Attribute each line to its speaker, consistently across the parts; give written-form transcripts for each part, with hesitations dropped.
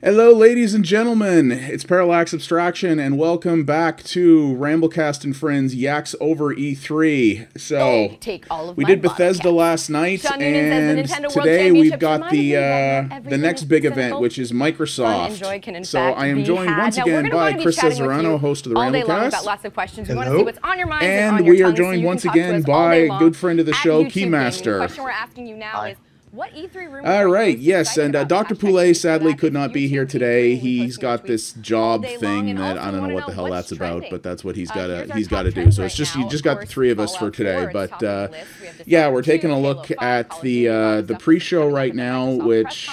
Speaker 1: Hello, ladies and gentlemen. It's Parallax Abstraction, and welcome back to RambleCast and Friends Yaks Over E3. So, we did Bethesda last night, and today we've got the next big event, which is Microsoft. So, I am joined once again by Chris Cesarano, host of the RambleCast.
Speaker 2: Hello.
Speaker 1: And we are joined once again by a good friend of the show, KeyMastar.
Speaker 2: The question we're asking you now is, what E3 rumors
Speaker 1: all right, yes, and Dr. Poulet sadly could not be here today. He's got this job thing that I don't know what the hell that's about, but that's what he's got to do. So it's just you just got the three of us for today. But yeah, we're taking a look at the pre-show right now, which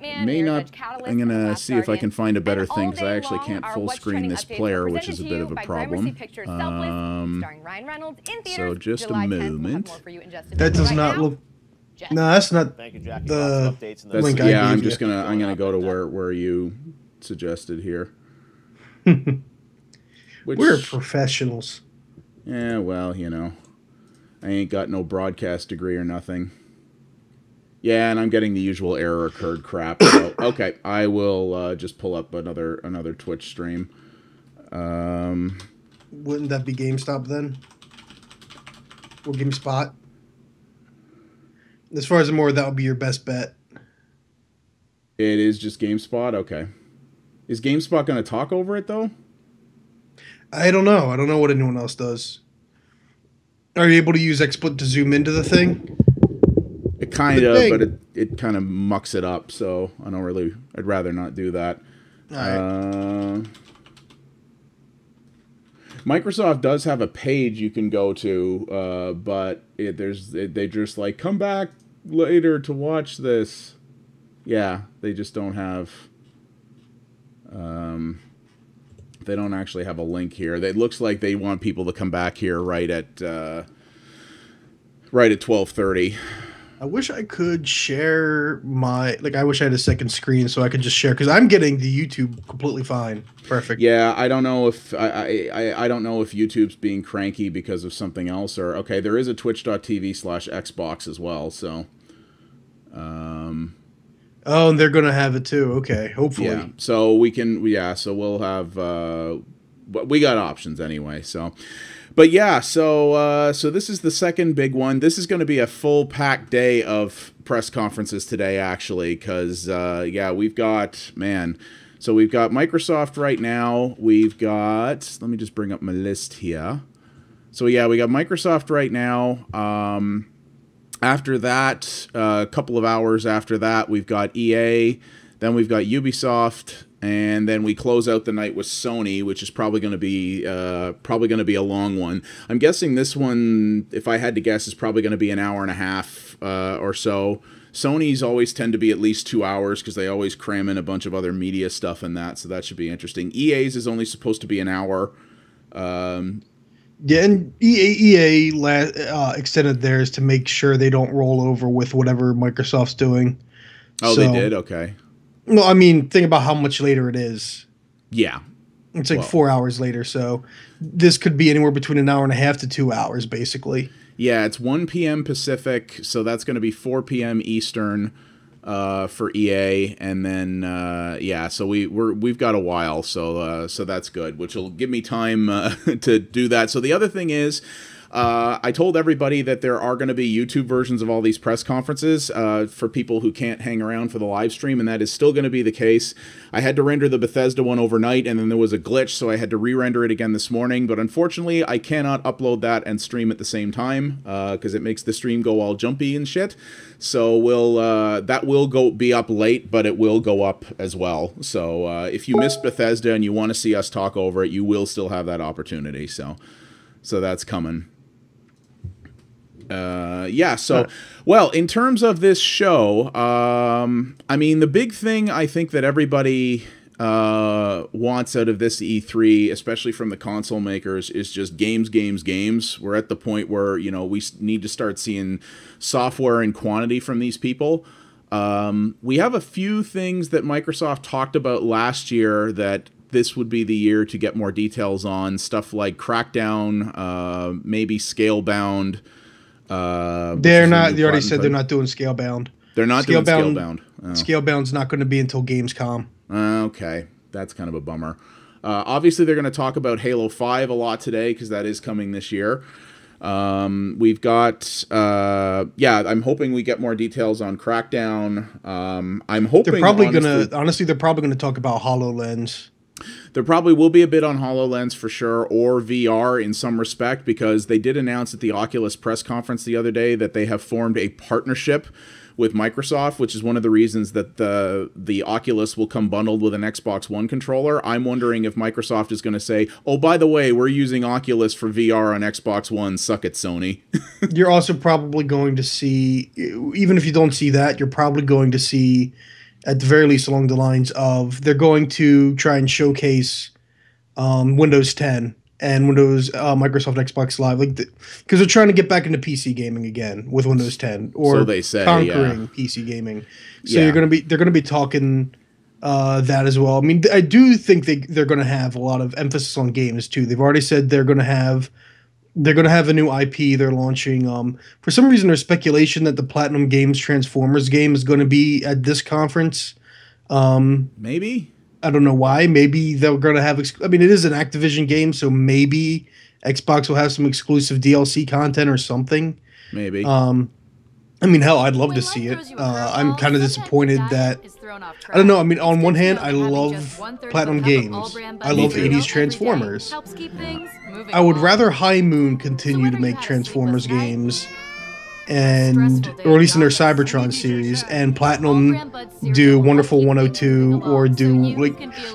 Speaker 1: may not. I'm gonna see if I can find a better thing because I actually can't full screen this player, which is a bit of a problem. So just a moment.
Speaker 3: That does not look. No, that's not the link I gave
Speaker 1: I'm
Speaker 3: you.
Speaker 1: just I'm gonna go to where you suggested here.
Speaker 3: We're professionals.
Speaker 1: Yeah, well, you know, I ain't got no broadcast degree or nothing. Yeah, and I'm getting the usual error occurred crap. So, okay, I will just pull up another Twitch stream.
Speaker 3: Wouldn't that be GameStop then? Or GameSpot? As far as more, that would be your best bet.
Speaker 1: It is just GameSpot? Okay. Is GameSpot going to talk over it, though?
Speaker 3: I don't know. I don't know what anyone else does. Are you able to use XSplit to zoom into the thing?
Speaker 1: It kind of, but it kind of mucks it up, so I don't really... I'd rather not do that.
Speaker 3: All right.
Speaker 1: Microsoft does have a page you can go to, but they just like, come back later to watch this. Yeah, they just don't have... they don't actually have a link here. It looks like they want people to come back here right at 12:30.
Speaker 3: I wish I could share my... I wish I had a second screen so I could just share, because I'm getting the YouTube completely fine. Perfect.
Speaker 1: Yeah, I don't know if... I don't know if YouTube's being cranky because of something else, or... Okay, there is a twitch.tv/Xbox as well, so...
Speaker 3: Oh, and they're going to have it too. Okay, hopefully.
Speaker 1: Yeah, so we can... Yeah, so we'll have... we got options anyway, so... But yeah, so this is the second big one. This is going to be a full packed day of press conferences today, actually, because yeah, we've got So we've got Microsoft right now. We've got, let me just bring up my list here. So yeah, we got Microsoft right now. After that, a couple of hours after that, we've got EA. Then we've got Ubisoft. And then we close out the night with Sony, which is probably going to be a long one. I'm guessing this one, if I had to guess, is probably going to be an hour and a half or so. Sony's always tend to be at least 2 hours because they always cram in a bunch of other media stuff in that, so that should be interesting. EA's is only supposed to be an hour.
Speaker 3: Yeah, and EA extended theirs to make sure they don't roll over with whatever Microsoft's doing.
Speaker 1: Oh, so, they did? Okay.
Speaker 3: No, I mean, think about how much later it is.
Speaker 1: Yeah.
Speaker 3: It's like 4 hours later, so this could be anywhere between an hour and a half to 2 hours, basically.
Speaker 1: Yeah, it's 1 p.m. Pacific, so that's going to be 4 p.m. Eastern for EA, and then yeah, so we've got a while, so that's good, which will give me time to do that. So the other thing is, I told everybody that there are going to be YouTube versions of all these press conferences for people who can't hang around for the live stream, and that is still going to be the case. I had to render the Bethesda one overnight, and then there was a glitch, so I had to re-render it again this morning, but unfortunately, I cannot upload that and stream at the same time, because it makes the stream go all jumpy and shit. So that will be up late, but it will go up as well. So if you missed Bethesda and you want to see us talk over it, you will still have that opportunity, so that's coming. Yeah, so, well, in terms of this show, I mean, the big thing I think that everybody wants out of this E3, especially from the console makers, is just games, games, games. We're at the point where, you know, we need to start seeing software in quantity from these people. We have a few things that Microsoft talked about last year that this would be the year to get more details on. Stuff like Crackdown, maybe Scalebound.
Speaker 3: They're not. They already said they're not doing Scalebound.
Speaker 1: They're not doing Scalebound.
Speaker 3: Scalebound's not going to be until Gamescom.
Speaker 1: Okay, that's kind of a bummer. Obviously, they're going to talk about Halo 5 a lot today because that is coming this year. We've got, I'm hoping we get more details on Crackdown. I'm hoping
Speaker 3: they're probably going to talk about HoloLens.
Speaker 1: There probably will be a bit on HoloLens for sure, or VR in some respect, because they did announce at the Oculus press conference the other day that they have formed a partnership with Microsoft, which is one of the reasons that the Oculus will come bundled with an Xbox One controller. I'm wondering if Microsoft is going to say, oh, by the way, we're using Oculus for VR on Xbox One. Suck it, Sony.
Speaker 3: You're also probably going to see, even if you don't see that, you're probably going to see, at the very least along the lines of, they're going to try and showcase Windows 10 and Microsoft Xbox Live, because they're trying to get back into PC gaming again with Windows 10, or
Speaker 1: so they say,
Speaker 3: conquering PC gaming. So they're going to be talking that as well. I mean, I do think they're going to have a lot of emphasis on games too. They've already said they're going to have a new IP they're launching. For some reason, there's speculation that the Platinum Games Transformers game is going to be at this conference.
Speaker 1: Maybe.
Speaker 3: I don't know why. Maybe they're going to have... I mean, it is an Activision game, so maybe Xbox will have some exclusive DLC content or something.
Speaker 1: Maybe.
Speaker 3: I mean, hell, I'd love to see it. I'm kind of disappointed that... I don't know. I mean, on one hand, I love Platinum Games. I love 80s Transformers. I would rather High Moon continue to make Transformers games, or at least in their Cybertron series, and Platinum do Wonderful 102, or do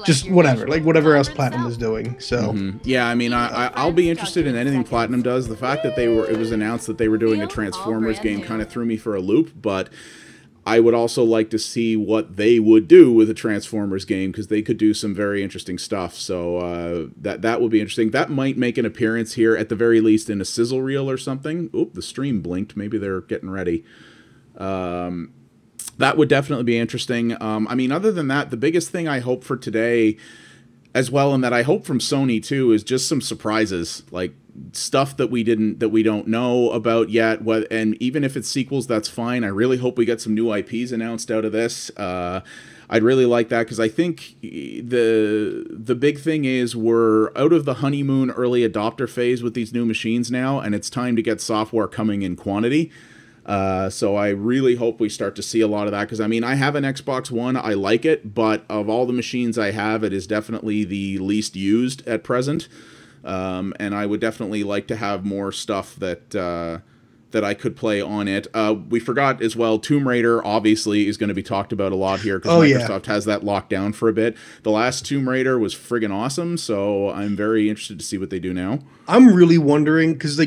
Speaker 3: just whatever else Platinum is doing. So
Speaker 1: yeah, I mean, I'll be interested in anything Platinum does. The fact that it was announced that they were doing a Transformers game kind of threw me for a loop, but I would also like to see what they would do with a Transformers game, because they could do some very interesting stuff. So that would be interesting. That might make an appearance here, at the very least, in a sizzle reel or something. Oop, the stream blinked. Maybe they're getting ready. That would definitely be interesting. I mean, other than that, the biggest thing I hope for today as well, and that I hope from Sony too, is just some surprises, like stuff that we don't know about yet. And even if it's sequels, that's fine. I really hope we get some new IPs announced out of this. I'd really like that, because I think the big thing is we're out of the honeymoon early adopter phase with these new machines now, and it's time to get software coming in quantity. So I really hope we start to see a lot of that, because I mean, I have an Xbox One, I like it, but of all the machines I have, it is definitely the least used at present. And I would definitely like to have more stuff that I could play on it. We forgot as well, Tomb Raider obviously is going to be talked about a lot here, because Microsoft has that locked down for a bit. The last Tomb Raider was friggin' awesome, so I'm very interested to see what they do now. I'm
Speaker 3: really wondering, because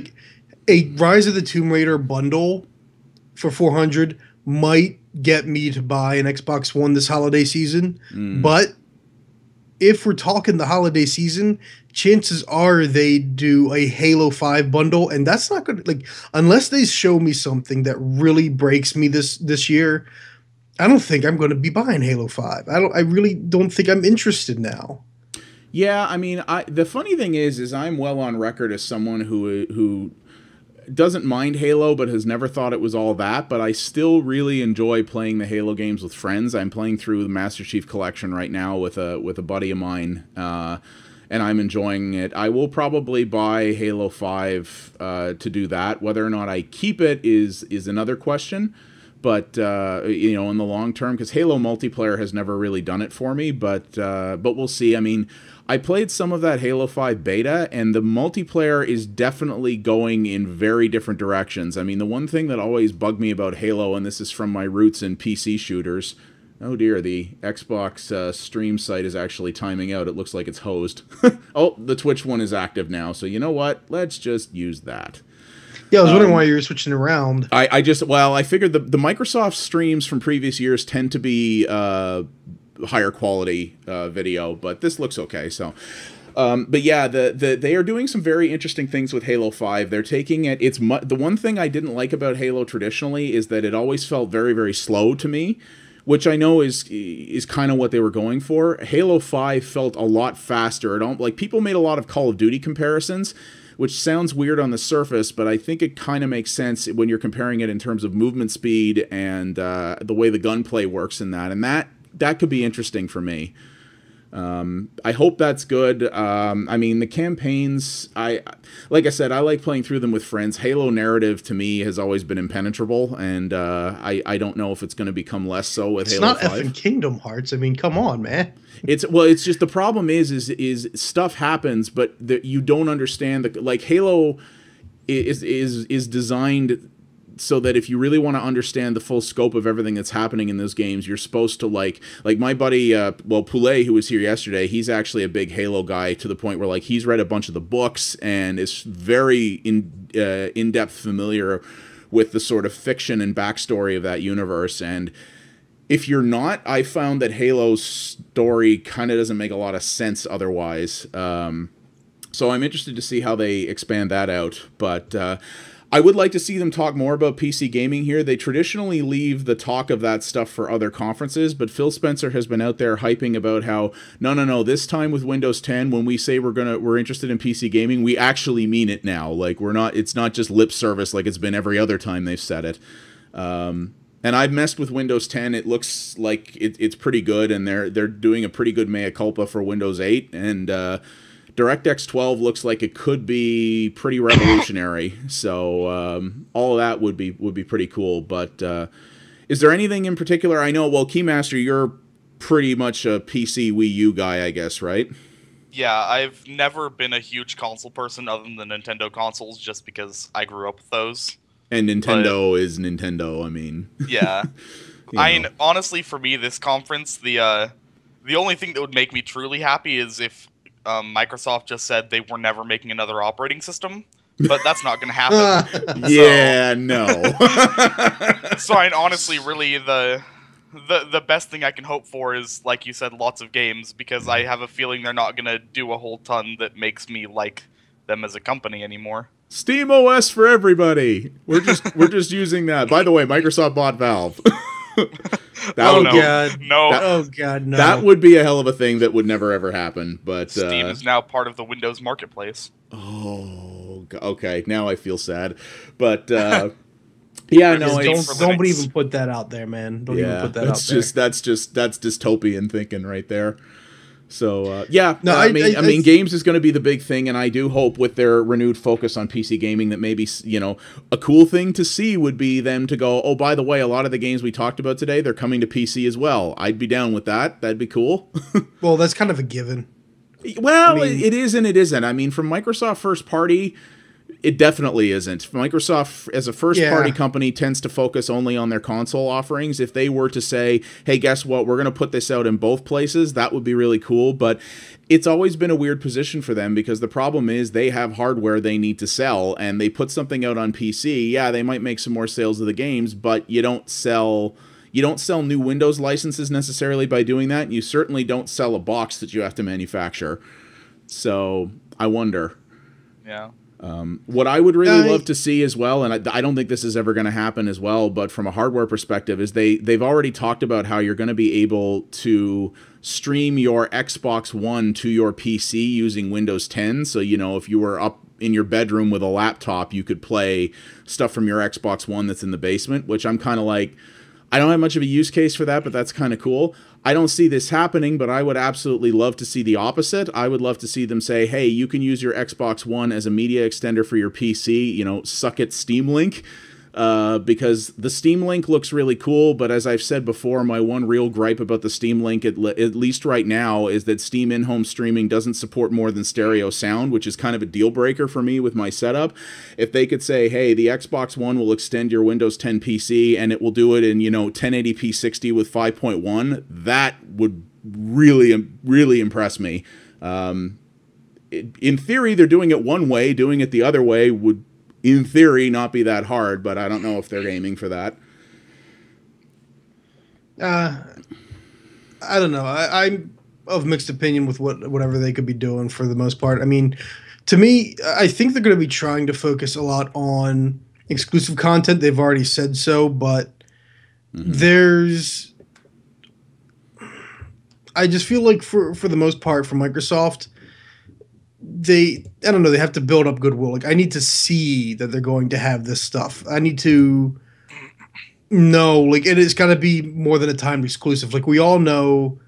Speaker 3: a Rise of the Tomb Raider bundle for $400 might get me to buy an Xbox One this holiday season, but if we're talking the holiday season, chances are they do a Halo 5 bundle, and that's not going to, unless they show me something that really breaks me this year, I don't think I'm going to be buying Halo 5. I really don't think I'm interested now.
Speaker 1: Yeah, I mean, the funny thing is I'm well on record as someone who doesn't mind Halo, but has never thought it was all that, but I still really enjoy playing the Halo games with friends. I'm playing through the Master Chief Collection right now with a buddy of mine, and I'm enjoying it. I will probably buy Halo 5 to do that. Whether or not I keep it is another question, but you know, in the long term, because Halo multiplayer has never really done it for me, but we'll see. I mean, I played some of that Halo 5 beta, and the multiplayer is definitely going in very different directions. I mean, the one thing that always bugged me about Halo, and this is from my roots in PC shooters, oh dear, the Xbox stream site is actually timing out. It looks like it's hosed. Oh, the Twitch one is active now, so you know what? Let's just use that.
Speaker 3: Yeah, I was wondering why you were switching around.
Speaker 1: I figured the Microsoft streams from previous years tend to be higher quality video, but this looks okay. So, but yeah, they are doing some very interesting things with Halo 5. They're taking it. The one thing I didn't like about Halo traditionally is that it always felt very, very slow to me, which I know is kind of what they were going for. Halo 5 felt a lot faster. People made a lot of Call of Duty comparisons, which sounds weird on the surface, but I think it kind of makes sense when you're comparing it in terms of movement speed and the way the gunplay works in that. And that could be interesting for me. I hope that's good. I mean, the campaigns, like I said, I like playing through them with friends. Halo narrative to me has always been impenetrable, and I don't know if it's going to become less so with Halo 5.
Speaker 3: It's not effing Kingdom Hearts. I mean, come on, man.
Speaker 1: It's just the problem is stuff happens, but you don't understand like Halo is designed so that if you really want to understand the full scope of everything that's happening in those games, you're supposed to like my buddy, Poulet, who was here yesterday, he's actually a big Halo guy to the point where like he's read a bunch of the books and is very in-depth familiar with the sort of fiction and backstory of that universe. And if you're not, I found that Halo's story kind of doesn't make a lot of sense otherwise. So I'm interested to see how they expand that out. But I would like to see them talk more about PC gaming here. They traditionally leave the talk of that stuff for other conferences, but Phil Spencer has been out there hyping about how, no, this time with Windows 10, when we say we're interested in PC gaming, we actually mean it now. Like it's not just lip service like it's been every other time they've said it. And I've messed with Windows 10. It looks like it's pretty good, and they're doing a pretty good mea culpa for Windows 8, and DirectX 12 looks like it could be pretty revolutionary. So all of that would be pretty cool. But is there anything in particular? I know, well, KeyMastar, you're pretty much a PC Wii U guy, I guess, right?
Speaker 4: Yeah, I've never been a huge console person other than the Nintendo consoles, just because I grew up with those. And
Speaker 1: Nintendo is Nintendo, I mean.
Speaker 4: Yeah. I mean, honestly, for me, this conference, the only thing that would make me truly happy is if Microsoft just said they were never making another operating system, but that's not going to happen.
Speaker 1: Yeah, no.
Speaker 4: So, I mean, honestly, really, the best thing I can hope for is, like you said, lots of games, because I have a feeling they're not going to do a whole ton that makes me like them as a company anymore.
Speaker 1: Steam OS for everybody. We're just using that. By the way, Microsoft bought Valve.
Speaker 3: God,
Speaker 4: no.
Speaker 1: That would be a hell of a thing that would never ever happen. But
Speaker 4: Steam is now part of the Windows Marketplace.
Speaker 1: Oh, okay. Now I feel sad. But yeah, no,
Speaker 3: don't even put that out there, man. Don't even put that out there.
Speaker 1: That's dystopian thinking right there. So I mean, games is going to be the big thing, and I do hope with their renewed focus on PC gaming that maybe a cool thing to see would be them to go, oh, by the way, a lot of the games we talked about today, they're coming to PC as well. I'd be down with that. That'd be cool.
Speaker 3: Well, that's kind of a given.
Speaker 1: Well, it is and it isn't. I mean, from Microsoft first party, it definitely isn't. Microsoft, as a first-party company, tends to focus only on their console offerings. If they were to say, hey, guess what, we're going to put this out in both places, that would be really cool. But it's always been a weird position for them, because the problem is they have hardware they need to sell, and they put something out on PC. Yeah, they might make some more sales of the games, but you don't sell new Windows licenses necessarily by doing that, and you certainly don't sell a box that you have to manufacture. So I wonder.
Speaker 4: Yeah.
Speaker 1: What I would really love to see as well, and I don't think this is ever going to happen as well, but from a hardware perspective, is they've already talked about how you're going to be able to stream your Xbox One to your PC using Windows 10. So, if you were up in your bedroom with a laptop, you could play stuff from your Xbox One that's in the basement, which I'm kind of like, I don't have much of a use case for that, but that's kind of cool. I don't see this happening, but I would absolutely love to see the opposite. I would love to see them say, hey, you can use your Xbox One as a media extender for your PC, suck it Steam Link. Because the Steam Link looks really cool, but as I've said before, my one real gripe about the Steam Link, at least right now, is that Steam in-home streaming doesn't support more than stereo sound, which is kind of a deal breaker for me with my setup. If they could say, hey, the Xbox One will extend your Windows 10 PC, and it will do it in, 1080p 60 with 5.1, that would really, really impress me. In theory, they're doing it one way. Doing it the other way would, in theory, not be that hard, but I don't know if they're aiming for that.
Speaker 3: I don't know. I'm of mixed opinion with whatever they could be doing for the most part. I mean, to me, I think they're going to be trying to focus a lot on exclusive content. They've already said so, but I just feel like for the most part, for Microsoft, I don't know, they have to build up goodwill. Like, I need to see that they're going to have this stuff. I need to know, like, it's got to be more than a timed exclusive. Like, we all know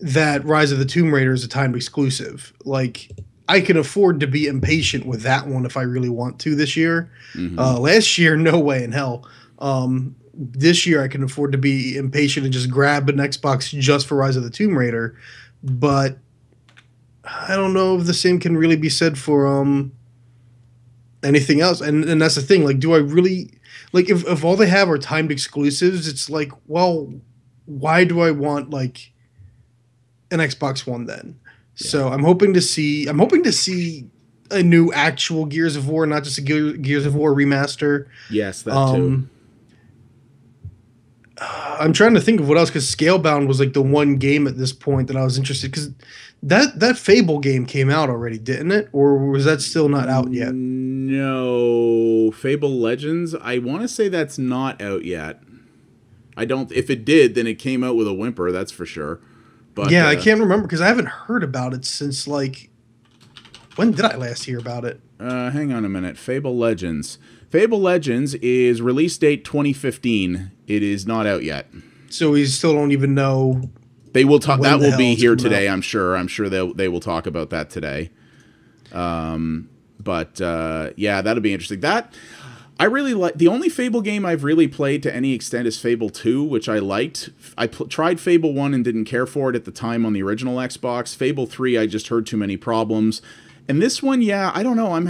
Speaker 3: that Rise of the Tomb Raider is a timed exclusive. Like, I can afford to be impatient with that one if I really want to this year. Last year, no way in hell. This year, I can afford to be impatient and just grab an Xbox just for Rise of the Tomb Raider. But I don't know if the same can really be said for anything else. And that's the thing. Like, do I really like if all they have are timed exclusives? It's like, well, why do I want like an Xbox One then? Yeah. So I'm hoping to see a new actual Gears of War, not just a Gears of War remaster.
Speaker 1: Yes, that too.
Speaker 3: I'm trying to think of what else, because Scalebound was like the one game at this point that I was interested, because that Fable game came out already, didn't it? Or was that still not out yet?
Speaker 1: No, Fable Legends, I want to say that's not out yet. I don't. If it did, then it came out with a whimper, that's for sure. But
Speaker 3: yeah, I can't remember because I haven't heard about it since like, when did I last hear about it?
Speaker 1: Hang on a minute. Fable Legends. Fable Legends is release date 2015. It is not out yet.
Speaker 3: So we still don't even know.
Speaker 1: They will talk. That will be here today. I'm sure. I'm sure they will talk about that today. But yeah, that'll be interesting. That I really like. The only Fable game I've really played to any extent is Fable 2, which I liked. I tried Fable 1 and didn't care for it at the time on the original Xbox. Fable 3, I just heard too many problems. And this one, yeah, I don't know. I'm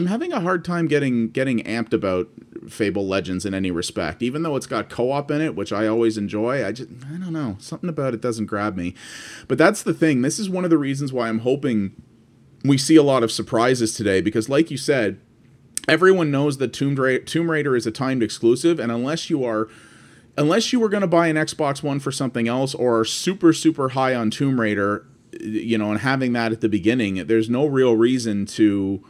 Speaker 1: having a hard time getting amped about Fable Legends in any respect. Even though it's got co-op in it, which I always enjoy, I don't know. Something about it doesn't grab me. But that's the thing. This is one of the reasons why I'm hoping we see a lot of surprises today, because like you said, everyone knows that Tomb Raider is a timed exclusive, and unless you were going to buy an Xbox One for something else, or are super, super high on Tomb Raider, you know, and having that at the beginning, there's no real reason to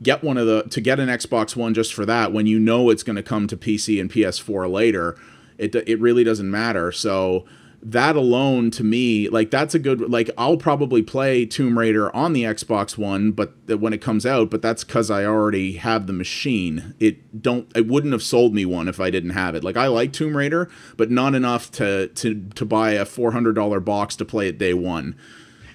Speaker 1: get an Xbox One just for that, when you know it's going to come to PC and PS4 later. It really doesn't matter. So that alone, to me, like, that's a good, like, I'll probably play Tomb Raider on the Xbox One, but when it comes out, but that's because I already have the machine. It wouldn't have sold me one if I didn't have it. Like, I like Tomb Raider, but not enough to buy a $400 box to play it day one.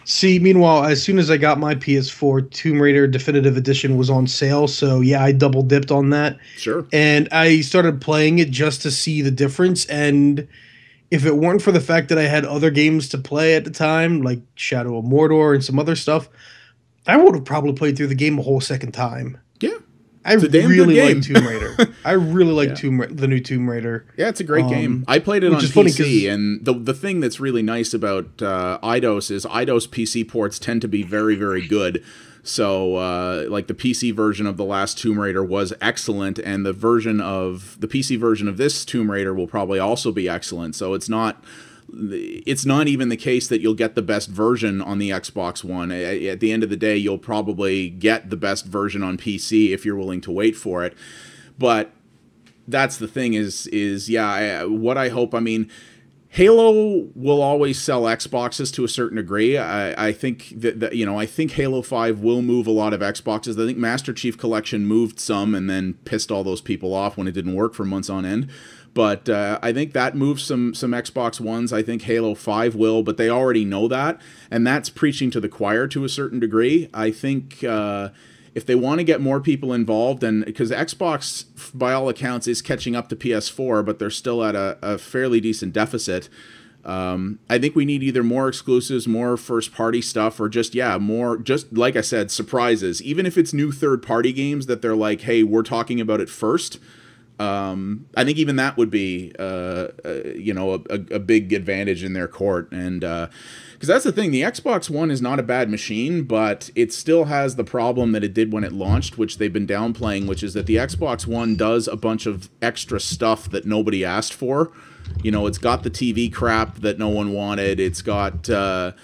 Speaker 3: See, meanwhile, as soon as I got my PS4, Tomb Raider Definitive Edition was on sale, so yeah, I double dipped on that.
Speaker 1: Sure.
Speaker 3: And I started playing it just to see the difference, and if it weren't for the fact that I had other games to play at the time, like Shadow of Mordor and some other stuff, I would have probably played through the game a whole second time.
Speaker 1: Yeah.
Speaker 3: I really like Tomb Raider. I really like the new Tomb Raider.
Speaker 1: Yeah, it's a great game. I played it on PC, and the thing that's really nice about eidos is eidos PC ports tend to be very, very good. So, like, the PC version of the last Tomb Raider was excellent, and the PC version of this Tomb Raider will probably also be excellent. So it's not even the case that you'll get the best version on the Xbox One. At the end of the day, you'll probably get the best version on PC if you're willing to wait for it. But that's the thing is yeah, what I hope, I mean, Halo will always sell Xboxes to a certain degree. I think that you know, I think Halo 5 will move a lot of Xboxes. I think Master Chief Collection moved some and then pissed all those people off when it didn't work for months on end. But I think that moves some Xbox Ones. I think Halo 5 will, but they already know that, and that's preaching to the choir to a certain degree. I think if they want to get more people involved, and because Xbox, by all accounts, is catching up to PS4, but they're still at a fairly decent deficit. I think we need either more exclusives, more first-party stuff, or just like I said, surprises. Even if it's new third-party games that they're like, hey, we're talking about it first. I think even that would be, you know, a big advantage in their court. And because that's the thing, the Xbox One is not a bad machine, but it still has the problem that it did when it launched, which they've been downplaying, which is that the Xbox One does a bunch of extra stuff that nobody asked for. You know, it's got the TV crap that no one wanted. It's got a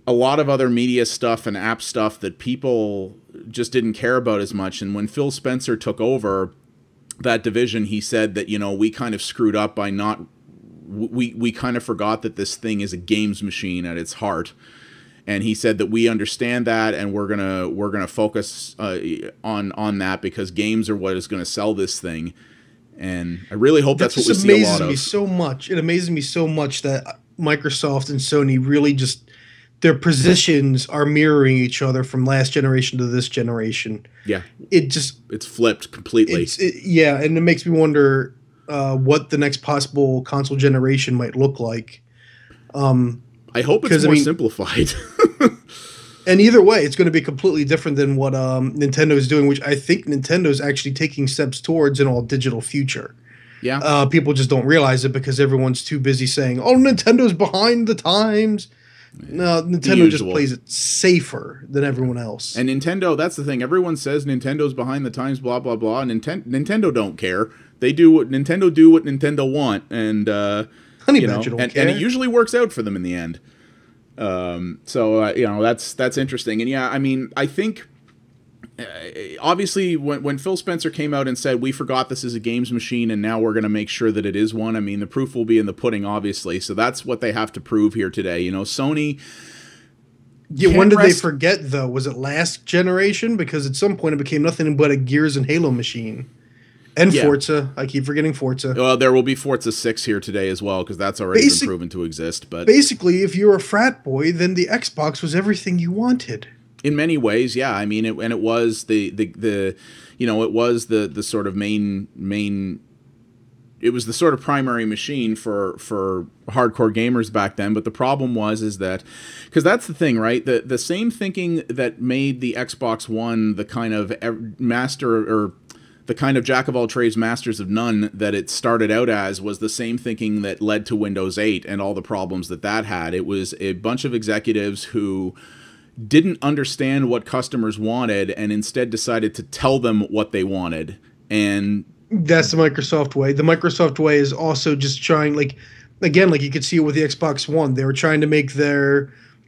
Speaker 1: lot of other media stuff and app stuff that people just didn't care about as much. And when Phil Spencer took over that division, he said that, you know, we kind of screwed up by we kind of forgot that this thing is a games machine at its heart. And he said that we understand that, and we're gonna focus on that because games are what is going to sell this thing. And I really hope that's what we see a lot of.
Speaker 3: It amazes me so much that Microsoft and Sony really just their positions are mirroring each other from last generation to this generation.
Speaker 1: Yeah,
Speaker 3: it's
Speaker 1: flipped completely.
Speaker 3: And it makes me wonder what the next possible console generation might look like.
Speaker 1: I hope it's more simplified.
Speaker 3: And either way, it's going to be completely different than what Nintendo is doing, which I think Nintendo is actually taking steps towards an all-digital future.
Speaker 1: Yeah.
Speaker 3: People just don't realize it because everyone's too busy saying, oh, Nintendo's behind the times. No, Nintendo just plays it safer than everyone else.
Speaker 1: And Nintendo, that's the thing. Everyone says Nintendo's behind the times, blah, blah, blah. Nintendo don't care. They do what Nintendo want. And, and it usually works out for them in the end. That's interesting. And yeah, I mean, I think obviously when Phil Spencer came out and said, we forgot this is a games machine and now we're going to make sure that it is one. I mean, the proof will be in the pudding, obviously. So that's what they have to prove here today. Sony.
Speaker 3: Yeah, when did they forget though? Was it last generation? Because at some point it became nothing but a Gears and Halo machine. And Forza. I keep forgetting Forza.
Speaker 1: Well, there will be Forza 6 here today as well, because that's already been proven to exist. But
Speaker 3: basically, if you're a frat boy, then the Xbox was everything you wanted.
Speaker 1: In many ways, yeah. I mean, it was the sort of main. It was the sort of primary machine for hardcore gamers back then. But the problem is that because that's the thing, right? The same thinking that made the Xbox One the kind of the kind of jack of all trades, masters of none that it started out as was the same thinking that led to Windows 8 and all the problems that had. It was a bunch of executives who didn't understand what customers wanted and instead decided to tell them what they wanted. And
Speaker 3: that's the Microsoft way. The Microsoft way is also just trying, like you could see it with the Xbox One. They were trying to make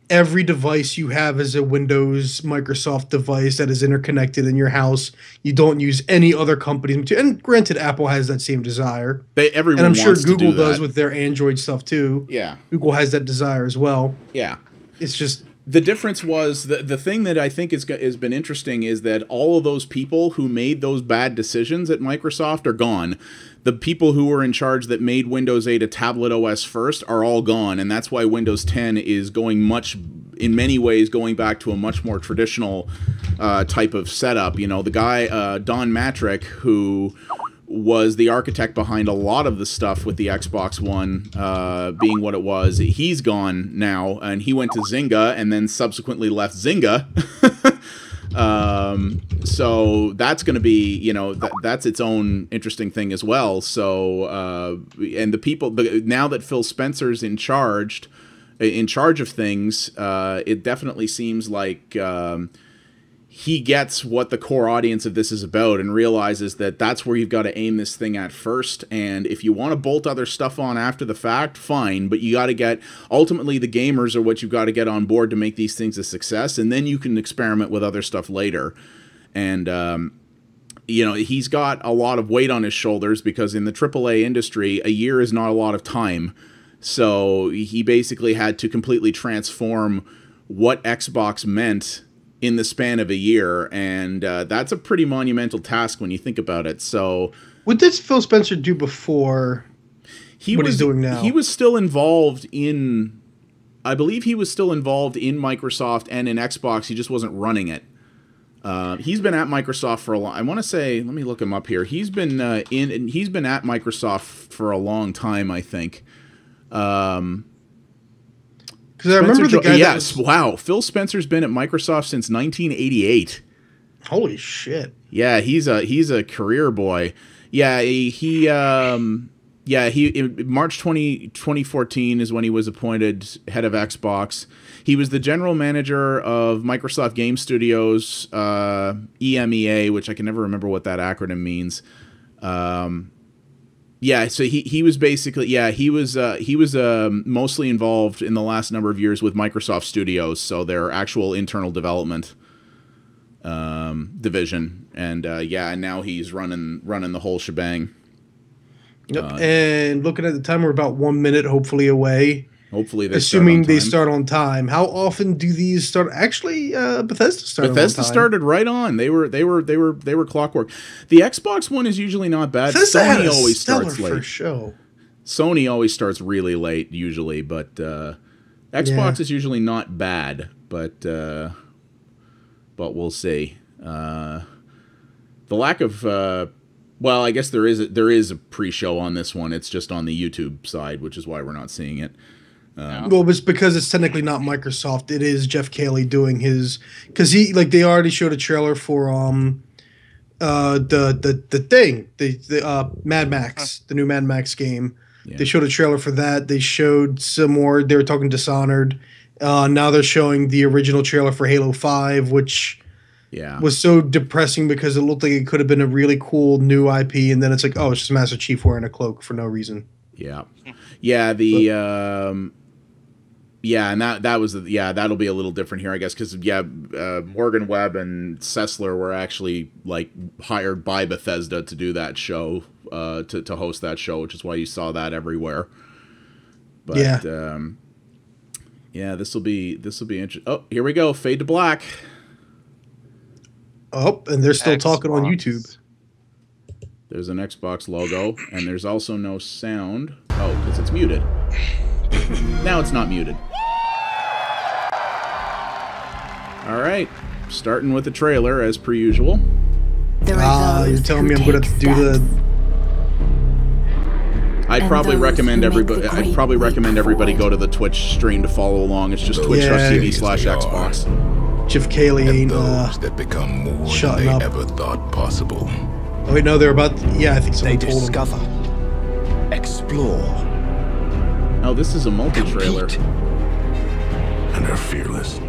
Speaker 3: every device you have is a Windows Microsoft device that is interconnected in your house. You don't use any other company's. And granted, Apple has that same desire.
Speaker 1: Everyone
Speaker 3: and I'm sure
Speaker 1: wants
Speaker 3: Google
Speaker 1: to do
Speaker 3: does
Speaker 1: that.
Speaker 3: With their Android stuff too.
Speaker 1: Yeah.
Speaker 3: Google has that desire as well.
Speaker 1: Yeah.
Speaker 3: It's just...
Speaker 1: The difference was the thing that I think has been interesting is that all of those people who made those bad decisions at Microsoft are gone. The people who were in charge that made Windows 8 a tablet OS first are all gone, and that's why Windows 10 is in many ways going back to a much more traditional type of setup. The guy Don Matrick, who was the architect behind a lot of the stuff with the Xbox One being what it was, he's gone now, and he went to Zynga and then subsequently left Zynga. So that's going to be, that's its own interesting thing as well. So, and the people, now that Phil Spencer's in charge of things, it definitely seems like he gets what the core audience of this is about and realizes that that's where you've got to aim this thing at first. And if you want to bolt other stuff on after the fact, fine. But you got to ultimately the gamers are what you've got to get on board to make these things a success. And then you can experiment with other stuff later. And, he's got a lot of weight on his shoulders because in the AAA industry, a year is not a lot of time. So he basically had to completely transform what Xbox meant in the span of a year, and that's a pretty monumental task when you think about it. So,
Speaker 3: what did Phil Spencer do before he's doing now?
Speaker 1: He was still involved in, I believe he was still involved in Microsoft and in Xbox. He just wasn't running it. He's been at Microsoft for a long. I want to say, let me look him up here. He's been at Microsoft for a long time, I think.
Speaker 3: Because I remember the guy.
Speaker 1: Yes, wow. Phil Spencer's been at Microsoft since 1988.
Speaker 3: Holy shit!
Speaker 1: Yeah, he's a career boy. Yeah, he March 2014 is when he was appointed head of Xbox. He was the general manager of Microsoft Game Studios, EMEA, which I can never remember what that acronym means. Yeah, so he was basically, he was mostly involved in the last number of years with Microsoft Studios, so their actual internal development division, and and now he's running the whole shebang.
Speaker 3: Yep. And looking at the time, we're about 1 minute, hopefully, away
Speaker 1: Hopefully they
Speaker 3: assuming
Speaker 1: start on
Speaker 3: they
Speaker 1: time.
Speaker 3: start on time. How often do these start? Actually, Bethesda started.
Speaker 1: Bethesda
Speaker 3: on time.
Speaker 1: started right on. They were clockwork. The Xbox one is usually not bad.
Speaker 3: Bethesda had
Speaker 1: Sony
Speaker 3: a
Speaker 1: always
Speaker 3: stellar
Speaker 1: starts late.
Speaker 3: first show.
Speaker 1: Sony always starts really late usually, but Xbox is usually not bad. But we'll see. The lack of well, I guess there is a pre-show on this one. It's just on the YouTube side, which is why we're not seeing it.
Speaker 3: Well, it's because it's technically not Microsoft. It is Jeff Keighley doing his, because they already showed a trailer for the thing, the Mad Max, the new Mad Max game. Yeah. They showed a trailer for that. They showed some more. They were talking Dishonored. Now they're showing the original trailer for Halo 5, which was so depressing because it looked like it could have been a really cool new IP, and then it's like, oh, it's just Master Chief wearing a cloak for no reason.
Speaker 1: Yeah, and that was that'll be a little different here, I guess, because Morgan Webb and Sessler were actually like hired by Bethesda to do that show, to host that show, which is why you saw that everywhere. But this will be interesting. Oh, here we go, fade to black.
Speaker 3: Oh, and they're still talking on YouTube.
Speaker 1: There's an Xbox logo, and there's also no sound. Oh, because it's muted. Now it's not muted. All right, starting with the trailer as per usual.
Speaker 3: You're telling me I'm going to do the...
Speaker 1: I'd probably recommend everybody go to the Twitch stream to follow along. It's just twitch.tv/Xbox. Jeff Keighley
Speaker 3: ain't
Speaker 5: those that become more than they ever thought possible.
Speaker 3: Oh wait, no, they're about. I think someone
Speaker 5: they
Speaker 3: told
Speaker 5: discover, explore.
Speaker 1: Oh, this is a multi-trailer.
Speaker 5: And are fearless.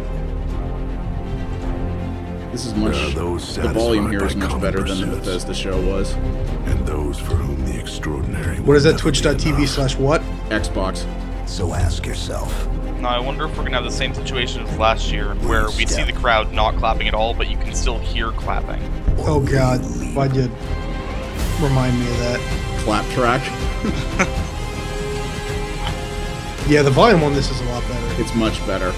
Speaker 1: This is much. The volume here is much better than the Bethesda show was.
Speaker 5: And those for whom the extraordinary.
Speaker 3: What is that? Twitch.tv/what?
Speaker 1: Xbox.
Speaker 5: So ask yourself.
Speaker 4: No, I wonder if we're gonna have the same situation as last year, where we see the crowd not clapping at all, but you can still hear clapping.
Speaker 3: Oh God, why'd you remind me of that?
Speaker 1: Clap track.
Speaker 3: Yeah, the volume on this is a lot better.
Speaker 1: It's much better.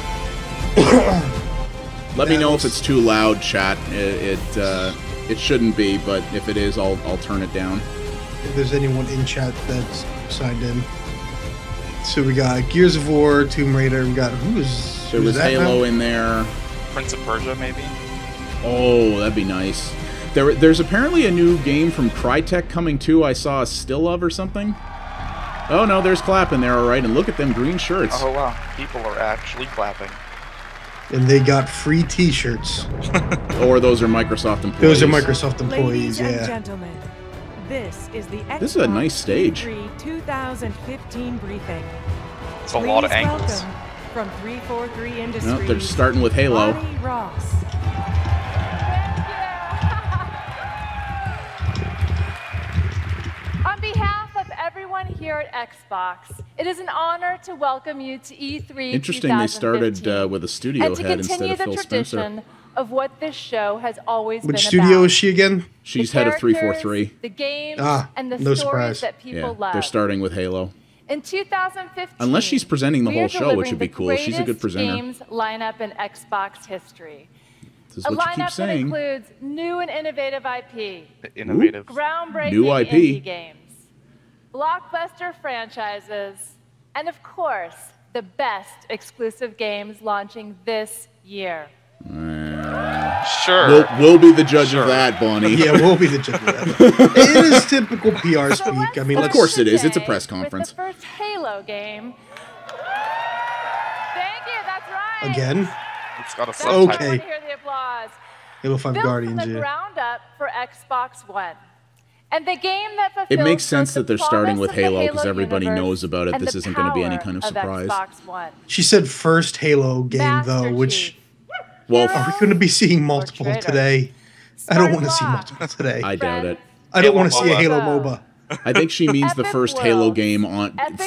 Speaker 1: Let me know if it's too loud, chat. It shouldn't be, but if it is, I'll turn it down.
Speaker 3: If there's anyone in chat that's signed in. So we got Gears of War, Tomb Raider. We got
Speaker 1: there was Halo in there.
Speaker 4: Prince of Persia, maybe.
Speaker 1: Oh, that'd be nice. There's apparently a new game from Crytek coming too. I saw a still of or something. Oh no, there's clapping there, all right. And look at them green shirts.
Speaker 4: Oh wow, people are actually clapping.
Speaker 3: And they got free T-shirts.
Speaker 1: Or those are Microsoft employees.
Speaker 3: Those are Microsoft employees.
Speaker 6: Ladies and gentlemen, this is the
Speaker 1: This is a nice stage.
Speaker 6: 2015 briefing.
Speaker 4: It's a lot of angles.
Speaker 6: From 343 Industries.
Speaker 1: No, they're starting with Halo.
Speaker 6: Bonnie Ross.
Speaker 7: On behalf of everyone here at Xbox, it is an honor to welcome you to E3
Speaker 1: Interesting, they started with a studio head instead of Phil Spencer.
Speaker 7: Of what this show has always been about.
Speaker 3: Which studio is she again?
Speaker 1: She's head of 343.
Speaker 7: The games and the
Speaker 3: no
Speaker 7: stories
Speaker 3: surprise.
Speaker 7: that people love.
Speaker 1: They're starting with Halo.
Speaker 7: In 2015,
Speaker 1: unless she's presenting the whole show, which would be
Speaker 7: the
Speaker 1: cool. She's a good presenter.
Speaker 7: Games lineup in Xbox history.
Speaker 1: This is what you keep saying.
Speaker 7: A lineup that includes new and innovative IP.
Speaker 4: Innovative.
Speaker 7: Groundbreaking
Speaker 1: new IP.
Speaker 7: Indie games. Blockbuster franchises. And of course, the best exclusive games launching this year.
Speaker 4: Sure.
Speaker 1: We'll be the judge of that, Bonnie.
Speaker 3: Yeah, we'll be the judge of that. It is typical PR speak. I mean,
Speaker 1: of course it is. It's a press conference.
Speaker 7: With the first Halo game. Thank you. That's right.
Speaker 3: Again.
Speaker 4: It's got a subtitle.
Speaker 3: Okay.
Speaker 7: I want to hear the applause.
Speaker 3: Halo 5
Speaker 7: Built
Speaker 3: Guardians.
Speaker 7: from the ground up for Xbox One. And the game that fulfills
Speaker 1: it makes sense that they're starting with Halo
Speaker 7: because
Speaker 1: everybody knows about it. This isn't going to be any kind of surprise.
Speaker 3: She said first Halo game though, which.
Speaker 1: Well,
Speaker 3: are we going to be seeing multiple today? I don't want to see multiple today.
Speaker 1: I doubt it.
Speaker 3: I don't want to see a Halo MOBA.
Speaker 1: I think she means the first Halo game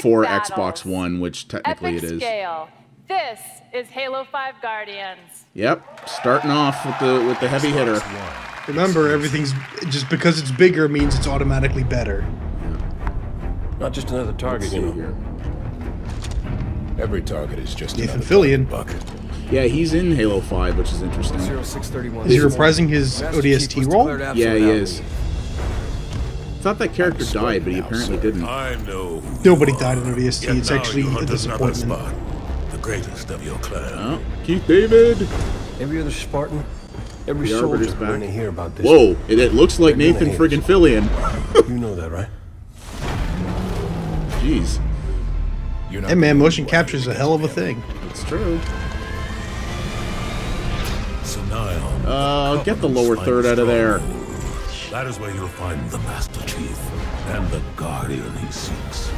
Speaker 1: for Xbox One, which technically it is.
Speaker 7: Scale. This is Halo 5 Guardians.
Speaker 1: Yep, starting off with the heavy hitter.
Speaker 3: Remember, everything's just because it's bigger means it's automatically better.
Speaker 8: Not just another target, you know.
Speaker 5: Every target is just
Speaker 3: Nathan
Speaker 5: another
Speaker 3: Fillion.
Speaker 5: buck.
Speaker 1: Yeah, he's in Halo 5, which is interesting.
Speaker 8: 0631.
Speaker 3: Is he reprising his ODST role?
Speaker 1: Yeah, he is. Thought that character died, but he apparently didn't.
Speaker 5: I know.
Speaker 3: Nobody died in ODST.
Speaker 5: Yet
Speaker 3: It's
Speaker 5: now
Speaker 3: actually
Speaker 5: you
Speaker 3: a
Speaker 5: hunt another
Speaker 3: disappointment.
Speaker 5: spot, the greatest of your clan.
Speaker 1: Oh, Keith David.
Speaker 8: Every other Spartan, every
Speaker 1: The
Speaker 8: soldier
Speaker 1: Arbiter's
Speaker 8: when
Speaker 1: back.
Speaker 8: they hear about this.
Speaker 1: Whoa, it looks like
Speaker 8: They're gonna
Speaker 1: Nathan
Speaker 8: hate
Speaker 1: friggin'
Speaker 8: us.
Speaker 1: Fillion.
Speaker 8: You know that, right?
Speaker 1: Jeez,
Speaker 5: You're not
Speaker 3: Hey man, motion capture is a hell of a thing.
Speaker 1: it's true.
Speaker 5: So now,
Speaker 1: Get the lower third out of there.
Speaker 5: that is where you'll find the Master Chief and the Guardian he seeks.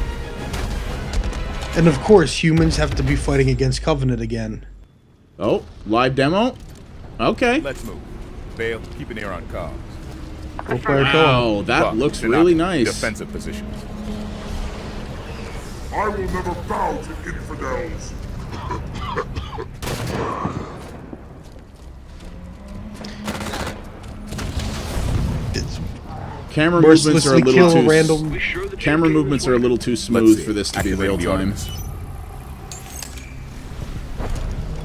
Speaker 3: And of course, humans have to be fighting against Covenant again.
Speaker 1: Oh, live demo? Okay.
Speaker 9: Let's move. Vale, keep an ear on comms.
Speaker 3: Four-player co-op.
Speaker 1: Oh, that
Speaker 9: But
Speaker 1: looks
Speaker 9: they're
Speaker 1: really
Speaker 9: not
Speaker 1: nice.
Speaker 9: Defensive positions.
Speaker 10: I will never bow to infidels.
Speaker 3: It's
Speaker 1: Camera movements are a
Speaker 3: mercilessly
Speaker 1: little
Speaker 3: kill
Speaker 1: too.
Speaker 3: random.
Speaker 1: Camera movements are a little too
Speaker 9: Let's
Speaker 1: smooth
Speaker 9: see.
Speaker 1: for this to be
Speaker 9: Activate
Speaker 1: real
Speaker 9: the
Speaker 1: time.
Speaker 9: ordnance.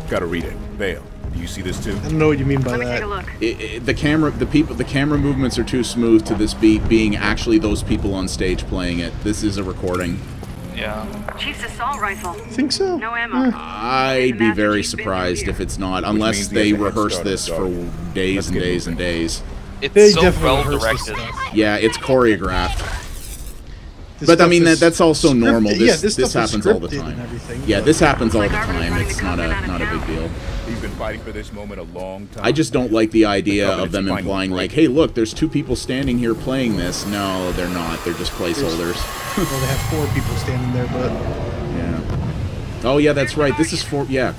Speaker 9: Gotta read it. Vale, do you see this too?
Speaker 3: I don't know what you mean by that.
Speaker 1: The camera movements are too smooth to this being actually those people on stage playing it. This is a recording.
Speaker 4: Yeah.
Speaker 11: Chief's assault rifle.
Speaker 3: Think so?
Speaker 11: No ammo.
Speaker 1: I'd be very surprised if it's not, unless
Speaker 9: means he
Speaker 1: they
Speaker 9: has a head
Speaker 1: rehearse
Speaker 9: start on
Speaker 1: this
Speaker 9: the
Speaker 1: for
Speaker 9: dog.
Speaker 1: days
Speaker 9: Let's
Speaker 1: and
Speaker 9: get
Speaker 1: days and
Speaker 9: moving.
Speaker 1: days.
Speaker 4: It's
Speaker 3: They
Speaker 4: so
Speaker 3: definitely
Speaker 4: well
Speaker 3: rehearse this
Speaker 4: directed.
Speaker 3: stuff.
Speaker 1: Yeah, it's choreographed.
Speaker 3: This
Speaker 1: But I
Speaker 3: stuff
Speaker 1: mean
Speaker 3: is
Speaker 1: that's also normal.
Speaker 3: scripted. Yeah,
Speaker 1: This
Speaker 3: stuff is
Speaker 1: happens all the
Speaker 3: scripted
Speaker 1: time.
Speaker 3: and everything,
Speaker 1: Yeah,
Speaker 3: but-
Speaker 1: this happens all the
Speaker 11: Like Arbiter
Speaker 1: time.
Speaker 11: running
Speaker 1: It's
Speaker 11: the
Speaker 1: not
Speaker 11: Covenant
Speaker 1: a
Speaker 11: out of
Speaker 1: big
Speaker 11: town.
Speaker 1: deal.
Speaker 9: You've been fighting for this moment a long time.
Speaker 1: I just don't like the idea of them
Speaker 9: Covenant's
Speaker 1: implying
Speaker 9: finally
Speaker 1: like, hey, look, there's two people standing here playing this. No, they're not. They're just placeholders.
Speaker 3: Well, they have 4 people standing there, but
Speaker 1: Yeah. Oh yeah, that's right. This is four-player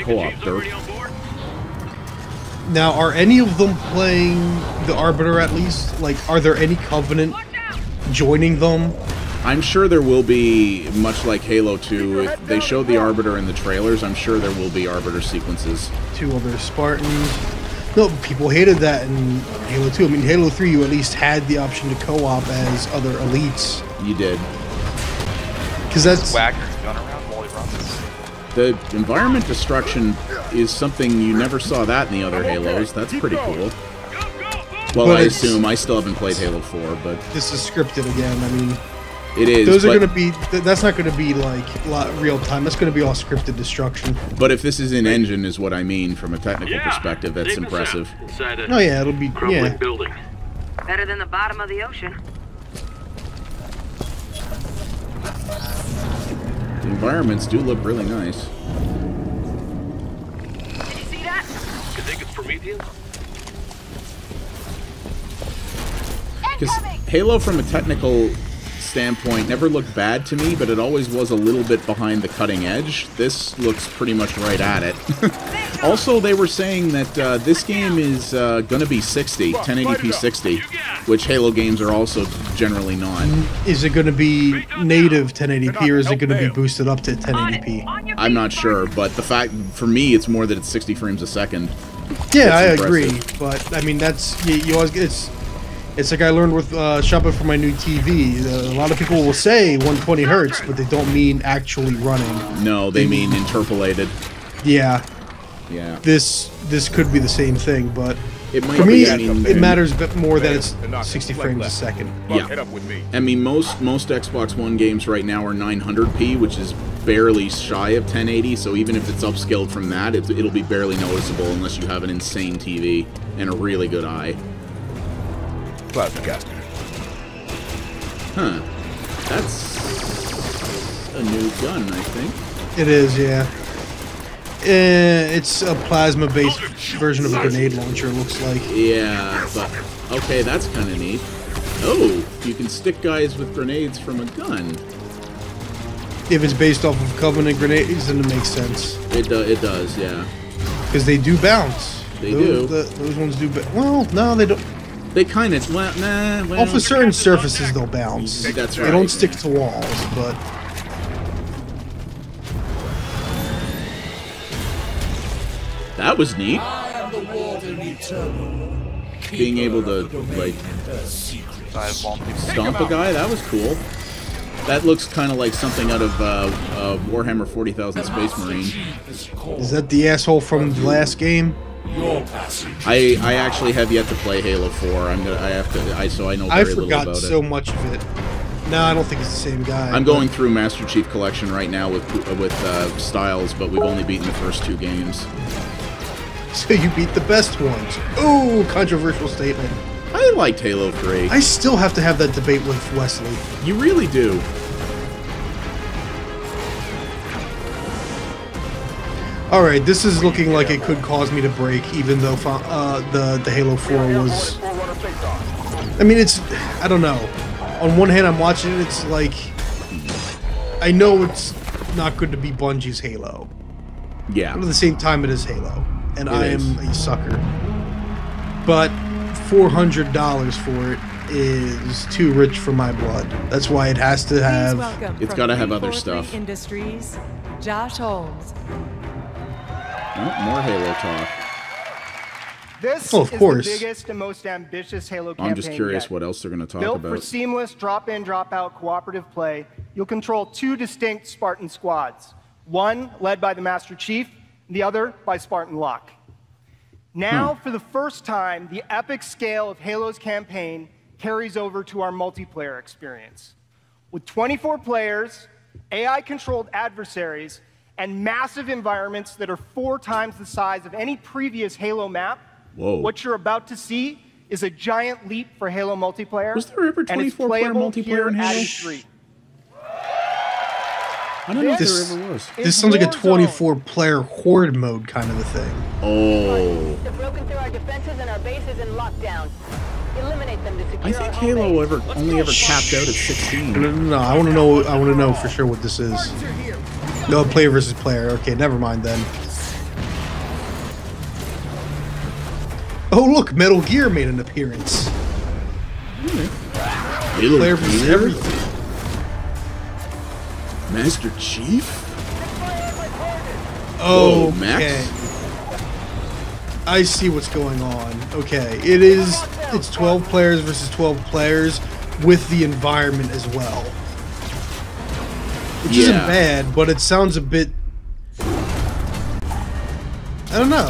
Speaker 1: co-op. Derp.
Speaker 3: now are any of them playing the Arbiter at least? Like, are there any Covenant joining them?
Speaker 1: I'm sure there will be, much like Halo 2, if they showed the Arbiter in the trailers, I'm sure there will be Arbiter sequences.
Speaker 3: 2 other Spartans. No, people hated that in Halo 2. I mean, Halo 3, you at least had the option to co-op as other elites.
Speaker 1: You did.
Speaker 3: Because that's...
Speaker 4: Wagner's gun around while he runs.
Speaker 1: The environment destruction is something you never saw that in the other Halos. That's pretty cool. Well,
Speaker 3: But
Speaker 1: I
Speaker 3: it's-
Speaker 1: assume. I still haven't played Halo 4, but
Speaker 3: This is scripted again. I mean,
Speaker 1: it is.
Speaker 3: those are
Speaker 1: but-
Speaker 3: going to be... That's not going to be, like, real time. That's going to be all scripted destruction.
Speaker 1: But if this is in engine, is what I mean from a technical perspective. That's impressive.
Speaker 3: Oh, yeah, it'll be... Yeah.
Speaker 11: Building. Better than the bottom of the ocean.
Speaker 1: The environments do look really nice.
Speaker 11: Did you see that?
Speaker 10: You think it's Prometheus?
Speaker 1: Because Halo, from a technical standpoint, never looked bad to me, but it always was a little bit behind the cutting edge. This looks pretty much right at it. Also, they were saying that this game is going to be 60, 1080p 60, which Halo games are also generally not.
Speaker 3: Is it going to be native 1080p or is it going to be boosted up to 1080p?
Speaker 1: I'm not sure, but the fact, for me, it's more that it's 60 frames a second.
Speaker 3: Yeah, I
Speaker 1: That's
Speaker 3: agree,
Speaker 1: impressive.
Speaker 3: but I mean that's you always it's like I learned with shopping for my new TV. A lot of people will say 120 hertz, but they don't mean actually running.
Speaker 1: No, they mean interpolated.
Speaker 3: Yeah,
Speaker 1: Yeah.
Speaker 3: this could be the same thing, but
Speaker 1: It might
Speaker 3: for me
Speaker 1: be, I mean,
Speaker 3: it matters a bit more that it's
Speaker 9: They're not
Speaker 3: 60
Speaker 9: left,
Speaker 3: frames a
Speaker 9: left.
Speaker 3: second.
Speaker 1: Yeah.
Speaker 9: Head up with me.
Speaker 1: I mean, most Xbox One games right now are 900p, which is barely shy of 1080. So even if it's upscaled from that, it'll be barely noticeable unless you have an insane TV and a really good eye.
Speaker 9: Plasma caster.
Speaker 1: Huh? That's a new gun, I think.
Speaker 3: It is, yeah. It's a plasma-based version of a grenade launcher. It looks like.
Speaker 1: Yeah, but okay, that's kind of neat. Oh, you can stick guys with grenades from a gun.
Speaker 3: If it's based off of Covenant grenades, then it makes sense
Speaker 1: It does, yeah.
Speaker 3: because they do bounce.
Speaker 1: They do.
Speaker 3: Those ones do. Well, no, they don't.
Speaker 1: They kind of well.
Speaker 3: Off of certain surfaces, they'll bounce.
Speaker 1: That's
Speaker 3: They
Speaker 1: right.
Speaker 3: don't stick to walls, but
Speaker 1: That was neat. Being able to like
Speaker 4: Dive bomb people.
Speaker 1: stomp a guy, that was cool. That looks kind of like something out of Warhammer 40,000 Space Marine.
Speaker 3: Is that the asshole from the last game?
Speaker 1: I actually have yet to play Halo 4. So I know very little about it.
Speaker 3: I forgot so much of it. No, I don't think it's the same guy.
Speaker 1: I'm going through Master Chief Collection right now with Styles, but we've only beaten the first 2 games.
Speaker 3: So you beat the best ones. Ooh, controversial statement.
Speaker 1: I liked Halo 3.
Speaker 3: I still have to have that debate with Wesley.
Speaker 1: You really do.
Speaker 3: Alright, this is looking like it could cause me to break, even though the Halo 4 was... I mean, it's... I don't know. On one hand, I'm watching it, it's like... I know it's not good to be Bungie's Halo.
Speaker 1: Yeah.
Speaker 3: But at the same time, it is Halo. And I am a sucker. But $400 for it is too rich for my blood. That's why it has to have...
Speaker 1: It's got to have other stuff.
Speaker 6: Industries, Josh Holmes.
Speaker 1: Oh, more Halo talk.
Speaker 12: This
Speaker 3: of
Speaker 12: is
Speaker 3: course.
Speaker 12: the biggest and most ambitious Halo campaign
Speaker 1: I'm just curious
Speaker 12: yet.
Speaker 1: what else they're going to talk
Speaker 12: Built
Speaker 1: about.
Speaker 12: for seamless drop-in, drop-out cooperative play, you'll control 2 distinct Spartan squads. One led by the Master Chief, and the other by Spartan Locke. Now, for the first time, the epic scale of Halo's campaign carries over to our multiplayer experience. With 24 players, AI-controlled adversaries, and massive environments that are 4 times the size of any previous Halo map, what you're about to see is a giant leap for Halo multiplayer.
Speaker 1: Was there ever 24-player multiplayer in Halo?
Speaker 12: 3.
Speaker 1: I don't know if there ever was.
Speaker 3: This sounds like a 24-player horde mode kind of a thing.
Speaker 1: Oh.
Speaker 11: They've broken through our defenses and our bases in lockdown. Eliminate them to secure
Speaker 1: I think Halo only ever capped out at 16.
Speaker 3: No, I want to know. I want to know for sure what this is. No, player versus player. Okay, never mind then. Oh look, Metal Gear made an appearance. Player versus everything.
Speaker 1: Master Chief?
Speaker 3: Oh,
Speaker 1: whoa, Max?
Speaker 3: okay. I see what's going on. Okay, it's 12 players versus 12 players with the environment as well. Which isn't bad, but it sounds a bit... I don't know.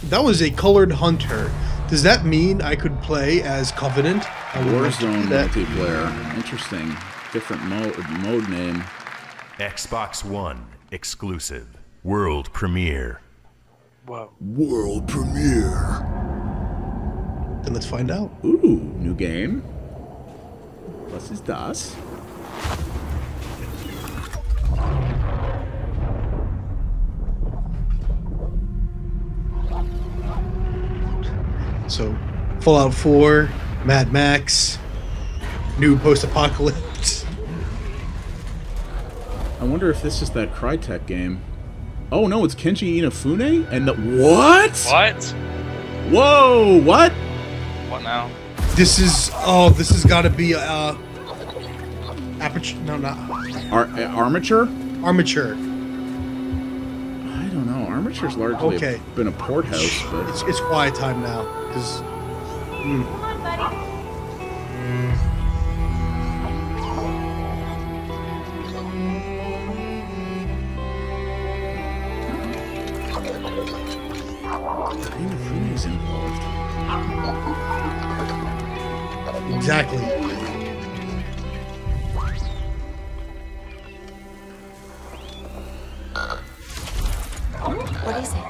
Speaker 3: That was a colored hunter. Does that mean I could play as Covenant?
Speaker 1: Warzone multiplayer. Interesting. Different mode name.
Speaker 13: Xbox One exclusive. World premiere.
Speaker 3: Whoa.
Speaker 1: World premiere.
Speaker 3: Then let's find out.
Speaker 1: Ooh, new game. Was ist das?
Speaker 3: So, Fallout 4, Mad Max, new post-apocalypse.
Speaker 1: I wonder if this is that Crytek game. Oh no, it's Kenji Inafune? And what?
Speaker 4: What?
Speaker 1: Whoa, what?
Speaker 4: What now?
Speaker 3: This is, this has got to be, Aperture, no, not...
Speaker 1: Armature?
Speaker 3: Armature.
Speaker 1: I don't know, Armature's largely been a port house, but...
Speaker 3: It's quiet time now, because...
Speaker 7: Come on, buddy.
Speaker 1: Inafune's involved.
Speaker 3: Exactly.
Speaker 14: What is it?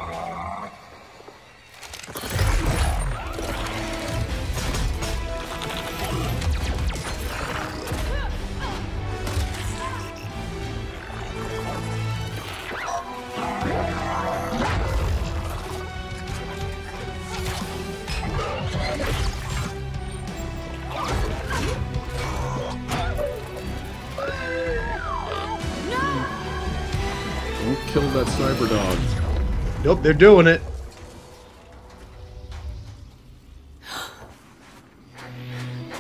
Speaker 1: Don't kill that cyber dog.
Speaker 3: Nope, they're doing it.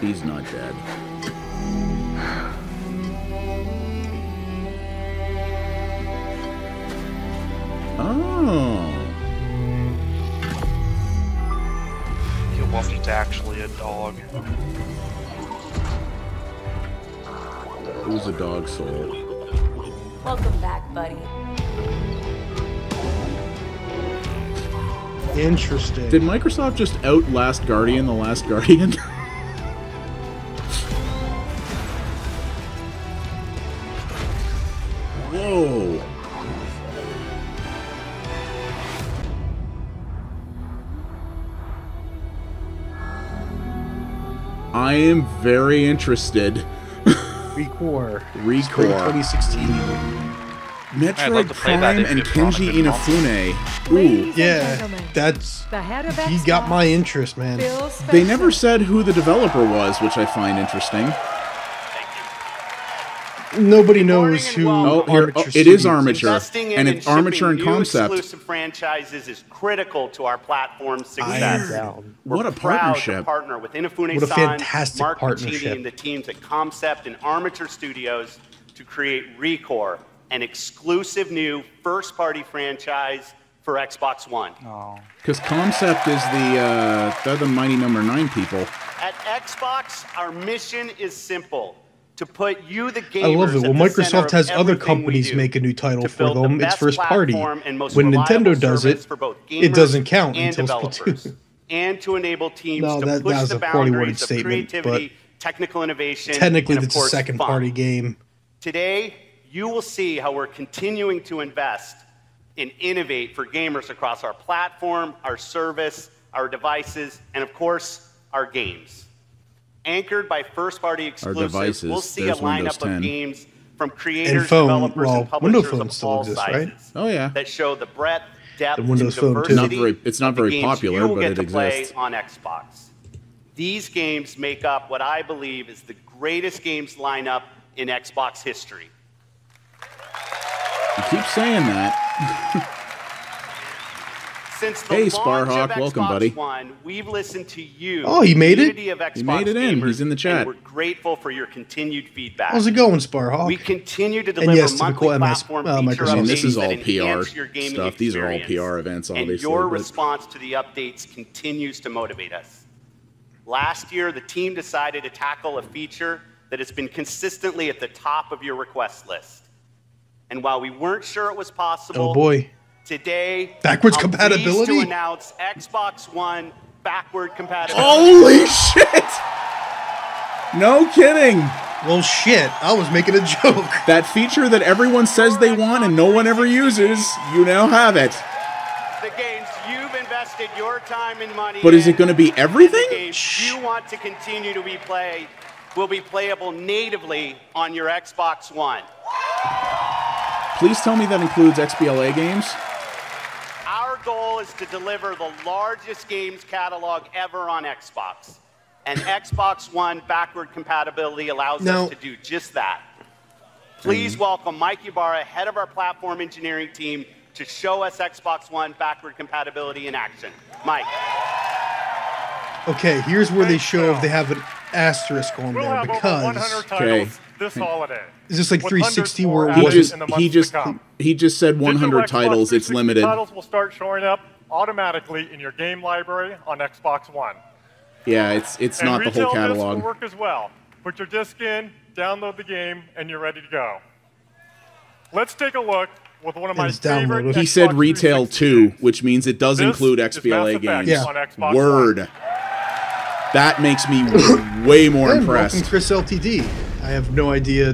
Speaker 1: He's not dead. Oh.
Speaker 4: wasn't actually a dog.
Speaker 1: It was a dog soul.
Speaker 6: Welcome back, buddy.
Speaker 3: Interesting.
Speaker 1: Did Microsoft just outlast Guardian, the Last Guardian? Whoa. I am very interested.
Speaker 3: Recore.
Speaker 1: Recore.
Speaker 3: Spring 2016.
Speaker 1: Metroid Prime and Kenji Inafune. Ooh.
Speaker 6: Ladies
Speaker 3: Yeah,
Speaker 6: and gentlemen,
Speaker 3: that's...
Speaker 6: the head of
Speaker 3: He got
Speaker 6: Xbox,
Speaker 3: my interest, man.
Speaker 6: Bill
Speaker 1: They
Speaker 6: Spencer.
Speaker 1: never said who the developer was, which I find interesting.
Speaker 3: Nobody knows who Armature
Speaker 1: it is
Speaker 3: Studios
Speaker 1: Armature,
Speaker 14: Investing in
Speaker 1: and it's Armature and
Speaker 14: shipping new
Speaker 1: Concept.
Speaker 14: exclusive franchises is critical to our platform's
Speaker 3: I
Speaker 14: success.
Speaker 3: am down.
Speaker 1: What a
Speaker 14: Proud
Speaker 1: partnership.
Speaker 14: to partner with
Speaker 3: What a
Speaker 14: Inafune-san,
Speaker 3: fantastic
Speaker 14: Mark
Speaker 3: partnership.
Speaker 14: Puccini, and the teams at Concept and Armature Studios to create Recore, an exclusive new first-party franchise for Xbox One.
Speaker 1: Because Concept is they're the Mighty Number 9 people.
Speaker 14: At Xbox, our mission is simple: to put you, the gamers,
Speaker 3: I love it.
Speaker 14: at
Speaker 3: When
Speaker 14: the center
Speaker 3: Microsoft
Speaker 14: of
Speaker 3: has other
Speaker 14: everything we
Speaker 3: companies
Speaker 14: do.
Speaker 3: make a new title
Speaker 14: To
Speaker 3: for
Speaker 14: build the
Speaker 3: them, it's
Speaker 14: best
Speaker 3: first party.
Speaker 14: platform and most
Speaker 3: When
Speaker 14: reliable
Speaker 3: Nintendo does
Speaker 14: service
Speaker 3: it,
Speaker 14: for both
Speaker 3: it
Speaker 14: gamers
Speaker 3: doesn't count
Speaker 14: and
Speaker 3: until
Speaker 14: developers,
Speaker 3: Splatoon.
Speaker 14: and to enable teams
Speaker 3: No,
Speaker 14: to
Speaker 3: that
Speaker 14: push
Speaker 3: was
Speaker 14: the
Speaker 3: a poorly worded
Speaker 14: boundaries of
Speaker 3: statement,
Speaker 14: creativity, technical innovation,
Speaker 3: Technically,
Speaker 14: and of
Speaker 3: it's a
Speaker 14: course,
Speaker 3: second
Speaker 14: fun.
Speaker 3: party game.
Speaker 14: Today, you will see how we're continuing to invest and innovate for gamers across our platform, our service, our devices, and of course, our games. Anchored by first-party exclusives,
Speaker 1: devices.
Speaker 14: we'll see
Speaker 1: There's
Speaker 14: a
Speaker 1: Windows
Speaker 14: lineup
Speaker 1: 10.
Speaker 14: of games from creators,
Speaker 3: And phone,
Speaker 14: developers,
Speaker 3: well,
Speaker 14: and
Speaker 3: Windows
Speaker 14: publishers
Speaker 3: Phone
Speaker 14: of
Speaker 3: still
Speaker 14: all
Speaker 3: exists,
Speaker 14: sizes
Speaker 3: right?
Speaker 1: Oh yeah.
Speaker 14: that show the breadth, depth,
Speaker 3: The Windows
Speaker 14: and
Speaker 3: Phone, too.
Speaker 14: diversity
Speaker 1: It's not
Speaker 14: of the
Speaker 1: very
Speaker 14: games
Speaker 1: popular,
Speaker 14: you will
Speaker 1: but
Speaker 14: get
Speaker 1: it
Speaker 14: to play
Speaker 1: exists.
Speaker 14: on Xbox. These games make up what I believe is the greatest games lineup in Xbox history.
Speaker 1: You keep saying that.
Speaker 14: Since the
Speaker 1: Hey,
Speaker 14: launch
Speaker 1: Sparhawk,
Speaker 14: of
Speaker 1: welcome,
Speaker 14: Xbox
Speaker 1: buddy.
Speaker 14: One, we've listened to you.
Speaker 3: Oh, he made it?
Speaker 14: community of Xbox
Speaker 1: He made it in.
Speaker 14: gamers,
Speaker 1: He's in the chat.
Speaker 14: And we're grateful for your continued feedback.
Speaker 3: How's it going, Sparhawk?
Speaker 14: We continue to
Speaker 3: And
Speaker 14: deliver
Speaker 3: yes, typical
Speaker 14: monthly
Speaker 3: MS,
Speaker 14: platform
Speaker 3: Microsoft.
Speaker 14: feature
Speaker 1: I mean, this
Speaker 14: updates
Speaker 1: is all
Speaker 14: that
Speaker 1: PR
Speaker 14: enhance your gaming
Speaker 1: stuff. These are all
Speaker 14: experience.
Speaker 1: PR events,
Speaker 14: And
Speaker 1: obviously.
Speaker 14: your
Speaker 1: but-
Speaker 14: response to the updates continues to motivate us. Last year, the team decided to tackle a feature that has been consistently at the top of your request list. And while we weren't sure it was possible,
Speaker 3: Oh boy.
Speaker 14: today,
Speaker 3: Backwards
Speaker 14: I'm pleased
Speaker 3: compatibility?
Speaker 14: to announce Xbox One backward compatibility.
Speaker 1: Holy shit! No kidding.
Speaker 3: Well, shit. I was making a joke.
Speaker 1: That feature that everyone says they want and no one ever uses, you now have it.
Speaker 14: The games you've invested your time and money
Speaker 1: But is it
Speaker 14: in,
Speaker 1: going to be
Speaker 14: and
Speaker 1: everything?
Speaker 14: the games you want to continue to be played will be playable natively on your Xbox One.
Speaker 1: Please tell me that includes XBLA games.
Speaker 14: Our goal is to deliver the largest games catalog ever on Xbox. And Xbox One backward compatibility allows us to do just that. Please welcome Mike Ybarra, head of our platform engineering team, to show us Xbox One backward compatibility in action. Mike.
Speaker 3: Okay, here's where they show if they have an asterisk on
Speaker 15: We'll
Speaker 3: there
Speaker 15: have over
Speaker 3: because
Speaker 15: 100 titles this holiday.
Speaker 3: is this like
Speaker 15: with
Speaker 3: 360
Speaker 15: hundreds more
Speaker 3: where it
Speaker 15: added
Speaker 3: was
Speaker 15: in the months to come.
Speaker 1: he just said 100
Speaker 15: Xbox
Speaker 1: titles. It's
Speaker 15: 360
Speaker 1: limited.
Speaker 15: Titles will start showing up automatically in your game library on Xbox One.
Speaker 1: Yeah, it's not the whole
Speaker 15: retail discs
Speaker 1: catalog.
Speaker 15: will work as well. Put your disc in, download the game, and you're ready to go. Let's take a look with one of my favorite.
Speaker 1: He said
Speaker 15: Xbox
Speaker 1: retail
Speaker 15: 360
Speaker 1: too, which means it does
Speaker 15: This
Speaker 1: include
Speaker 15: is
Speaker 1: XBLA
Speaker 15: Mass
Speaker 1: games.
Speaker 15: Effect on Xbox
Speaker 1: Word. That makes me way more
Speaker 3: And
Speaker 1: impressed.
Speaker 3: welcome Chris LTD. I have no idea.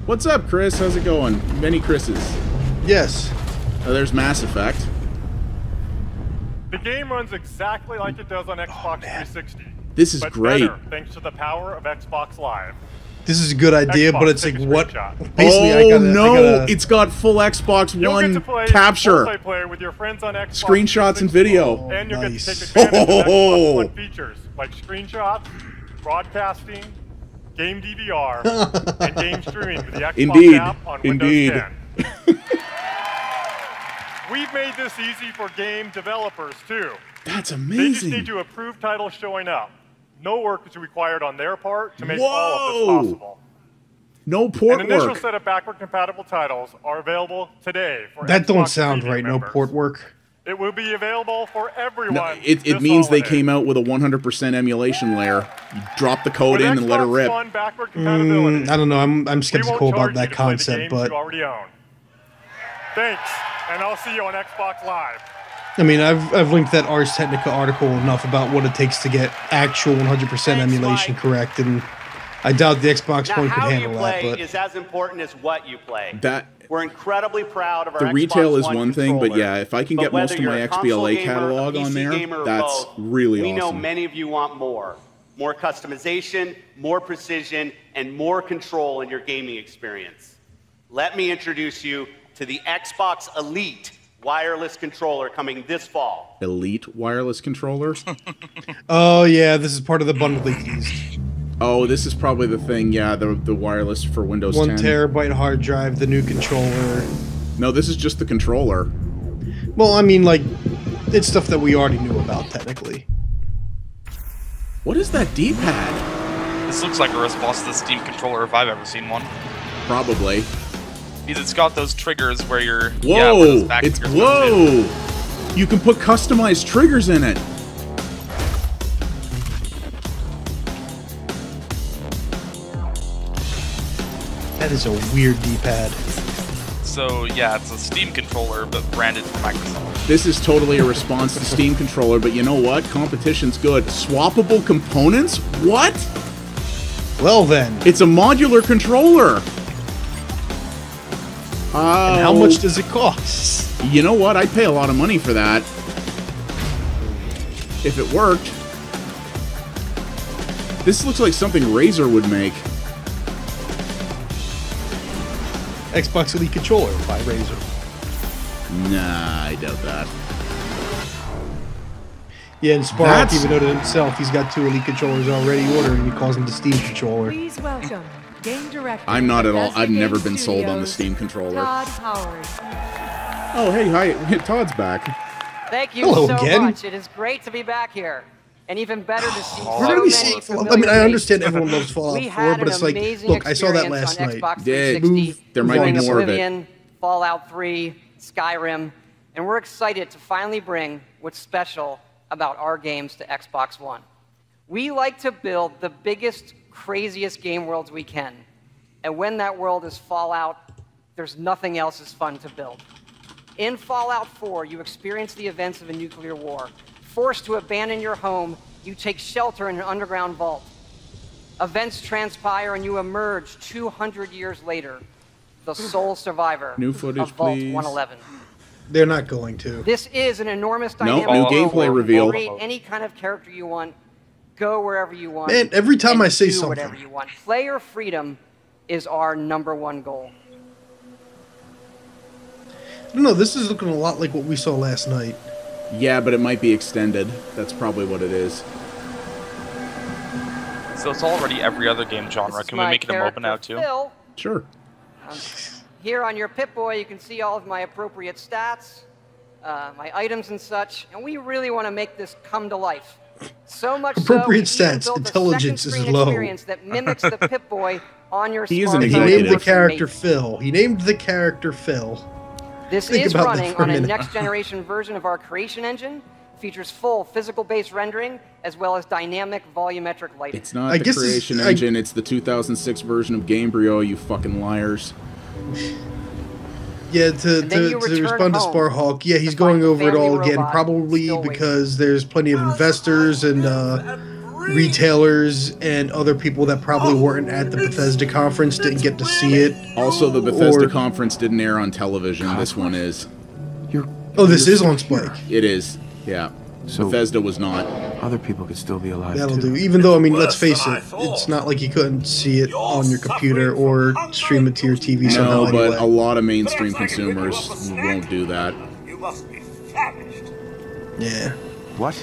Speaker 1: What's up, Chris? How's it going? Many Chris's.
Speaker 3: Yes.
Speaker 1: Oh, there's Mass Effect.
Speaker 15: The game runs exactly like it does on Xbox 360.
Speaker 1: This is
Speaker 15: but
Speaker 1: great.
Speaker 15: better, thanks to the power of Xbox Live.
Speaker 3: This is a good idea, but
Speaker 15: Xbox,
Speaker 3: it's like
Speaker 15: take a
Speaker 3: what?
Speaker 15: screenshot.
Speaker 3: Basically,
Speaker 1: Oh
Speaker 3: I
Speaker 1: no! It's got full Xbox
Speaker 15: You'll get
Speaker 1: One
Speaker 15: to play
Speaker 1: capture,
Speaker 15: multiplayer with your friends on Xbox
Speaker 1: screenshots, and video.
Speaker 15: and you'll
Speaker 3: nice.
Speaker 15: get to take advantage of
Speaker 1: Oh.
Speaker 15: Xbox One features like screenshots, broadcasting, game DVR, and game streaming with the Xbox
Speaker 1: Indeed.
Speaker 15: app on
Speaker 1: Indeed.
Speaker 15: Windows 10. We've made this easy for game developers too.
Speaker 1: That's
Speaker 15: They just
Speaker 1: amazing.
Speaker 15: need to approve titles showing up. No work is required on their part to make all of
Speaker 1: Whoa.
Speaker 15: this possible.
Speaker 1: No port
Speaker 15: An initial
Speaker 1: work.
Speaker 15: set of backward compatible titles are available today for
Speaker 3: That don't
Speaker 15: Xbox
Speaker 3: sound
Speaker 15: Preview
Speaker 3: right. No
Speaker 15: members.
Speaker 3: port work.
Speaker 15: It will be available for everyone.
Speaker 1: No, it means they came out with a 100% emulation layer. You drop the code in and let it rip.
Speaker 15: One backward compatibility.
Speaker 3: I don't know. I'm skeptical about that concept, but
Speaker 15: you already own. Thanks, and I'll see you on Xbox Live.
Speaker 3: I mean, I've linked that Ars Technica article enough about what it takes to get actual 100% emulation correct, and I doubt the Xbox One could handle that.
Speaker 14: How you
Speaker 3: But
Speaker 14: play is as important as what you play. We're incredibly proud of our
Speaker 1: the retail
Speaker 14: Xbox
Speaker 1: is one thing, but yeah, if I can get most of my XBLA catalog on there, that's really awesome.
Speaker 14: We know many of you want more customization, more precision, and more control in your gaming experience. Let me introduce you to the Xbox Elite wireless controller coming this fall.
Speaker 1: Elite wireless controller?
Speaker 3: Oh yeah, this is part of the bundle they teased.
Speaker 1: Oh, this is probably the thing, yeah, the wireless for Windows 10.
Speaker 3: 1 terabyte hard drive, the new controller.
Speaker 1: No, this is just the controller.
Speaker 3: Well, I mean, like, it's stuff that we already knew about, technically.
Speaker 1: What is that D-pad?
Speaker 4: This looks like a response to the Steam controller if I've ever seen one.
Speaker 1: Probably.
Speaker 4: Because it's got those triggers where you're...
Speaker 1: Whoa! Whoa! You can put customized triggers in it.
Speaker 3: That is a weird D-pad.
Speaker 4: So, yeah, it's a Steam controller, but branded for Microsoft.
Speaker 1: This is totally a response to Steam controller, but you know what? Competition's good. Swappable components? What?
Speaker 3: Well then.
Speaker 1: It's a modular controller.
Speaker 3: And how much does it cost?
Speaker 1: You know what? I'd pay a lot of money for that. If it worked. This looks like something Razer would make.
Speaker 3: Xbox Elite controller by Razer.
Speaker 1: Nah, I doubt that.
Speaker 3: Yeah, and Spark even noted himself he's got 2 Elite controllers already ordered, and he calls them the Steam controller.
Speaker 16: Please welcome Game Director.
Speaker 1: I'm not at all. I've never been sold on the Steam controller.
Speaker 16: Todd Howard.
Speaker 1: Oh, hey, hi, Todd's back.
Speaker 17: Thank you
Speaker 3: Hello
Speaker 17: so
Speaker 3: again.
Speaker 17: much. It is great to be back here. And even better to see
Speaker 3: We're gonna be
Speaker 17: many
Speaker 3: I mean, I understand everyone loves Fallout 4, but it's like, look, I saw that last night.
Speaker 1: There might be more of it.
Speaker 17: Fallout 3, Skyrim, and we're excited to finally bring what's special about our games to Xbox One. We like to build the biggest, craziest game worlds we can. And when that world is Fallout, there's nothing else as fun to build. In Fallout 4, you experience the events of a nuclear war. Forced to abandon your home, you take shelter in an underground vault. Events transpire and you emerge 200 years later, the sole survivor
Speaker 1: New footage,
Speaker 17: of Vault
Speaker 1: please.
Speaker 17: 111.
Speaker 3: They're not going to.
Speaker 17: This is an enormous
Speaker 1: Nope,
Speaker 17: dynamic.
Speaker 1: new gameplay reveal.
Speaker 17: Create any kind of character you want, go wherever you want.
Speaker 3: Man, every time
Speaker 17: and
Speaker 3: I say
Speaker 17: do
Speaker 3: something.
Speaker 17: whatever you want. Player freedom is our #1 goal.
Speaker 3: I don't know, this is looking a lot like what we saw last night.
Speaker 1: Yeah, but it might be extended. That's probably what it is.
Speaker 4: So it's already every other game genre. Can we make it a MOBA now, too?
Speaker 17: Phil.
Speaker 1: Sure.
Speaker 17: Here on your Pip-Boy, you can see all of my appropriate stats, my items and such, and we really want to make this come to life. So much
Speaker 3: Appropriate
Speaker 17: so, we even
Speaker 3: stats,
Speaker 17: built
Speaker 3: intelligence
Speaker 17: a
Speaker 3: is
Speaker 17: second-screen
Speaker 3: low.
Speaker 17: experience that mimics the Pip-Boy on your
Speaker 1: He is an
Speaker 17: smartphone.
Speaker 3: He named the
Speaker 1: executive.
Speaker 3: character Phil. He named the character Phil.
Speaker 17: This
Speaker 3: Think
Speaker 17: is
Speaker 3: about that
Speaker 17: running
Speaker 3: for a
Speaker 17: on a
Speaker 3: minute.
Speaker 17: next-generation version of our creation engine. Features full physical-based rendering as well as dynamic volumetric lighting.
Speaker 1: It's not the creation engine, it's the 2006 version of Gamebryo, you fucking liars.
Speaker 3: Yeah, to respond to Sparhawk, yeah, he's going over it all again, probably because there's plenty of investors and retailers and other people that probably weren't at the Bethesda conference, didn't get to see it.
Speaker 1: Also, the Bethesda conference didn't air on television. This one is.
Speaker 3: Oh, this is on Spike.
Speaker 1: It is, yeah.
Speaker 18: So
Speaker 1: Bethesda was not.
Speaker 18: Other people could still be alive.
Speaker 3: That'll do. Even though, I mean, let's face it, it's not like you couldn't see it on your computer or stream it to your TV somehow.
Speaker 1: No, but
Speaker 3: anyway.
Speaker 1: a lot of mainstream consumers won't do that.
Speaker 10: You must be famished.
Speaker 3: Yeah.
Speaker 18: What?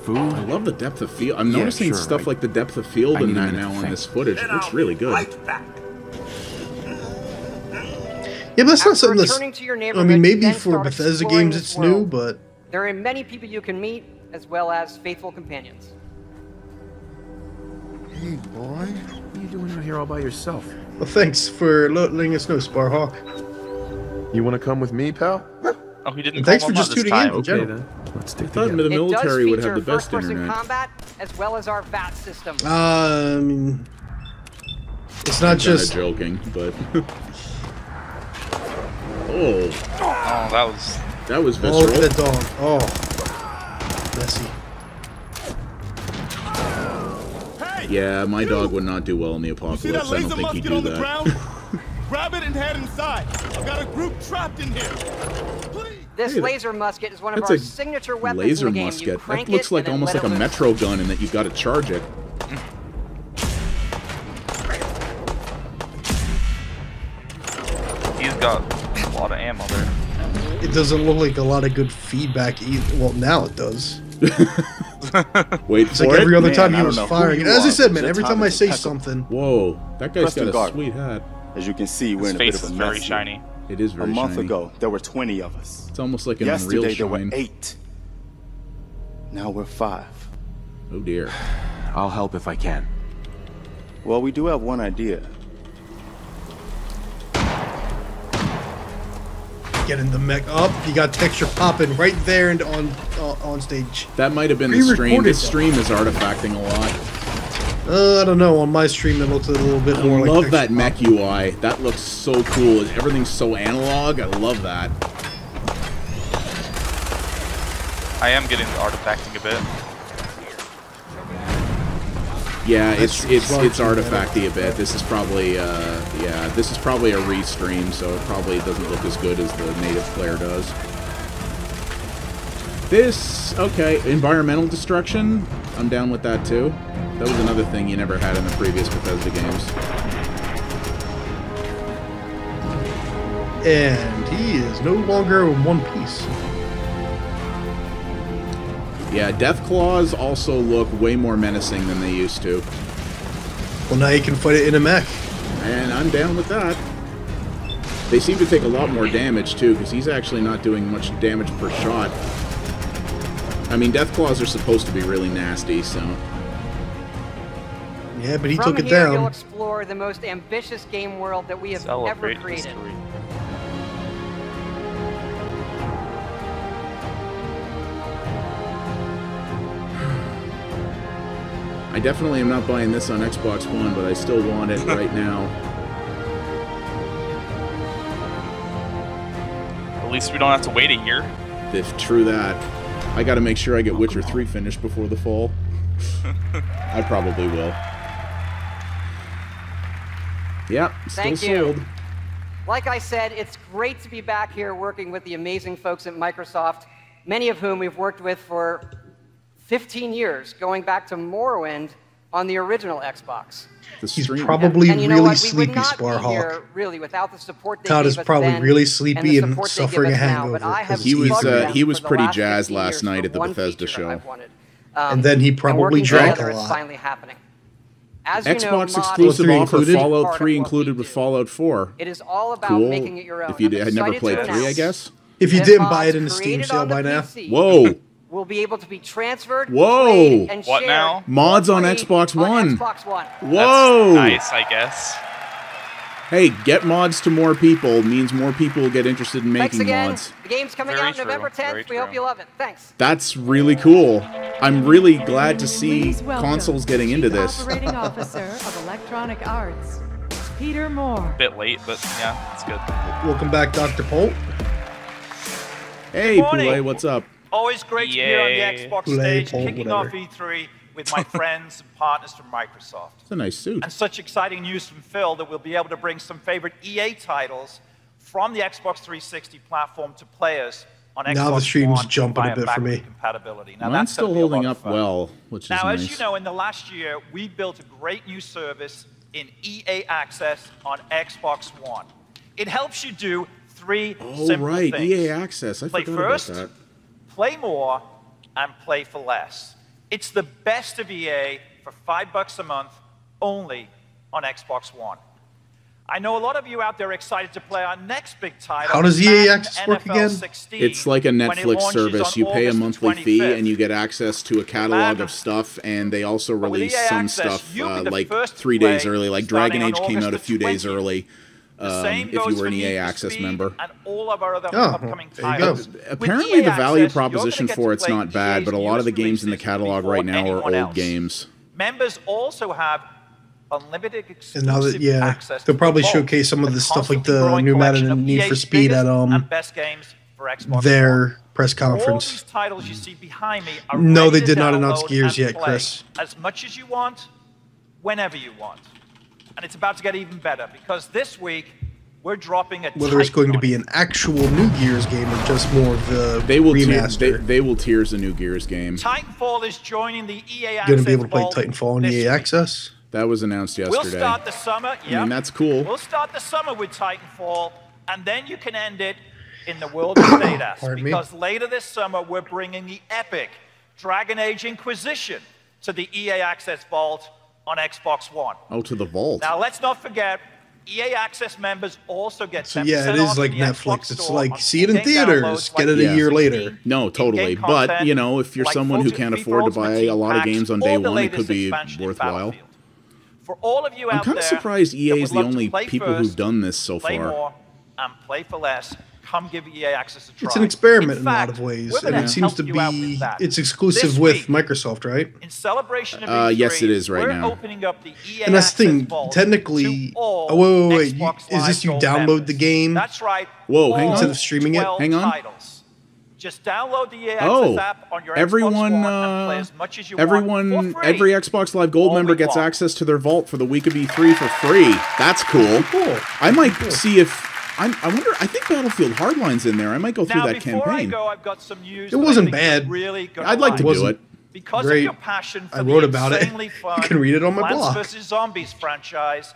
Speaker 18: Food?
Speaker 1: I love the depth of field. I'm
Speaker 18: Yeah,
Speaker 1: noticing
Speaker 18: sure,
Speaker 1: stuff like the depth of field
Speaker 18: I
Speaker 1: in
Speaker 18: need a
Speaker 1: that
Speaker 18: minute
Speaker 1: now
Speaker 18: to
Speaker 1: on
Speaker 18: think.
Speaker 1: this footage. It looks really good.
Speaker 3: Yeah, but that's not something that's.
Speaker 17: Returning to your
Speaker 3: I
Speaker 17: neighborhood,
Speaker 3: mean,
Speaker 17: you
Speaker 3: maybe
Speaker 17: then
Speaker 3: for
Speaker 17: start
Speaker 3: Bethesda
Speaker 17: exploring
Speaker 3: games
Speaker 17: this
Speaker 3: it's
Speaker 17: world.
Speaker 3: new, but.
Speaker 17: There are many people you can meet, as well as faithful companions.
Speaker 18: Hey, boy. What are you doing out here all by yourself?
Speaker 3: Well, thanks for letting us know, Sparhawk.
Speaker 18: You want to come with me, pal?
Speaker 4: Oh, he didn't.
Speaker 3: And thanks
Speaker 4: call
Speaker 3: for
Speaker 4: him
Speaker 3: just
Speaker 4: out this
Speaker 3: tuning
Speaker 4: time.
Speaker 3: in.
Speaker 18: Okay,
Speaker 3: General.
Speaker 18: then. Let's stick
Speaker 1: I thought
Speaker 18: together.
Speaker 1: the military would have the
Speaker 17: It does
Speaker 1: best
Speaker 17: feature first-person
Speaker 1: internet.
Speaker 17: combat as well as our VAT system.
Speaker 3: I mean, it's not
Speaker 1: I'm
Speaker 3: just
Speaker 1: joking, but oh, that was
Speaker 3: oh, look
Speaker 1: visceral.
Speaker 3: at that dog. Oh, messy.
Speaker 1: Yeah, my dog would not do well in the apocalypse. I don't think he'd do that.
Speaker 19: Grab it and head inside. I've got a group trapped in here.
Speaker 17: This
Speaker 1: Hey,
Speaker 17: laser musket is one of
Speaker 1: that's
Speaker 17: our
Speaker 1: a
Speaker 17: signature weapons
Speaker 1: laser
Speaker 17: in the game.
Speaker 1: musket.
Speaker 17: You crank
Speaker 1: That looks
Speaker 17: it
Speaker 1: like
Speaker 17: and then
Speaker 1: almost
Speaker 17: let
Speaker 1: like a
Speaker 17: it loose.
Speaker 1: metro gun, in that you got to charge it.
Speaker 4: He's got a lot of ammo there.
Speaker 3: It doesn't look like a lot of good feedback either. Well, now it does.
Speaker 1: Wait
Speaker 3: It's
Speaker 1: for
Speaker 3: like
Speaker 1: it.
Speaker 3: every other time
Speaker 20: Man,
Speaker 3: he
Speaker 20: I
Speaker 3: was
Speaker 20: don't know
Speaker 3: firing.
Speaker 20: who
Speaker 3: And
Speaker 20: you
Speaker 3: as I
Speaker 20: are,
Speaker 3: said,
Speaker 20: but
Speaker 3: man,
Speaker 20: your
Speaker 3: every time
Speaker 20: time
Speaker 3: I
Speaker 20: is
Speaker 3: say
Speaker 20: impeccable.
Speaker 3: something,
Speaker 1: Whoa, that guy's
Speaker 20: Preston
Speaker 1: got a
Speaker 20: Garden.
Speaker 1: sweet hat.
Speaker 20: As you can see, we're
Speaker 4: His
Speaker 20: in a bit
Speaker 4: face
Speaker 20: of a
Speaker 4: is
Speaker 20: mess
Speaker 4: very
Speaker 20: here.
Speaker 4: shiny.
Speaker 1: It is
Speaker 20: A
Speaker 1: very
Speaker 20: month
Speaker 1: shiny.
Speaker 20: ago, there were 20 of us.
Speaker 1: It's almost like an
Speaker 20: Yesterday,
Speaker 1: unreal
Speaker 20: there were
Speaker 1: shine.
Speaker 20: 8. Now we're 5.
Speaker 1: Oh dear.
Speaker 18: I'll help if I can.
Speaker 20: Well, we do have one idea.
Speaker 3: getting the mech up. You got texture popping right there and on stage.
Speaker 1: That might have been the stream.
Speaker 3: Pre-recorded
Speaker 1: This stream is artifacting a lot.
Speaker 3: I don't know. On my stream, it looks a little bit more like.
Speaker 1: I love that mech UI. That looks so cool. Everything's so analog. I love that.
Speaker 4: I am getting the artifacting a bit.
Speaker 1: Yeah, it's artifacty a bit. This is probably this is probably a restream, so it probably doesn't look as good as the native player does. Environmental destruction. I'm down with that too. That was another thing you never had in the previous Bethesda games.
Speaker 3: And he is no longer in one piece.
Speaker 1: Yeah, death claws also look way more menacing than they used to.
Speaker 3: Well, now you can fight it in a mech.
Speaker 1: And I'm down with that. They seem to take a lot more damage too, because he's actually not doing much damage per shot. I mean, death claws are supposed to be really nasty, so...
Speaker 3: Yeah, but he
Speaker 17: From
Speaker 3: took it
Speaker 17: here,
Speaker 3: down.
Speaker 17: You'll explore the most ambitious game world that we have ever created.
Speaker 4: History.
Speaker 1: I definitely am not buying this on Xbox One, but I still want it right now.
Speaker 4: At least we don't have to wait a year.
Speaker 1: If true that. I gotta make sure I get Witcher 3 finished before the fall. I probably will. Yep, still
Speaker 17: Thank
Speaker 1: sold.
Speaker 17: you. Like I said, it's great to be back here working with the amazing folks at Microsoft, many of whom we've worked with for 15 years, going back to Morrowind on the original Xbox.
Speaker 3: He's probably
Speaker 17: and you know
Speaker 3: really
Speaker 17: what? We would
Speaker 3: sleepy,
Speaker 17: not be
Speaker 3: Sparhawk.
Speaker 17: here, really, without the support they
Speaker 3: Todd
Speaker 17: gave
Speaker 3: is
Speaker 17: us
Speaker 3: probably
Speaker 17: then
Speaker 3: really sleepy
Speaker 17: and, the
Speaker 3: and
Speaker 17: support they give
Speaker 3: suffering a
Speaker 17: us now,
Speaker 3: hangover.
Speaker 17: but I have
Speaker 1: He was
Speaker 17: bugged them for the
Speaker 1: pretty
Speaker 17: last
Speaker 1: jazzed
Speaker 17: 15
Speaker 1: last
Speaker 17: years
Speaker 1: night
Speaker 17: for
Speaker 1: at the
Speaker 17: one
Speaker 1: Bethesda
Speaker 17: feature that
Speaker 1: show.
Speaker 17: I've wanted.
Speaker 3: And then he
Speaker 17: and
Speaker 3: probably
Speaker 17: working
Speaker 3: drank
Speaker 17: together,
Speaker 3: a
Speaker 17: it's
Speaker 3: lot.
Speaker 17: finally happening. As you know,
Speaker 1: Xbox
Speaker 17: modding
Speaker 1: exclusive
Speaker 3: Fallout 3
Speaker 1: offer,
Speaker 3: included?
Speaker 1: Fallout
Speaker 17: part
Speaker 1: 3
Speaker 17: of what we
Speaker 1: included with
Speaker 17: do.
Speaker 1: Fallout 4.
Speaker 17: It is all about
Speaker 1: Cool.
Speaker 17: making it your own.
Speaker 1: If you
Speaker 17: I'm
Speaker 1: had never
Speaker 17: excited
Speaker 1: played
Speaker 17: to
Speaker 1: 3, I
Speaker 17: announce
Speaker 1: guess?
Speaker 3: If you
Speaker 17: that
Speaker 3: didn't buy
Speaker 17: mods
Speaker 3: it in the Steam
Speaker 17: created
Speaker 3: sale
Speaker 17: on the
Speaker 3: by now.
Speaker 17: PC
Speaker 1: Whoa!
Speaker 17: will be able to be transferred,
Speaker 1: Whoa!
Speaker 17: played, and
Speaker 4: What
Speaker 17: shared
Speaker 4: now?
Speaker 1: Mods on
Speaker 17: for free
Speaker 1: Xbox
Speaker 17: on
Speaker 1: One.
Speaker 17: Xbox One.
Speaker 1: Whoa!
Speaker 4: Nice, I guess.
Speaker 1: Hey, get mods to more people means more people will get interested in
Speaker 17: Thanks
Speaker 1: making
Speaker 17: again.
Speaker 1: mods.
Speaker 17: The game's coming
Speaker 4: Very
Speaker 17: out November
Speaker 4: true.
Speaker 17: 10th.
Speaker 4: Very
Speaker 17: We hope
Speaker 4: true.
Speaker 17: you love it. Thanks.
Speaker 1: That's really cool. I'm really glad to see
Speaker 16: Please welcome
Speaker 1: consoles getting into
Speaker 16: Chief
Speaker 1: this.
Speaker 16: Operating Officer of Electronic Arts, Peter Moore.
Speaker 4: Bit late, but yeah, it's good.
Speaker 3: Welcome back, Dr. Polt.
Speaker 1: Hey,
Speaker 10: Good morning.
Speaker 1: Poulet, what's up?
Speaker 10: Always great to be here on the
Speaker 4: Yay.
Speaker 10: Xbox
Speaker 3: Play,
Speaker 10: stage,
Speaker 3: Paul,
Speaker 10: kicking
Speaker 3: whatever.
Speaker 10: off E3 with my friends and partners from Microsoft.
Speaker 1: It's a nice suit.
Speaker 10: And such exciting news from Phil that we'll be able to bring some favorite EA titles from the Xbox 360 platform to players on Xbox
Speaker 3: Now the stream's
Speaker 10: One
Speaker 3: jumping a
Speaker 10: via
Speaker 3: bit for
Speaker 10: backward
Speaker 3: me.
Speaker 10: Compatibility. Now,
Speaker 1: Mine's
Speaker 10: that's gonna
Speaker 1: still
Speaker 10: be a lot
Speaker 1: holding
Speaker 10: of
Speaker 1: up
Speaker 10: fun.
Speaker 1: well, which is
Speaker 10: Now,
Speaker 1: nice.
Speaker 10: as you know, in the last year, we built a great new service in EA Access on Xbox One. It helps you do three
Speaker 1: Oh,
Speaker 10: simple
Speaker 1: right,
Speaker 10: things.
Speaker 1: EA Access. I
Speaker 10: Play
Speaker 1: forgot
Speaker 10: first,
Speaker 1: about that.
Speaker 10: play more, and play for less. It's the best of EA for $5 a month, only on Xbox One. I know a lot of you out there are excited to play our next big title.
Speaker 3: How does EA
Speaker 10: Madden
Speaker 3: Access work
Speaker 10: NFL
Speaker 3: again?
Speaker 10: 16,
Speaker 1: It's like a
Speaker 10: when it
Speaker 1: Netflix
Speaker 10: launches
Speaker 1: service.
Speaker 10: on
Speaker 1: You pay a
Speaker 10: August
Speaker 1: monthly fee
Speaker 10: 25th.
Speaker 1: and you get access to a catalog
Speaker 10: Madden.
Speaker 1: of stuff, and they also
Speaker 10: But with
Speaker 1: release
Speaker 10: EA
Speaker 1: some
Speaker 10: Access,
Speaker 1: stuff
Speaker 10: you'll be the
Speaker 1: like
Speaker 10: first to
Speaker 1: 3 days
Speaker 10: play
Speaker 1: early. Like
Speaker 10: starting
Speaker 1: Dragon
Speaker 10: on
Speaker 1: Age came
Speaker 10: August
Speaker 1: out a
Speaker 10: the
Speaker 1: few days
Speaker 10: 20th.
Speaker 1: early.
Speaker 10: Same
Speaker 1: if you
Speaker 10: goes
Speaker 1: were
Speaker 10: for
Speaker 1: an
Speaker 10: Need
Speaker 1: EA
Speaker 10: for
Speaker 1: Access
Speaker 10: Speed
Speaker 1: member.
Speaker 10: And all of our other
Speaker 3: Oh,
Speaker 10: upcoming
Speaker 3: there you
Speaker 10: titles.
Speaker 3: go.
Speaker 1: Apparently, the
Speaker 10: EA
Speaker 1: value
Speaker 10: Access,
Speaker 1: proposition
Speaker 10: you're gonna
Speaker 1: for
Speaker 10: get
Speaker 1: it's
Speaker 10: to play
Speaker 1: not bad, but a lot of the
Speaker 10: EA's
Speaker 1: games in the
Speaker 10: releases
Speaker 1: catalog right
Speaker 10: before
Speaker 1: now are
Speaker 10: anyone
Speaker 1: old
Speaker 10: else.
Speaker 1: games.
Speaker 10: Members also have unlimited exclusive
Speaker 3: And now that
Speaker 10: access to
Speaker 3: they'll probably
Speaker 10: the vault,
Speaker 3: showcase some of the stuff like
Speaker 10: constantly
Speaker 3: the
Speaker 10: growing
Speaker 3: new Madden
Speaker 10: collection of
Speaker 3: and Need for
Speaker 10: EA's
Speaker 3: Speed at
Speaker 10: biggest and best games for Xbox
Speaker 3: their press
Speaker 10: All
Speaker 3: conference.
Speaker 10: these titles you see behind me are
Speaker 3: No,
Speaker 10: ready
Speaker 3: they
Speaker 10: to
Speaker 3: did not announce
Speaker 10: download
Speaker 3: Gears
Speaker 10: and
Speaker 3: yet,
Speaker 10: play
Speaker 3: Chris.
Speaker 10: as much as you want, whenever you want. And it's about to get even better because this week we're dropping a
Speaker 3: Whether it's going to be an actual new Gears game or just more of the remaster.
Speaker 1: They will tiers a new Gears game.
Speaker 10: Titanfall is joining the EA Access
Speaker 3: Going to be able to play
Speaker 10: vault
Speaker 3: Titanfall in
Speaker 10: this
Speaker 3: EA
Speaker 10: week.
Speaker 3: Access?
Speaker 1: That was announced yesterday.
Speaker 10: We'll start the summer.
Speaker 1: I mean, that's cool.
Speaker 10: We'll start the summer with Titanfall, and then you can end it in the world of Status.
Speaker 3: Pardon me?
Speaker 10: Because later this summer, we're bringing the epic Dragon Age Inquisition to the EA Access Vault on Xbox One.
Speaker 1: Oh, to the vault.
Speaker 10: Now, let's not forget, EA Access members also get 10%
Speaker 3: So yeah, it is
Speaker 10: off
Speaker 3: like
Speaker 10: in the
Speaker 3: Netflix.
Speaker 10: Xbox
Speaker 3: It's
Speaker 10: Store
Speaker 3: like
Speaker 10: on
Speaker 3: see it in
Speaker 10: game
Speaker 3: theaters,
Speaker 10: downloads
Speaker 3: get
Speaker 10: like
Speaker 3: it a year later.
Speaker 1: No, totally. But,
Speaker 10: content,
Speaker 1: you know, if you're
Speaker 10: like
Speaker 1: someone who
Speaker 10: full
Speaker 1: can't
Speaker 10: FIFA
Speaker 1: afford to
Speaker 10: Ultimate
Speaker 1: buy
Speaker 10: Team
Speaker 1: a lot of
Speaker 10: packs,
Speaker 1: games on
Speaker 10: or
Speaker 1: day
Speaker 10: the
Speaker 1: one, it
Speaker 10: latest
Speaker 1: could be
Speaker 10: expansion in
Speaker 1: worthwhile.
Speaker 10: Battlefield. For all of you
Speaker 1: I'm
Speaker 10: out
Speaker 1: kind of
Speaker 10: there
Speaker 1: surprised
Speaker 10: that
Speaker 1: EA is
Speaker 10: would
Speaker 1: the
Speaker 10: love to
Speaker 1: only
Speaker 10: play
Speaker 1: people
Speaker 10: first,
Speaker 1: who've done this so
Speaker 10: play
Speaker 1: far.
Speaker 10: more, and play for less, come give EA Access a try.
Speaker 3: It's an experiment in, a
Speaker 10: fact,
Speaker 3: lot of ways,
Speaker 10: we're
Speaker 3: and
Speaker 10: gonna
Speaker 3: it seems
Speaker 10: help
Speaker 3: to
Speaker 10: you out with
Speaker 3: be
Speaker 10: that.
Speaker 3: it's exclusive
Speaker 10: This
Speaker 3: with
Speaker 10: week,
Speaker 3: Microsoft, right?
Speaker 10: in celebration of E3,
Speaker 1: Yes, it is right
Speaker 10: we're
Speaker 1: now.
Speaker 10: opening up the EA
Speaker 3: And that's the
Speaker 10: Access
Speaker 3: thing.
Speaker 10: Vault
Speaker 3: Technically,
Speaker 10: to all
Speaker 3: oh wait,
Speaker 10: Xbox
Speaker 3: is this you
Speaker 10: Live
Speaker 3: download
Speaker 10: Gold
Speaker 3: the game?
Speaker 10: That's right.
Speaker 1: Whoa, hang on.
Speaker 3: Instead of streaming it?
Speaker 10: 12
Speaker 3: Hang on.
Speaker 10: Titles. Just download the EA Access
Speaker 1: Oh,
Speaker 10: app on your
Speaker 1: everyone,
Speaker 10: Xbox One and play as much as you want
Speaker 1: everyone,
Speaker 10: for free.
Speaker 1: every Xbox Live Gold member gets access to their vault for the week of E3 for free. That's cool. I might see if I wonder. I think Battlefield Hardline's in there. I might go through
Speaker 10: Now,
Speaker 1: that
Speaker 10: before I
Speaker 1: campaign.
Speaker 10: go, I've got some news
Speaker 3: It
Speaker 10: that I
Speaker 3: wasn't
Speaker 10: think you're
Speaker 3: bad.
Speaker 10: Really gonna
Speaker 1: I'd like to
Speaker 10: like.
Speaker 1: do it.
Speaker 10: Because
Speaker 3: Great.
Speaker 10: of your passion for
Speaker 3: I wrote
Speaker 10: the
Speaker 3: about it.
Speaker 10: insanely fun
Speaker 3: You can read it on my
Speaker 10: Plants
Speaker 3: blog.
Speaker 10: vs. Zombies franchise,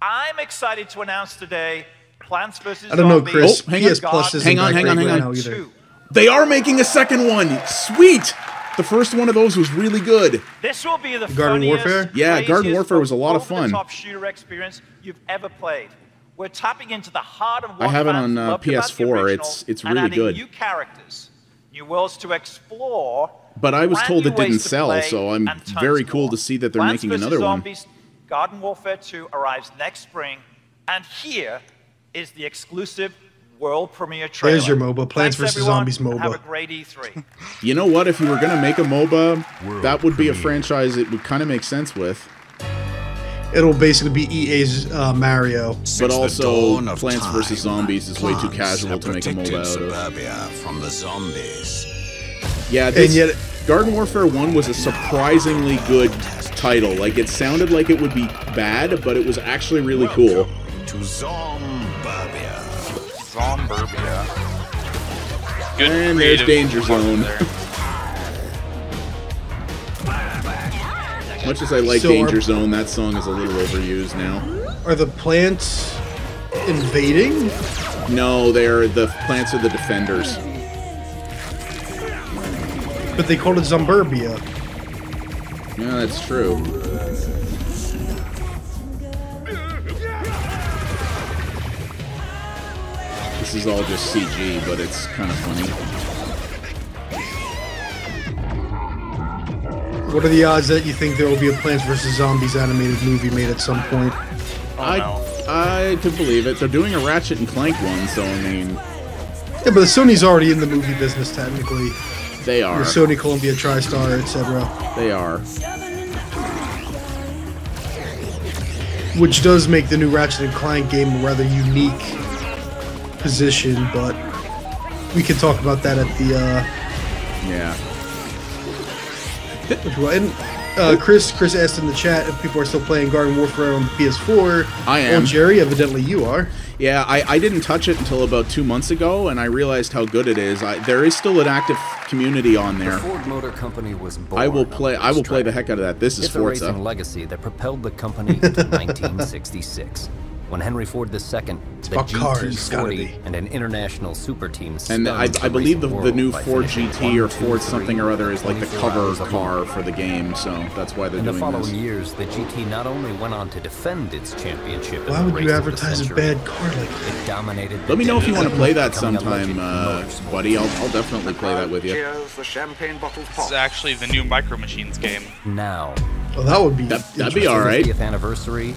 Speaker 10: I'm excited to announce today Plants vs.
Speaker 3: I don't know,
Speaker 10: Zombies.
Speaker 3: Chris.
Speaker 1: Oh, hang
Speaker 3: PS
Speaker 1: on.
Speaker 3: Plus isn't
Speaker 1: Hang on,
Speaker 3: that
Speaker 1: hang on,
Speaker 3: great
Speaker 1: hang
Speaker 3: right
Speaker 1: on.
Speaker 3: now either.
Speaker 1: They are making a second one. Sweet. The first one of those was really good.
Speaker 10: This will be the
Speaker 3: Garden
Speaker 10: funniest,
Speaker 3: Warfare?
Speaker 1: Yeah, Garden
Speaker 10: craziest,
Speaker 1: Warfare was a lot of
Speaker 10: most
Speaker 1: fun.
Speaker 10: over-the-top shooter experience you've ever played. We're tapping into the heart of
Speaker 1: I
Speaker 10: what
Speaker 1: have it
Speaker 10: fans
Speaker 1: on
Speaker 10: loved about the
Speaker 1: PS4.
Speaker 10: original
Speaker 1: It's
Speaker 10: and
Speaker 1: really
Speaker 10: adding
Speaker 1: good.
Speaker 10: new characters, new worlds to explore.
Speaker 1: But I was
Speaker 10: brand
Speaker 1: told
Speaker 10: new
Speaker 1: it didn't
Speaker 10: ways to
Speaker 1: sell,
Speaker 10: play,
Speaker 1: so I'm
Speaker 10: and tons
Speaker 1: very cool
Speaker 10: more.
Speaker 1: to see that they're
Speaker 10: Plants
Speaker 1: making
Speaker 10: vs.
Speaker 1: another one.
Speaker 10: Zombies, Garden Warfare 2 arrives next spring, and here is the exclusive world premiere trailer.
Speaker 3: There's your MOBA, Plants
Speaker 10: Thanks,
Speaker 3: vs.
Speaker 10: everyone,
Speaker 3: Zombies
Speaker 10: and Have a
Speaker 3: MOBA.
Speaker 10: great E3.
Speaker 1: You know what? If you were going to make a MOBA, that would be a franchise it would kind of make sense with.
Speaker 3: It'll basically be EA's Mario.
Speaker 1: But also, Plants vs. Zombies is way too casual to make a MOBA out of.
Speaker 21: Suburbia from the zombies.
Speaker 1: Yeah,
Speaker 3: And yet,
Speaker 1: Garden Warfare 1 was a surprisingly good title. Like, it sounded like it would be bad, but it was actually really cool.
Speaker 21: To Zomburbia.
Speaker 4: Zomburbia. Good
Speaker 1: And there's
Speaker 4: creative
Speaker 1: Danger
Speaker 4: mark
Speaker 1: Zone.
Speaker 4: there.
Speaker 1: Much as I like
Speaker 3: So
Speaker 1: Danger Zone, that song is a little overused now.
Speaker 3: Are the plants invading?
Speaker 1: No, the plants are the defenders.
Speaker 3: But they called it Zomburbia.
Speaker 1: Yeah, that's true. This is all just CG, but it's kind of funny.
Speaker 3: What are the odds that you think there will be a Plants vs. Zombies animated movie made at some point?
Speaker 1: I could believe it. They're doing a Ratchet and Clank one, so I mean...
Speaker 3: Yeah, but Sony's already in the movie business, technically.
Speaker 1: They are.
Speaker 3: With Sony, Columbia, TriStar, etc.
Speaker 1: They are.
Speaker 3: Which does make the new Ratchet and Clank game a rather unique position, but we can talk about that at the
Speaker 1: Yeah.
Speaker 3: and Chris asked in the chat if people are still playing Garden Warfare on the PS4.
Speaker 1: I am.
Speaker 3: Well, Jerry, evidently you are.
Speaker 1: Yeah, I didn't touch it until about 2 months ago, and I realized how good it is. There is still an active community on there.
Speaker 22: The Ford Motor Company was born.
Speaker 1: I will play the heck out of that. This is
Speaker 22: It's a
Speaker 1: Forza.
Speaker 22: racing legacy that propelled the company into 1966. When Henry Ford II, the
Speaker 3: about cars, it's gotta
Speaker 22: GT40,
Speaker 3: be.
Speaker 22: and an international super team
Speaker 1: And I
Speaker 22: stunned
Speaker 1: believe the
Speaker 22: racing
Speaker 1: new
Speaker 22: world by
Speaker 1: Ford
Speaker 22: finishing
Speaker 1: GT or
Speaker 22: 1, 2,
Speaker 1: Ford
Speaker 22: 3,
Speaker 1: something or other is like the
Speaker 22: 24
Speaker 1: cover
Speaker 22: hours of
Speaker 1: car for the game, so that's why they're
Speaker 22: In the
Speaker 1: doing
Speaker 22: following
Speaker 1: this.
Speaker 22: years, the GT not only went on to defend its championship in
Speaker 3: Why
Speaker 22: the
Speaker 3: would
Speaker 22: race
Speaker 3: you
Speaker 22: of the
Speaker 3: advertise a
Speaker 22: century,
Speaker 3: bad car like that?
Speaker 22: it dominated the
Speaker 1: Let me know if you want to play that
Speaker 22: becoming a
Speaker 1: sometime,
Speaker 22: legend in
Speaker 1: buddy. I'll definitely play that with you.
Speaker 21: The champagne bottles
Speaker 4: This is actually the new Micro Machines game.
Speaker 22: now.
Speaker 3: Well, that would be
Speaker 1: That'd be all right.
Speaker 22: 50th anniversary.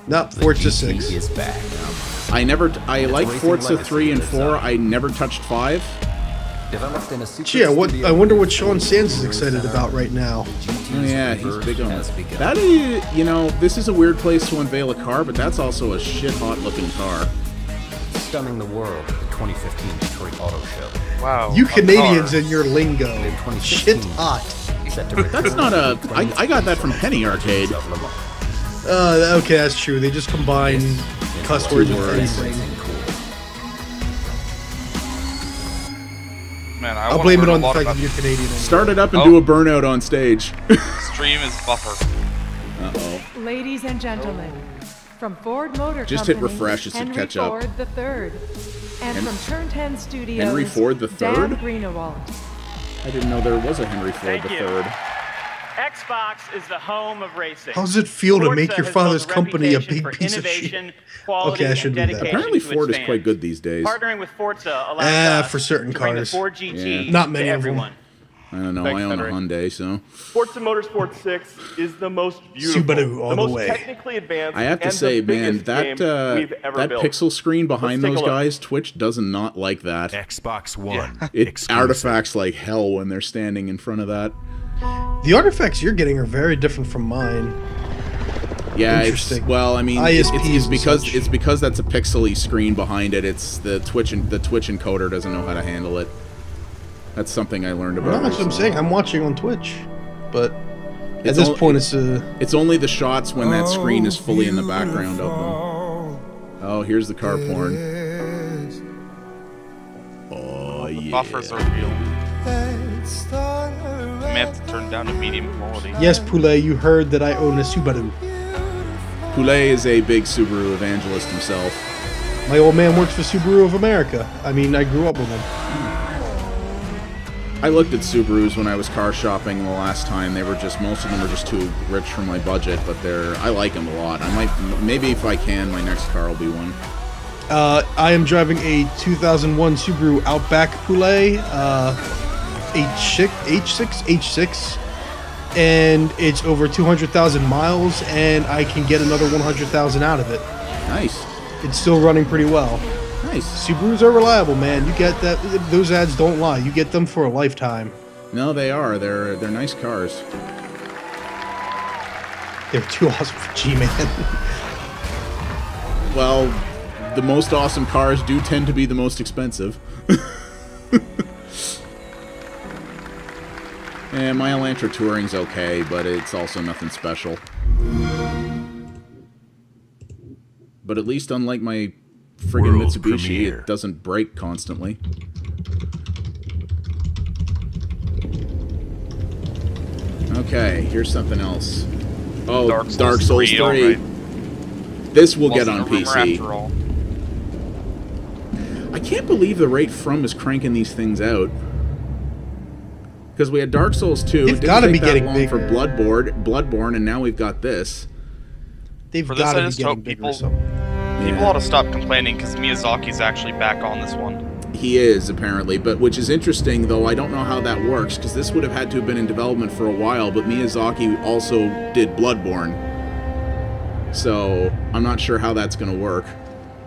Speaker 3: Not Forza 6
Speaker 22: is back.
Speaker 1: I like Forza 3 and 4. I never touched 5.
Speaker 3: Gee, I wonder what Sean Sands is excited about right now.
Speaker 1: Oh, yeah, he's big on it. That is, you know, this is a weird place to unveil a car, but that's also a shit-hot looking car.
Speaker 22: Stunning the world at the 2015 Detroit Auto Show.
Speaker 4: Wow.
Speaker 3: You Canadians and your lingo. Shit hot.
Speaker 1: That's not a... I got that from Penny Arcade.
Speaker 3: Okay, that's true. They just combine cuss words with anything.
Speaker 4: Man,
Speaker 3: I'll blame it on the fact that you're Canadian.
Speaker 1: Start it up and do a burnout on stage.
Speaker 4: Stream is buffer.
Speaker 1: Uh-oh.
Speaker 16: Ladies and gentlemen, from Ford Motor
Speaker 1: Just
Speaker 16: Company,
Speaker 1: hit refresh, it should
Speaker 16: Henry
Speaker 1: catch up.
Speaker 16: Ford III. And from Turn 10 Studios,
Speaker 1: Henry Ford III?
Speaker 16: Dan Greenewald.
Speaker 1: I didn't know there was a Henry Ford III.
Speaker 2: Xbox is the home of racing.
Speaker 3: How does it feel to make your
Speaker 2: Forza
Speaker 3: father's
Speaker 2: has built
Speaker 3: company a
Speaker 2: reputation
Speaker 3: big
Speaker 2: for
Speaker 3: piece of
Speaker 2: innovation,
Speaker 3: shit?
Speaker 2: quality,
Speaker 3: Okay, I should
Speaker 2: and
Speaker 3: do that.
Speaker 2: dedication
Speaker 1: Apparently
Speaker 2: to its
Speaker 1: Ford is
Speaker 2: fans.
Speaker 1: quite good these days.
Speaker 2: Partnering with Forza allows us
Speaker 3: for certain
Speaker 2: to bring the
Speaker 3: cars.
Speaker 2: Ford GT
Speaker 1: Yeah.
Speaker 3: Not many
Speaker 2: to
Speaker 3: of them.
Speaker 2: everyone.
Speaker 1: I don't know,
Speaker 2: Thanks,
Speaker 1: I own a
Speaker 2: Henry.
Speaker 1: Hyundai, so...
Speaker 8: Forza Motorsport 6 is the most beautiful,
Speaker 3: Subaru all
Speaker 8: the
Speaker 3: the
Speaker 8: most
Speaker 3: way.
Speaker 8: technically advanced,
Speaker 1: I have to
Speaker 8: and
Speaker 1: say,
Speaker 8: the
Speaker 1: man,
Speaker 8: biggest
Speaker 1: that
Speaker 8: game we've ever
Speaker 1: that
Speaker 8: built.
Speaker 1: pixel screen behind
Speaker 8: Let's take
Speaker 1: those
Speaker 8: a look.
Speaker 1: guys, Twitch does not like that.
Speaker 13: Xbox One.
Speaker 1: It artifacts like hell when they're standing in front of that.
Speaker 3: The artifacts you're getting are very different from mine.
Speaker 1: Yeah, it's,
Speaker 3: Interesting.
Speaker 1: well, I mean,
Speaker 3: ISPs
Speaker 1: it's
Speaker 3: and
Speaker 1: because
Speaker 3: such.
Speaker 1: it's because that's a pixely screen behind it. It's the Twitch encoder doesn't know how to handle it. That's something I learned
Speaker 3: No,
Speaker 1: about.
Speaker 3: that's what I'm
Speaker 1: recently.
Speaker 3: saying. I'm watching on Twitch, but at
Speaker 1: It's
Speaker 3: this
Speaker 1: al-
Speaker 3: point,
Speaker 1: it's only the shots when that screen is fully in the background of them. Oh, here's the car porn. Oh yeah.
Speaker 4: Buffers are real. I may have to turn down to medium quality.
Speaker 3: Yes, Poulet, you heard that I own a Subaru.
Speaker 1: Poulet is a big Subaru evangelist himself.
Speaker 3: My old man works for Subaru of America. I mean, I grew up with him.
Speaker 1: I looked at Subarus when I was car shopping the last time. They were just, most of them were just too rich for my budget, but I like them a lot. I might, maybe if I can, my next car will be one.
Speaker 3: I am driving a 2001 Subaru Outback Poulet, H6, and it's over 200,000 miles, and I can get another 100,000 out of it.
Speaker 1: Nice.
Speaker 3: It's still running pretty well.
Speaker 1: Nice.
Speaker 3: Subarus are reliable, man. You get that; those ads don't lie. You get them for a lifetime.
Speaker 1: No, they are. They're nice cars.
Speaker 3: They're too awesome for G-Man.
Speaker 1: Well, the most awesome cars do tend to be the most expensive. Yeah, my Elantra Touring's okay, but it's also nothing special. But at least, unlike my friggin'
Speaker 13: World
Speaker 1: Mitsubishi,
Speaker 13: premiere.
Speaker 1: it doesn't break constantly. Okay, here's something else. Oh, Dark Souls 3.
Speaker 4: Alright.
Speaker 1: This will get on
Speaker 4: Wasn't a rumor
Speaker 1: PC.
Speaker 4: after all.
Speaker 1: I can't believe the rate From is cranking these things out. Because we had Dark Souls 2,
Speaker 3: They've
Speaker 1: it
Speaker 3: gotta
Speaker 1: didn't
Speaker 3: be
Speaker 1: take that
Speaker 3: getting
Speaker 1: long
Speaker 3: bigger.
Speaker 1: for Bloodborne, and now we've got this.
Speaker 3: They've
Speaker 4: For this,
Speaker 3: got
Speaker 4: I
Speaker 3: to be
Speaker 4: just
Speaker 3: getting
Speaker 4: hope
Speaker 3: bigger.
Speaker 4: people
Speaker 1: Yeah.
Speaker 4: ought to stop complaining because Miyazaki's actually back on this one.
Speaker 1: He is, apparently, but which is interesting, though I don't know how that works, because this would have had to have been in development for a while, but Miyazaki also did Bloodborne. So, I'm not sure how that's going to work.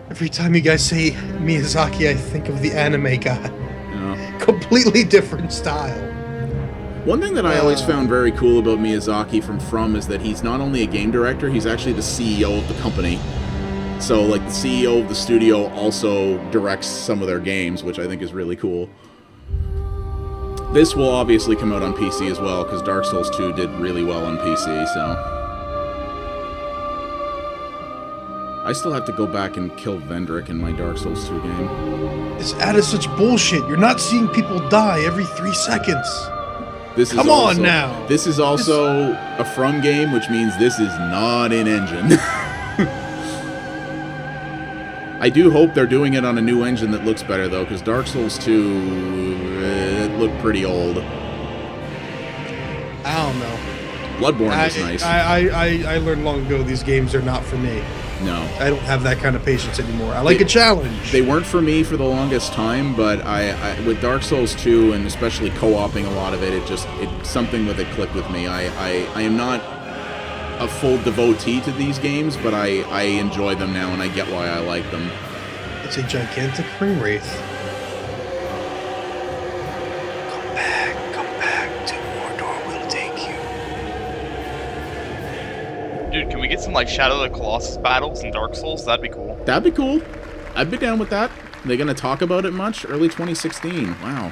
Speaker 3: Every time you guys say Miyazaki, I think of the anime guy.
Speaker 1: Yeah.
Speaker 3: Completely different style.
Speaker 1: One thing that I always found very cool about Miyazaki from is that he's not only a game director, he's actually the CEO of the company. So, like, the CEO of the studio also directs some of their games, which I think is really cool. This will obviously come out on PC as well, because Dark Souls 2 did really well on PC, so... I still have to go back and kill Vendrick in my Dark Souls 2 game.
Speaker 3: This ad is such bullshit. You're not seeing people die every 3 seconds.
Speaker 1: This is
Speaker 3: Come
Speaker 1: also,
Speaker 3: on now.
Speaker 1: This is also a From game, which means this is not in engine. I do hope they're doing it on a new engine that looks better, though, because Dark Souls 2, it looked pretty old.
Speaker 3: I don't know.
Speaker 1: Bloodborne was nice.
Speaker 3: I learned long ago these games are not for me.
Speaker 1: No.
Speaker 3: I don't have that kind of patience anymore. I like a challenge.
Speaker 1: They weren't for me for the longest time, but I with Dark Souls 2 and especially co-oping a lot of it, it's something with it clicked with me. I am not a full devotee to these games, but I enjoy them now, and I get why I like them.
Speaker 3: It's a gigantic ring wraith. Come back to Mordor will take you.
Speaker 4: Dude, can we get some like Shadow of the Colossus battles in Dark Souls? That'd be cool.
Speaker 1: That'd be cool. I'd be down with that. Are they gonna talk about it much? Early 2016. Wow.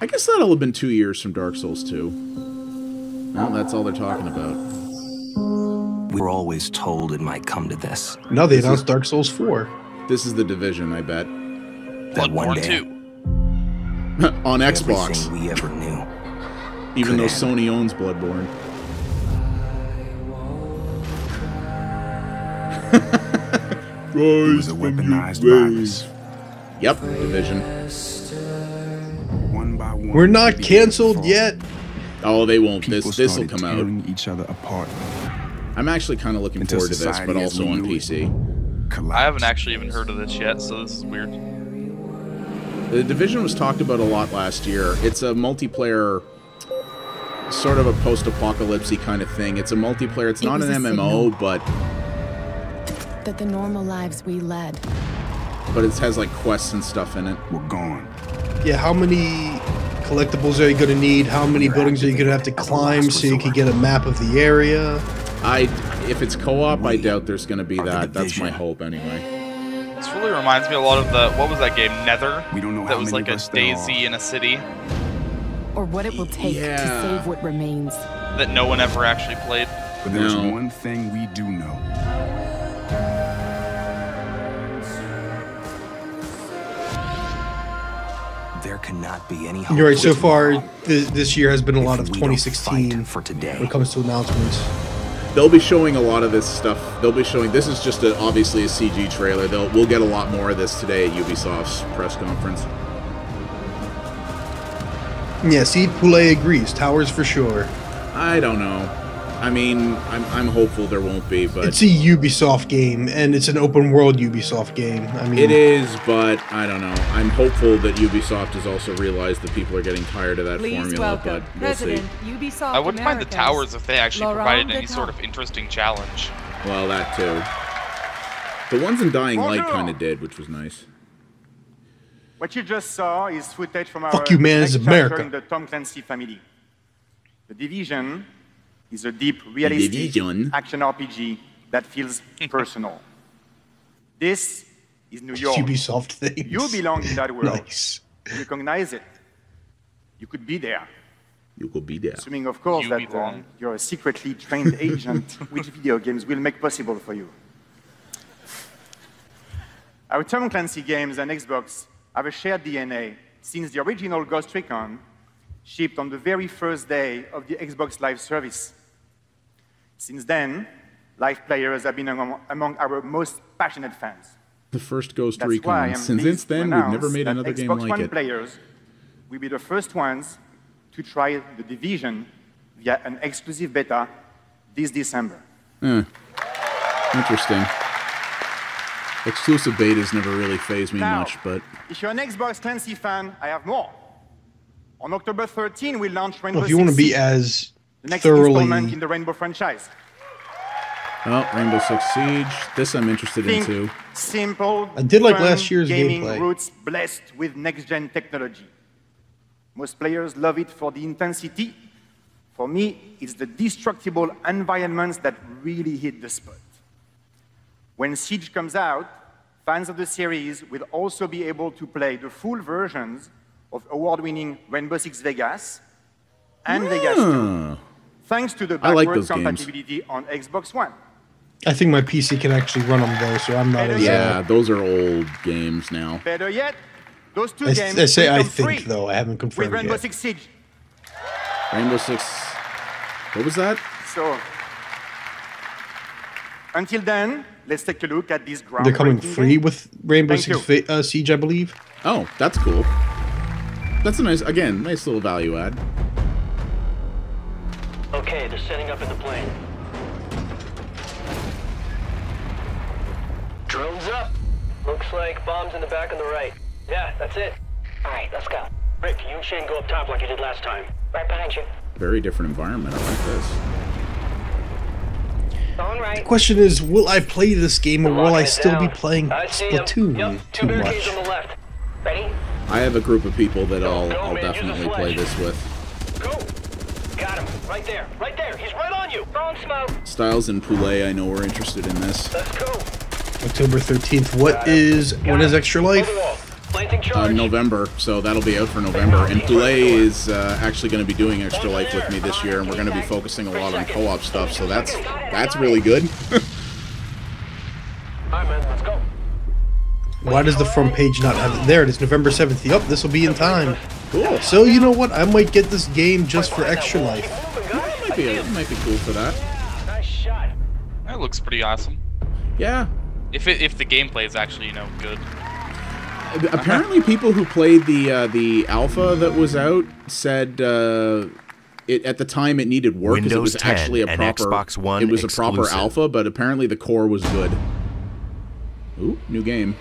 Speaker 1: I guess that'll have been 2 years from Dark Souls 2. Well, that's all they're talking about.
Speaker 5: We were always told it might come to this.
Speaker 3: Now they announced Dark Souls 4.
Speaker 1: This is the Division, I bet.
Speaker 5: That one day,
Speaker 1: on Xbox.
Speaker 5: everything we ever knew.
Speaker 1: Even though
Speaker 5: end.
Speaker 1: Sony owns Bloodborne.
Speaker 21: It was a weaponized virus.
Speaker 1: Yep, Division.
Speaker 21: One by one,
Speaker 3: We're not canceled yet.
Speaker 1: Oh, they won't.
Speaker 21: people
Speaker 1: This will
Speaker 21: started
Speaker 1: come out.
Speaker 21: tearing each other apart.
Speaker 1: I'm actually kind of looking
Speaker 21: Until
Speaker 1: forward to this,
Speaker 21: society
Speaker 1: but
Speaker 21: as
Speaker 1: also
Speaker 21: we
Speaker 1: on
Speaker 21: knew it
Speaker 1: PC.
Speaker 4: I haven't actually even heard of this yet, so this is weird.
Speaker 1: The Division was talked about a lot last year. It's a multiplayer, sort of a post-apocalypse-y kind of thing. It's a multiplayer. It's not an MMO, but
Speaker 9: that the normal lives we led.
Speaker 1: But it has like quests and stuff in it.
Speaker 21: We're gone.
Speaker 3: Yeah, how many collectibles are you going to need? How many buildings are you going to have to climb so you can get a map of the area?
Speaker 1: If it's co-op, I doubt there's going to be that. That's my hope anyway.
Speaker 4: This really reminds me a lot of the, what was that game, Nether?
Speaker 21: We don't know
Speaker 4: that
Speaker 21: how
Speaker 4: was
Speaker 21: many
Speaker 4: like
Speaker 21: of
Speaker 4: a
Speaker 21: us there
Speaker 4: daisy in a city
Speaker 9: Or what it will take to save what remains.
Speaker 4: that no one ever actually played.
Speaker 21: But there's one thing we do know.
Speaker 5: There cannot be any hope.
Speaker 3: You're right, so
Speaker 5: for
Speaker 3: far,
Speaker 5: tomorrow
Speaker 3: this year has been a lot of
Speaker 5: if we don't
Speaker 3: 2016
Speaker 5: for today.
Speaker 3: when it comes to announcements.
Speaker 1: They'll be showing a lot of this stuff. They'll be showing. This is just obviously a CG trailer. We'll get a lot more of this today at Ubisoft's press conference.
Speaker 3: Yeah, Seed Poulet agrees. Towers for sure.
Speaker 1: I don't know. I mean, I'm hopeful there won't be, but
Speaker 3: It's a Ubisoft game, and it's an open world Ubisoft game. I mean,
Speaker 1: it is. But I don't know. I'm hopeful that Ubisoft has also realized that people are getting tired of that
Speaker 16: Please
Speaker 1: formula.
Speaker 16: welcome
Speaker 1: But we'll see.
Speaker 16: President Ubisoft
Speaker 4: I wouldn't mind the
Speaker 16: Americas,
Speaker 4: towers if they actually
Speaker 16: Laurent
Speaker 4: provided any
Speaker 16: Descamps.
Speaker 4: sort of interesting challenge.
Speaker 1: Well, that too. The ones in Dying Light
Speaker 23: Bonjour.
Speaker 1: kind of did, which was nice.
Speaker 23: What you just saw is footage from our
Speaker 3: Fuck you, man,
Speaker 23: next
Speaker 3: it's
Speaker 23: chapter
Speaker 3: America.
Speaker 23: in the Tom Clancy family. The Division is a deep, realistic
Speaker 1: Division.
Speaker 23: action RPG that feels personal. This is New York.
Speaker 3: Ubisoft things.
Speaker 23: You belong in that world.
Speaker 3: Nice.
Speaker 23: You recognize it. You could be there.
Speaker 1: You could be there.
Speaker 23: Assuming, of course,
Speaker 4: You
Speaker 23: that
Speaker 4: belong.
Speaker 23: you're a secretly trained agent, which video games will make possible for you. Our Tom Clancy games and Xbox have a shared DNA since the original Ghost Recon shipped on the very first day of the Xbox Live service. Since then, live players have been among our most passionate fans.
Speaker 1: The first Ghost
Speaker 23: That's why
Speaker 1: Recon.
Speaker 23: I'm
Speaker 1: Since
Speaker 23: pleased to
Speaker 1: then, we've never
Speaker 23: announce
Speaker 1: made
Speaker 23: that
Speaker 1: another game
Speaker 23: Xbox
Speaker 1: like
Speaker 23: One
Speaker 1: it.
Speaker 23: players will be the first ones to try the Division via an exclusive beta this December.
Speaker 1: Interesting. Exclusive betas never really phased me
Speaker 23: Now,
Speaker 1: much, but
Speaker 23: if you're an Xbox Clancy fan, I have more. On October 13, we'll launch Rainbow
Speaker 3: Well, if you want to
Speaker 23: Six
Speaker 3: be
Speaker 23: Siege,
Speaker 3: as
Speaker 23: the next
Speaker 3: thoroughly...
Speaker 23: installment in the Rainbow franchise.
Speaker 1: oh, Rainbow Six Siege. This I'm interested in
Speaker 23: Think
Speaker 1: too.
Speaker 23: simple,
Speaker 3: I did like
Speaker 23: fun
Speaker 3: last year's
Speaker 23: gaming
Speaker 3: gameplay.
Speaker 23: roots blessed with next-gen technology. Most players love it for the intensity. For me, it's the destructible environments that really hit the spot. When Siege comes out, fans of the series will also be able to play the full versions of award-winning Rainbow Six Vegas and Vegas 2, thanks to the
Speaker 1: I like
Speaker 23: backward
Speaker 1: those games.
Speaker 23: compatibility on Xbox One.
Speaker 3: I think my PC can actually run them though, so I'm not as...
Speaker 1: Yeah, those are old games now.
Speaker 23: Better yet, those two
Speaker 3: I
Speaker 23: games
Speaker 3: say
Speaker 23: will
Speaker 3: I
Speaker 23: come
Speaker 3: think
Speaker 23: free
Speaker 3: though, I haven't
Speaker 23: with
Speaker 3: confirmed
Speaker 23: Rainbow
Speaker 3: yet.
Speaker 23: Six Siege.
Speaker 1: Rainbow Six. What was that?
Speaker 23: So, until then, let's take a look at this groundbreaking
Speaker 3: They're coming free
Speaker 23: game.
Speaker 3: with Rainbow
Speaker 23: Thank
Speaker 3: Six Siege, I believe.
Speaker 1: Oh, that's cool. That's a nice little value add.
Speaker 24: Okay, they're setting up in the plane. Drones up. Looks like bombs in the back on the right. Yeah, that's it.
Speaker 11: All right, let's go.
Speaker 24: Rick, you and Shane go up top like you did last time.
Speaker 11: Right behind you.
Speaker 1: Very different environment. I like this.
Speaker 3: The question is, will I play this game, or will I still be playing Splatoon too much?
Speaker 1: I have a group of people that I'll definitely play this with.
Speaker 24: Got him. Right there. Right there. He's right on you. Throwing smoke.
Speaker 1: Styles and Poulet, I know we're interested in this.
Speaker 24: Let's go.
Speaker 3: October 13th. When is Extra Life?
Speaker 1: November, so that'll be out for November. And Poulet is actually going to be doing Extra Life with me this year, and we're going to be focusing a lot on co-op stuff, so that's really good.
Speaker 24: Alright, man. Let's go.
Speaker 3: Why does the front page not have it? There it is, November 7th. Yup, this will be in time.
Speaker 1: Cool.
Speaker 3: So, you know what? I might get this game just for Extra Life.
Speaker 1: It might be cool for that.
Speaker 24: Nice shot.
Speaker 4: That looks pretty awesome.
Speaker 1: Yeah.
Speaker 4: If the gameplay is actually, good.
Speaker 1: Apparently, people who played the alpha that was out said at the time it needed work because it was actually a proper
Speaker 13: Xbox One
Speaker 1: it was a
Speaker 13: exclusive.
Speaker 1: proper alpha, but apparently the core was good. Ooh, new game.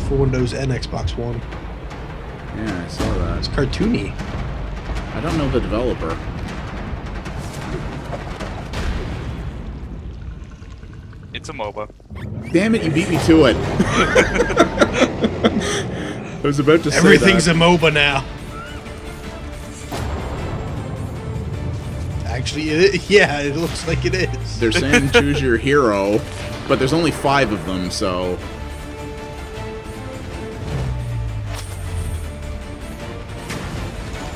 Speaker 3: For Windows and Xbox One.
Speaker 1: Yeah, I saw that.
Speaker 3: It's cartoony.
Speaker 1: I don't know the developer.
Speaker 4: It's a MOBA.
Speaker 1: Damn it, you beat me to it. I was about to say
Speaker 3: Everything's
Speaker 1: that.
Speaker 3: a MOBA now. Actually, yeah, it looks like it is.
Speaker 1: They're saying choose your hero, but there's only 5 of them, so...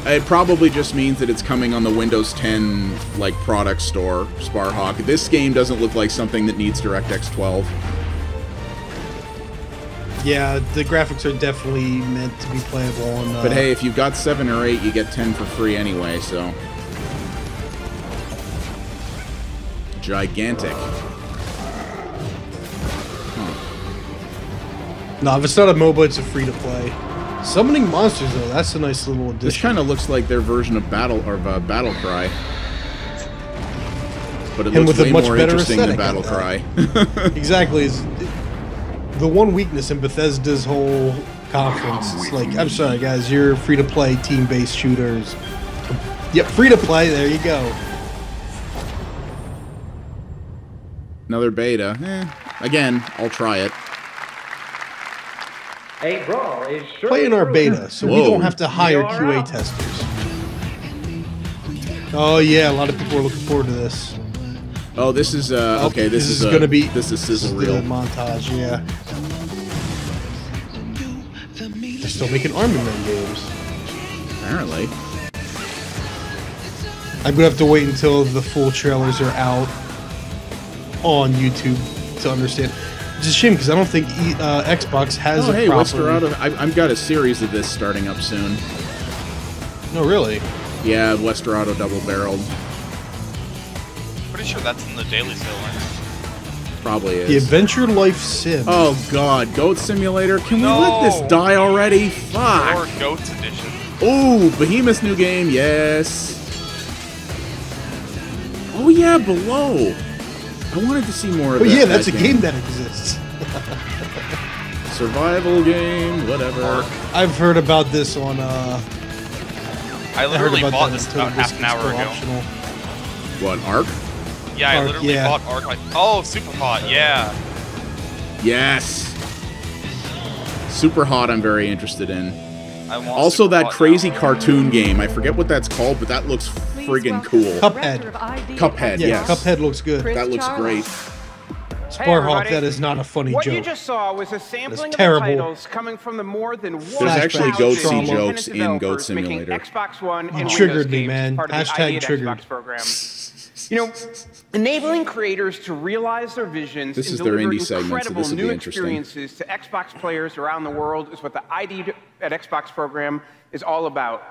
Speaker 1: It probably just means that it's coming on the Windows 10 like product store, Sparhawk. This game doesn't look like something that needs DirectX 12.
Speaker 3: Yeah, the graphics are definitely meant to be playable on...
Speaker 1: But hey, if you've got 7 or 8, you get 10 for free anyway, so... Gigantic.
Speaker 3: No, if it's not a MOBA, it's a free-to-play. Summoning monsters, though, that's a nice little addition.
Speaker 1: This kind of looks like their version of Battle Cry. But it looks way more interesting than Battle Cry.
Speaker 3: Exactly. The one weakness in Bethesda's whole conference, it's like, I'm sorry, guys, you're free-to-play, team-based shooters. Yep, free-to-play, there you go.
Speaker 1: Another beta. Again, I'll try it.
Speaker 6: A brawl is
Speaker 3: Play in our beta, so we don't have to hire QA testers. Oh yeah, a lot of people are looking forward to this.
Speaker 1: Oh, this is okay. This is
Speaker 3: gonna be
Speaker 1: sizzle reel
Speaker 3: montage. Yeah, they're still making Army Men games.
Speaker 1: Apparently,
Speaker 3: I'm gonna have to wait until the full trailers are out on YouTube to understand. It's a shame because I don't think Xbox has a proper...
Speaker 1: Westerado. I've got a series of this starting up soon.
Speaker 3: No, really?
Speaker 1: Yeah, Westerado double-barreled.
Speaker 4: Pretty sure that's in the daily sale, right?
Speaker 1: Probably is.
Speaker 3: The Adventure Life Sim.
Speaker 1: Oh god, Goat Simulator. Can we let this die already? Fuck.
Speaker 4: Or Goats Edition.
Speaker 1: Oh, Behemoth's new game, yes. Oh yeah, Below. I wanted to see more of that.
Speaker 3: Oh yeah, that's a game that exists.
Speaker 1: Survival game, whatever.
Speaker 3: I've heard about this on
Speaker 4: I literally bought this about half an hour ago.
Speaker 3: Optional.
Speaker 1: What, Ark?
Speaker 4: Yeah, I literally bought Ark like, oh, Super Hot, yeah.
Speaker 1: Yes. Super Hot I'm very interested in.
Speaker 4: Also
Speaker 1: that crazy cartoon game. I forget what that's called, but that looks friggin' cool.
Speaker 3: Cuphead.
Speaker 1: Cuphead,
Speaker 3: yeah,
Speaker 1: yes.
Speaker 3: Cuphead looks good.
Speaker 1: That looks great.
Speaker 3: Sparhawk, that is not a funny
Speaker 7: what
Speaker 3: joke.
Speaker 7: What you just saw was a sampling of the
Speaker 3: terrible.
Speaker 7: titles coming from the more than 1,000
Speaker 1: There's actually Goatsy
Speaker 7: independent
Speaker 1: jokes in Goat
Speaker 7: developers making
Speaker 1: Simulator.
Speaker 7: Xbox One and Windows
Speaker 3: triggered me,
Speaker 7: games
Speaker 3: man.
Speaker 7: part of the
Speaker 3: Hashtag
Speaker 7: ID
Speaker 3: triggered.
Speaker 7: Xbox program. You know, enabling creators to realize their visions
Speaker 1: This
Speaker 7: and
Speaker 1: is their
Speaker 7: deliver
Speaker 1: indie segment, so
Speaker 7: incredible
Speaker 1: this will be
Speaker 7: new
Speaker 1: interesting.
Speaker 7: experiences to Xbox players around the world is what the ID at Xbox program is all about.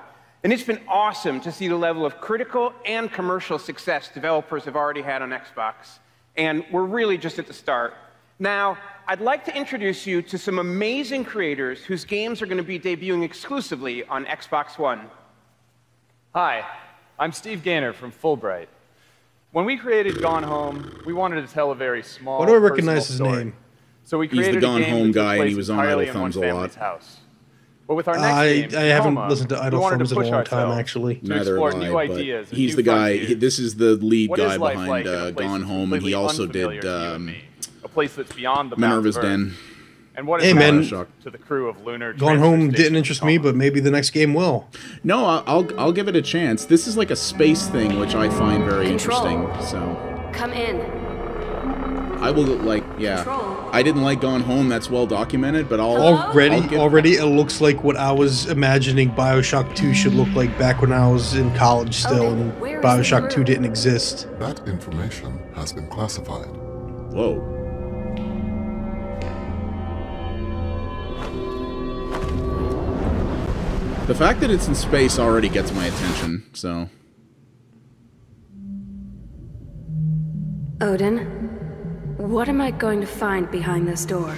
Speaker 7: And it's been awesome to see the level of critical and commercial success developers have already had on Xbox. And we're really just at the start. Now, I'd like to introduce you to some amazing creators whose games are going to be debuting exclusively on Xbox One.
Speaker 12: Hi, I'm Steve Gaynor from Fulbright. When we created Gone Home, we wanted to tell a very small,
Speaker 3: Why do I recognize his
Speaker 12: personal story.
Speaker 3: name?
Speaker 12: So we
Speaker 1: He's the
Speaker 12: created
Speaker 1: Gone
Speaker 12: a game
Speaker 1: Home
Speaker 12: that took
Speaker 1: guy, and he
Speaker 12: place
Speaker 1: was on
Speaker 12: entirely
Speaker 1: Idle
Speaker 12: in one
Speaker 1: Thumbs a lot.
Speaker 12: family's house. But with our next game,
Speaker 3: I haven't
Speaker 12: Tacoma,
Speaker 3: listened to
Speaker 12: we
Speaker 3: Idle
Speaker 12: wanted
Speaker 3: Films
Speaker 12: to
Speaker 3: in a
Speaker 12: push
Speaker 3: long time,
Speaker 12: ourselves
Speaker 3: actually.
Speaker 12: to
Speaker 1: Neither
Speaker 12: explore
Speaker 1: have
Speaker 12: new
Speaker 1: I, but
Speaker 12: ideas and
Speaker 1: he's
Speaker 12: new
Speaker 1: the guy.
Speaker 12: frontiers.
Speaker 1: This is the lead
Speaker 12: What
Speaker 1: guy
Speaker 12: is life
Speaker 1: behind
Speaker 12: like in a place
Speaker 1: Gone
Speaker 12: that's
Speaker 1: Home, and he
Speaker 12: completely
Speaker 1: also
Speaker 12: unfamiliar
Speaker 1: did
Speaker 12: to you and me? A place that's beyond the
Speaker 1: Minerva's
Speaker 12: bounds of
Speaker 1: Den.
Speaker 12: Earth. And what is
Speaker 3: Hey, man.
Speaker 12: to the crew of Lunar
Speaker 3: Gone
Speaker 12: Transfer
Speaker 3: Home
Speaker 12: Station
Speaker 3: didn't interest me, but maybe the next game will.
Speaker 1: No, I'll give it a chance. This is like a space thing, which I find very interesting. So
Speaker 6: Come in.
Speaker 1: I will I didn't like Gone Home. That's well documented, but
Speaker 3: already it looks like what I was imagining BioShock 2 should look like back when I was in college still, and BioShock 2 didn't exist.
Speaker 14: That information has been classified.
Speaker 1: Whoa. The fact that it's in space already gets my attention, so.
Speaker 6: Odin, what am I going to find behind this door?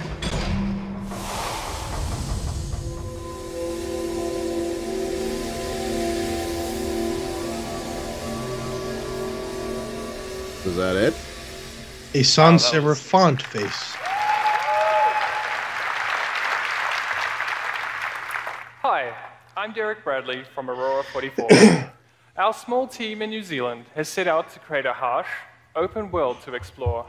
Speaker 1: Was that it?
Speaker 3: A sans serif font face.
Speaker 15: Hi, I'm Derek Bradley from Aurora 44. Our small team in New Zealand has set out to create a harsh, open world to explore.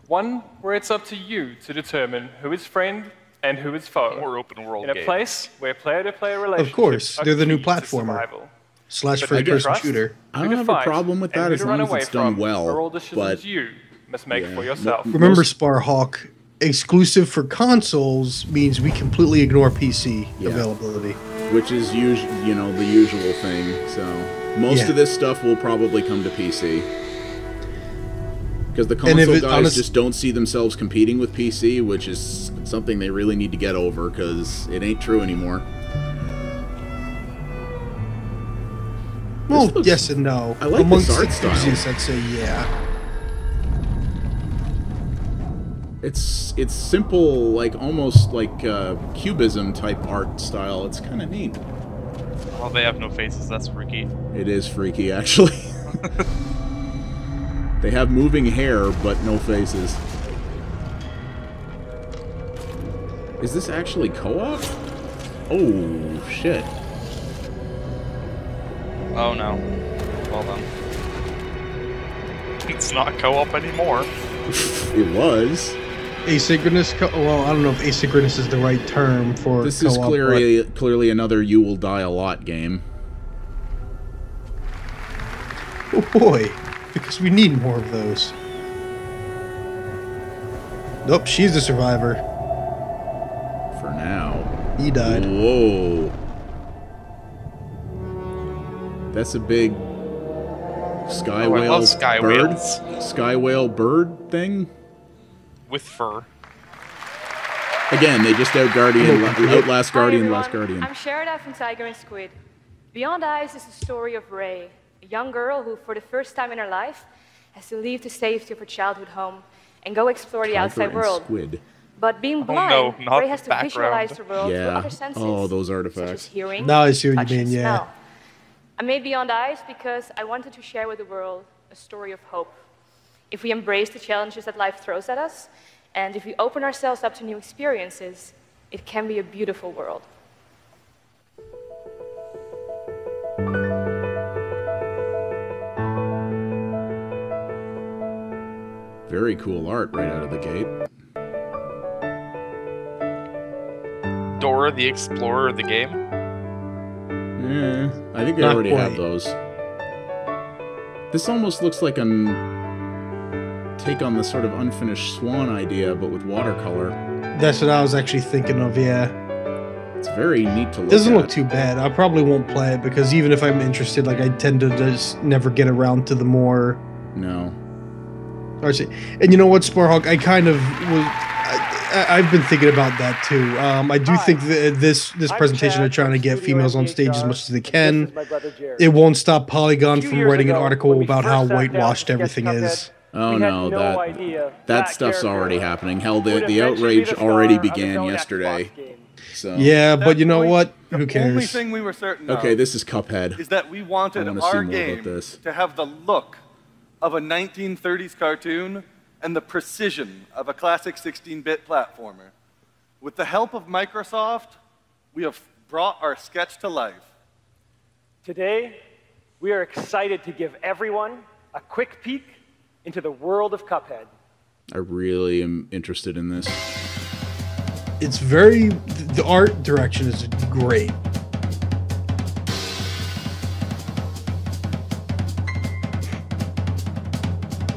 Speaker 15: One where it's up to you to determine who is friend and who is foe.
Speaker 4: More open world
Speaker 15: in a
Speaker 4: game.
Speaker 15: place where player-to-player relationships
Speaker 3: Of course, they're the new
Speaker 15: key to
Speaker 3: platformer.
Speaker 15: survival.
Speaker 3: Slash
Speaker 15: But
Speaker 3: first
Speaker 15: who to
Speaker 3: person
Speaker 15: trust,
Speaker 3: shooter.
Speaker 1: I
Speaker 15: who
Speaker 1: don't
Speaker 15: to
Speaker 1: have a
Speaker 15: fight,
Speaker 1: problem with
Speaker 15: and
Speaker 1: that
Speaker 15: who
Speaker 1: as
Speaker 15: to
Speaker 1: long
Speaker 15: run
Speaker 1: as
Speaker 15: away
Speaker 1: it's done
Speaker 15: from
Speaker 1: well,
Speaker 15: are all decisions
Speaker 1: but-
Speaker 15: you must make for yourself.
Speaker 3: Remember, Sparhawk, exclusive for consoles means we completely ignore PC availability.
Speaker 1: Which is the usual thing. So most of this stuff will probably come to PC. Because the console guys just don't see themselves competing with PC, which is something they really need to get over, because it ain't true anymore.
Speaker 3: Well, yes and no.
Speaker 1: I like
Speaker 3: Amongst
Speaker 1: this art style.
Speaker 3: enthusiasts, I'd say yeah.
Speaker 1: It's simple, like almost like cubism type art style. It's kind of neat.
Speaker 4: Well, they have no faces. That's freaky.
Speaker 1: It is freaky, actually. They have moving hair, but no faces. Is this actually co-op? Oh, shit.
Speaker 4: Oh no. Well done. It's not co-op anymore.
Speaker 1: It was.
Speaker 3: Asynchronous well, I don't know if asynchronous is the right term for
Speaker 1: This is clearly another You Will Die a Lot game.
Speaker 3: Oh boy, because we need more of those. Nope, she's the survivor.
Speaker 1: For now.
Speaker 3: He died.
Speaker 1: Whoa. That's a big sky
Speaker 4: I
Speaker 1: whale
Speaker 4: love sky
Speaker 1: bird?
Speaker 4: whales.
Speaker 1: Sky whale bird thing?
Speaker 4: With fur.
Speaker 1: Again, they just outlast Guardian, Last Guardian.
Speaker 19: I'm Sherida from Tiger and Squid. Beyond Eyes is the story of Ray, a young girl who, for the first time in her life, has to leave the safety of her childhood home and go explore the outside world.
Speaker 1: Squid.
Speaker 19: But being blind,
Speaker 4: no, not
Speaker 19: Ray has to
Speaker 4: background.
Speaker 19: visualize the world through
Speaker 1: Yeah.
Speaker 19: other senses,
Speaker 1: Oh, those
Speaker 19: such as
Speaker 1: artifacts.
Speaker 19: hearing,
Speaker 3: Now I see what
Speaker 19: touch,
Speaker 3: you mean,
Speaker 19: and
Speaker 3: yeah.
Speaker 19: smell. I made Beyond Eyes because I wanted to share with the world a story of hope. If we embrace the challenges that life throws at us, and if we open ourselves up to new experiences, it can be a beautiful world.
Speaker 1: Very cool art right out of the gate.
Speaker 4: Dora the Explorer, the game.
Speaker 1: Yeah, I think they
Speaker 3: Not
Speaker 1: already have
Speaker 3: quite.
Speaker 1: those. This almost looks like a take on the sort of unfinished Swan idea, but with watercolor.
Speaker 3: That's what I was actually thinking of, yeah.
Speaker 1: It's very neat to look
Speaker 3: Doesn't
Speaker 1: at.
Speaker 3: look too bad. I probably won't play it because even if I'm interested, like I tend to just never get around to the more.
Speaker 1: No.
Speaker 3: And you know what, Sparhawk? I kind of was. I've been thinking about that too. I do think that this presentation they're trying to get females on stage as much as they can. It won't stop Polygon from writing an article about how whitewashed everything is.
Speaker 1: Oh no, that stuff's already happening. Hell, the outrage already began yesterday. So
Speaker 3: Yeah, but you know what? Who
Speaker 25: The only
Speaker 3: cares?
Speaker 25: thing we were certain
Speaker 1: okay,
Speaker 25: of
Speaker 1: this is Cuphead.
Speaker 25: is that we wanted
Speaker 1: I wanna see
Speaker 25: our
Speaker 1: more about
Speaker 25: game
Speaker 1: this.
Speaker 25: to have the look of a 1930s cartoon and the precision of a classic 16-bit platformer. With the help of Microsoft, we have brought our sketch to life.
Speaker 2: Today, we are excited to give everyone a quick peek into the world of Cuphead.
Speaker 1: I really am interested in this.
Speaker 3: It's very... The art direction is great.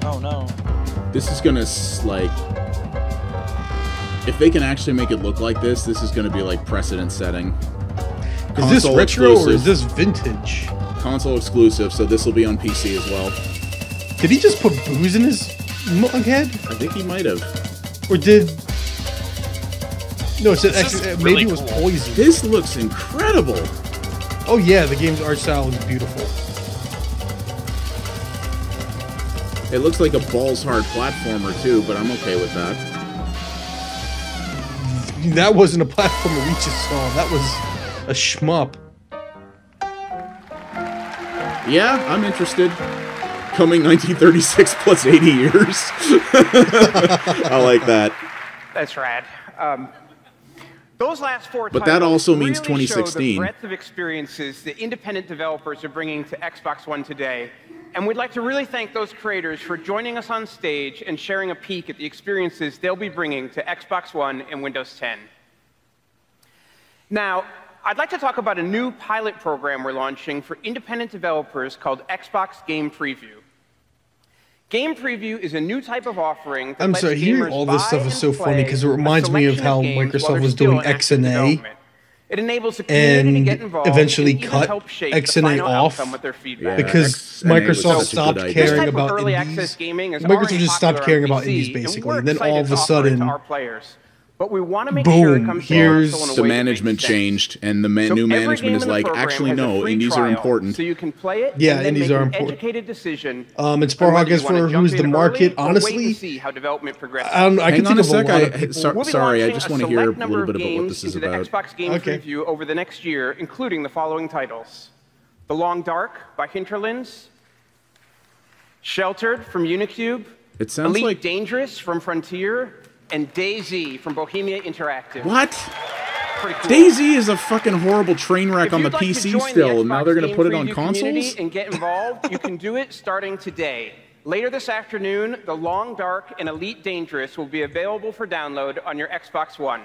Speaker 10: Oh no.
Speaker 1: This is gonna, like... If they can actually make it look like this is gonna be, like, precedent-setting.
Speaker 3: Is this retro or is this vintage?
Speaker 1: Console exclusive, so this will be on PC as well.
Speaker 3: Did he just put booze in his mug head?
Speaker 1: I think he might have.
Speaker 3: Or did... No, it said maybe it was poison.
Speaker 1: This looks incredible.
Speaker 3: Oh yeah, the game's art style is beautiful.
Speaker 1: It looks like a balls-hard platformer too, but I'm okay with that.
Speaker 3: That wasn't a platformer we just saw. That was a shmup.
Speaker 1: Yeah, I'm interested. Coming 1936 plus 80 years. I like that.
Speaker 7: That's rad. Those last four
Speaker 1: but that also means
Speaker 7: really
Speaker 1: 2016.
Speaker 7: show the breadth of experiences that independent developers are bringing to Xbox One today. And we'd like to really thank those creators for joining us on stage and sharing a peek at the experiences they'll be bringing to Xbox One and Windows 10. Now, I'd like to talk about a new pilot program we're launching for independent developers called Xbox Game Preview. Game Preview is a new type of offering that
Speaker 3: I'm sorry, hearing all this stuff is so funny because it reminds me of how Microsoft was doing XNA
Speaker 7: it enables the community to get
Speaker 3: and
Speaker 7: involved
Speaker 3: eventually
Speaker 7: and even
Speaker 3: cut
Speaker 7: help shape
Speaker 3: XNA
Speaker 7: the final
Speaker 3: off
Speaker 7: outcome with their feedback.
Speaker 3: because Microsoft stopped caring about
Speaker 7: early
Speaker 3: indies.
Speaker 7: access gaming is
Speaker 3: Microsoft just stopped
Speaker 7: already
Speaker 3: caring
Speaker 7: popular on
Speaker 3: about indies
Speaker 7: PC, and
Speaker 3: basically,
Speaker 7: we're
Speaker 3: and then all of a
Speaker 7: excited to offer it to
Speaker 3: sudden,
Speaker 7: our players. But we want to make sure it
Speaker 3: boom,
Speaker 7: comes to
Speaker 3: here's
Speaker 7: console in a
Speaker 1: the
Speaker 7: way that
Speaker 1: management
Speaker 7: makes sense.
Speaker 1: changed, and the new
Speaker 7: every
Speaker 1: management
Speaker 7: game
Speaker 1: is
Speaker 7: in the
Speaker 1: like,
Speaker 7: program
Speaker 1: actually,
Speaker 7: has a
Speaker 1: no,
Speaker 7: free
Speaker 1: indies are
Speaker 7: trial,
Speaker 1: important.
Speaker 7: So you can play it
Speaker 3: Yeah,
Speaker 7: and then
Speaker 3: indies
Speaker 7: make
Speaker 3: are
Speaker 7: an
Speaker 3: important.
Speaker 7: educated decision.
Speaker 3: and
Speaker 7: on
Speaker 3: Sparhawk,
Speaker 7: whether
Speaker 3: as
Speaker 7: you wanna
Speaker 3: for
Speaker 7: jump
Speaker 3: who's the
Speaker 7: in
Speaker 3: market,
Speaker 7: early or wait
Speaker 3: honestly,
Speaker 7: and see how development progresses.
Speaker 3: I can
Speaker 1: Hang
Speaker 3: think
Speaker 1: on
Speaker 3: of a lot of
Speaker 1: sec.
Speaker 3: people.
Speaker 1: Sorry, I just want to hear a
Speaker 7: select number
Speaker 1: little
Speaker 7: of
Speaker 1: bit about what
Speaker 7: games
Speaker 1: this is
Speaker 7: into
Speaker 1: about.
Speaker 7: the Xbox Game Preview over the next year, including the following titles: The Long Dark by Hinterlands, Sheltered from Unicube,
Speaker 1: It sounds
Speaker 7: Elite
Speaker 1: like...
Speaker 7: Dangerous from Frontier, and DayZ from Bohemia Interactive.
Speaker 1: What?
Speaker 7: Pretty cool.
Speaker 1: DayZ is a fucking horrible train wreck on the
Speaker 7: If you'd like to
Speaker 1: PC
Speaker 7: join
Speaker 1: still,
Speaker 7: the
Speaker 1: and now
Speaker 7: Xbox
Speaker 1: they're going to
Speaker 7: Game
Speaker 1: put it on
Speaker 7: Preview
Speaker 1: consoles?
Speaker 7: community and get involved, you can do it starting today. Later this afternoon, The Long Dark and Elite Dangerous will be available for download on your Xbox One.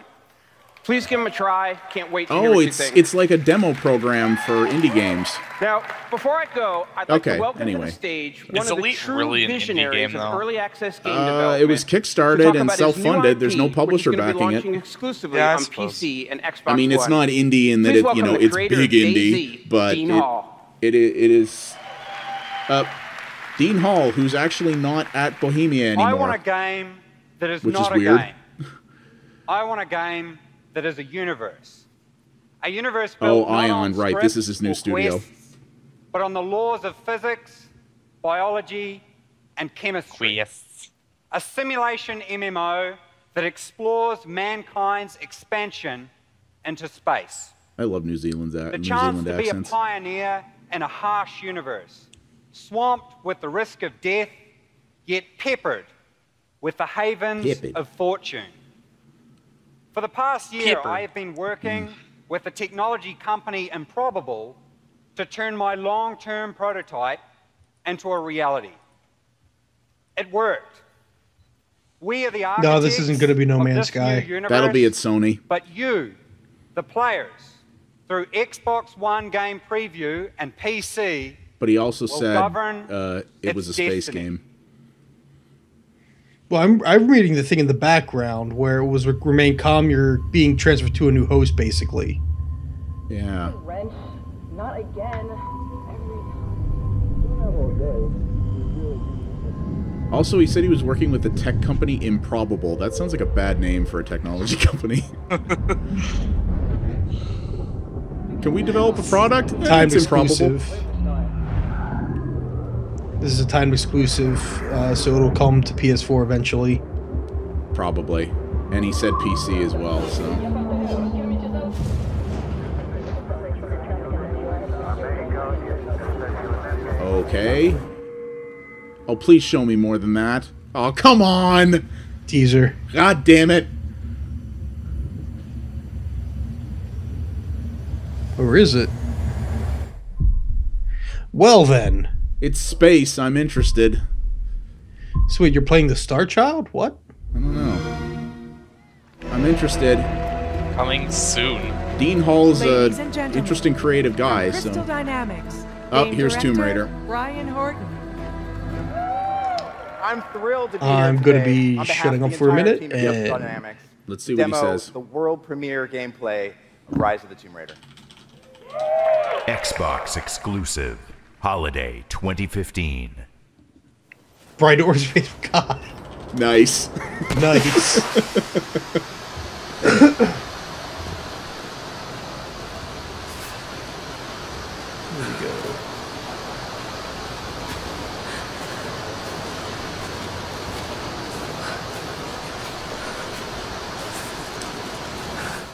Speaker 7: Please give them a try. Can't wait to hear
Speaker 1: Oh,
Speaker 7: what you think.
Speaker 1: it's like a demo program for indie games.
Speaker 7: Now, before I go, I'd like
Speaker 1: Okay,
Speaker 7: to welcome to
Speaker 1: anyway.
Speaker 7: the stage
Speaker 4: Is
Speaker 7: one of the
Speaker 4: Elite
Speaker 7: true
Speaker 4: really an indie
Speaker 7: visionaries
Speaker 4: game,
Speaker 7: of
Speaker 4: though?
Speaker 7: early access game development.
Speaker 1: It was
Speaker 7: to
Speaker 1: kickstarted
Speaker 7: talk
Speaker 1: and
Speaker 7: about his new
Speaker 1: self-funded. There's no
Speaker 7: IP,
Speaker 1: publisher
Speaker 7: which is gonna be
Speaker 1: backing
Speaker 7: launching
Speaker 1: it.
Speaker 7: exclusively
Speaker 4: Yeah, I
Speaker 7: on
Speaker 4: suppose.
Speaker 7: PC and Xbox
Speaker 1: I mean, it's
Speaker 7: One.
Speaker 1: not indie in that
Speaker 7: Please
Speaker 1: it,
Speaker 7: welcome the
Speaker 1: it's
Speaker 7: creator
Speaker 1: big
Speaker 7: of
Speaker 1: indie,
Speaker 7: DayZ,
Speaker 1: but
Speaker 7: Dean Hall.
Speaker 1: it is. Dean Hall, who's actually not at Bohemia anymore.
Speaker 17: I want a game that is
Speaker 1: Which
Speaker 17: not
Speaker 1: is
Speaker 17: a
Speaker 1: weird.
Speaker 17: game. I want a game that is a universe. A universe
Speaker 1: Oh,
Speaker 17: built not
Speaker 1: Ion,
Speaker 17: on
Speaker 1: right.
Speaker 17: script
Speaker 1: This is his new
Speaker 17: or
Speaker 1: studio.
Speaker 17: quests, but on the laws of physics, biology, and chemistry. A simulation MMO that explores mankind's expansion into space.
Speaker 1: I love New Zealand's
Speaker 17: The
Speaker 1: New
Speaker 17: chance
Speaker 1: Zealand
Speaker 17: to be a
Speaker 1: accents.
Speaker 17: pioneer in a harsh universe, swamped with the risk of death, yet peppered with the havens of fortune. For the past year, I have been working with the technology company Improbable to turn my long-term prototype into a reality. It worked. We are the architects.
Speaker 3: No, this isn't going to be No
Speaker 17: of
Speaker 3: Man's
Speaker 17: this
Speaker 3: Sky.
Speaker 17: new universe,
Speaker 1: That'll be at Sony.
Speaker 17: But you, the players, through Xbox One Game Preview and PC,
Speaker 1: But he also
Speaker 17: will
Speaker 1: said
Speaker 17: govern
Speaker 1: it was a
Speaker 17: its
Speaker 1: space
Speaker 17: destiny.
Speaker 1: game.
Speaker 3: Well, I'm reading the thing in the background where it was remain calm. You're being transferred to a new host, basically.
Speaker 1: Yeah.
Speaker 11: Wrench, not again.
Speaker 1: Also, he said he was working with the tech company Improbable. That sounds like a bad name for a technology company. Can we develop a product?
Speaker 3: Time
Speaker 1: It's Improbable.
Speaker 3: exclusive. This is a time exclusive, so it'll come to PS4 eventually.
Speaker 1: Probably. And he said PC as well, so. Okay. Oh, please show me more than that. Oh, come on!
Speaker 3: Teaser.
Speaker 1: God damn it.
Speaker 3: Or is it? Well then.
Speaker 1: It's space. I'm interested.
Speaker 3: So wait, you're playing the Star Child? What?
Speaker 1: I don't know. I'm interested.
Speaker 4: Coming soon.
Speaker 1: Dean Hall's
Speaker 16: Ladies
Speaker 1: a
Speaker 16: and gentlemen,
Speaker 1: interesting creative guy.
Speaker 16: Crystal
Speaker 1: So.
Speaker 16: Dynamics.
Speaker 1: Oh,
Speaker 16: Game
Speaker 1: here's Tomb
Speaker 16: director,
Speaker 1: Raider.
Speaker 16: Ryan Horton.
Speaker 8: I'm thrilled to be
Speaker 3: I'm
Speaker 8: here
Speaker 3: gonna
Speaker 8: today
Speaker 3: be
Speaker 8: on behalf
Speaker 3: shutting
Speaker 8: of
Speaker 3: up
Speaker 8: the
Speaker 3: for a
Speaker 8: entire
Speaker 3: minute
Speaker 8: team at Crystal
Speaker 3: and
Speaker 8: Dynamics
Speaker 1: let's see what he
Speaker 8: demo
Speaker 1: says.
Speaker 8: The world premiere gameplay of Rise of the Tomb Raider.
Speaker 13: Xbox exclusive. Holiday 2015.
Speaker 3: Bright Or's face of God.
Speaker 1: Nice.
Speaker 3: Nice. There we go.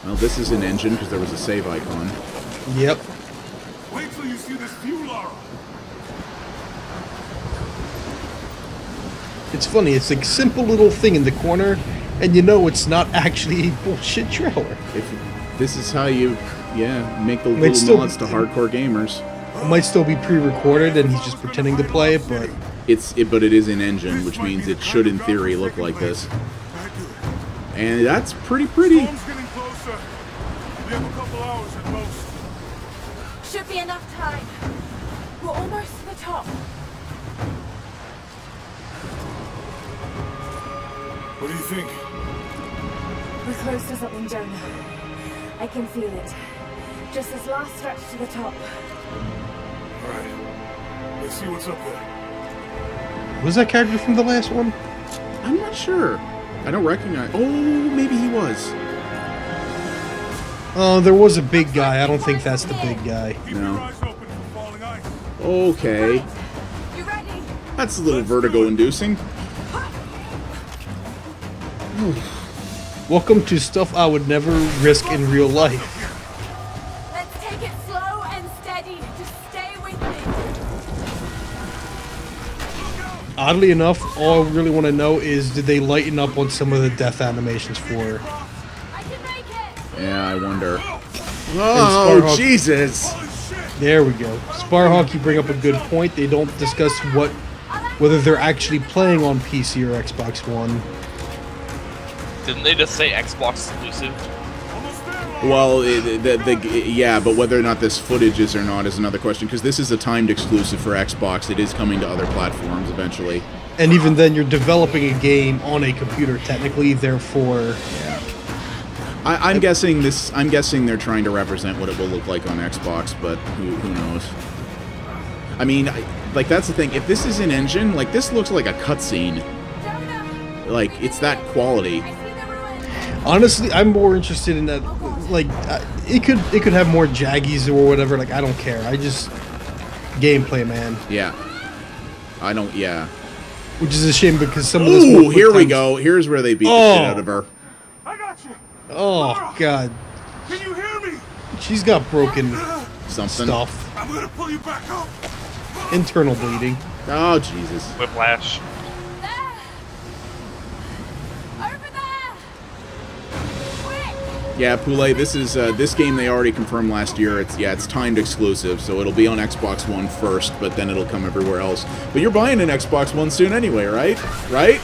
Speaker 1: Well, this is an engine because there was a save icon.
Speaker 3: Yep.
Speaker 10: Wait till you see this view, Lara.
Speaker 3: It's funny, it's like a simple little thing in the corner, and you know it's not actually a bullshit trailer.
Speaker 1: If this is how you, make the
Speaker 3: Might
Speaker 1: little
Speaker 3: still-
Speaker 1: nods to hardcore gamers.
Speaker 3: It might still be pre-recorded, and he's just pretending to play it, but
Speaker 1: But it is an engine, which means it should, in theory, look like this. And that's pretty.
Speaker 10: Storm's getting closer. We have a couple hours at most.
Speaker 6: Should be enough time. We're almost to the top.
Speaker 10: What do you think?
Speaker 6: We're close to something, Jonah. I can feel it. Just this last stretch to the top.
Speaker 10: All right. Let's see what's up there.
Speaker 3: was that character from the last one?
Speaker 1: I'm not sure. I don't recognize. Oh, maybe he was.
Speaker 3: Oh, there was a big guy. I don't think that's the big guy.
Speaker 1: No. Okay. That's a little vertigo-inducing.
Speaker 3: Welcome to stuff I would never risk in real life.
Speaker 6: Let's take it slow and steady. Just stay with me.
Speaker 3: Oddly enough, all I really want to know is did they lighten up on some of the death animations for her?
Speaker 1: Yeah, I wonder.
Speaker 3: Oh,
Speaker 1: Oh, Jesus!
Speaker 3: There we go. Sparhawk, you bring up a good point. They don't discuss whether they're actually playing on PC or Xbox One.
Speaker 4: Didn't they just say Xbox exclusive?
Speaker 1: Well, yeah, but whether or not this footage is or not is another question, because this is a timed exclusive for Xbox. It is coming to other platforms eventually.
Speaker 3: And even then, you're developing a game on a computer, technically, therefore...
Speaker 1: Yeah. I'm guessing they're trying to represent what it will look like on Xbox, but who knows? I mean, like, that's the thing. If this is an engine, like, this looks like a cutscene. Like, it's that quality.
Speaker 3: Honestly, I'm more interested in that. Like, it could have more jaggies or whatever. Like, I don't care. I just gameplay, man.
Speaker 1: Yeah. I don't. Yeah.
Speaker 3: Which is a shame because some of this.
Speaker 1: Ooh, here we go. Here's where they beat the shit out of her.
Speaker 10: I got you.
Speaker 3: Oh God.
Speaker 10: Can you hear me?
Speaker 3: She's got broken
Speaker 1: something.
Speaker 3: Stuff.
Speaker 10: I'm gonna pull you back up.
Speaker 3: Internal bleeding.
Speaker 1: Oh Jesus.
Speaker 4: Whiplash.
Speaker 1: Yeah, Poulet, this is this game they already confirmed last year. It's timed exclusive, so it'll be on Xbox One first, but then it'll come everywhere else. But you're buying an Xbox One soon anyway, right? Right?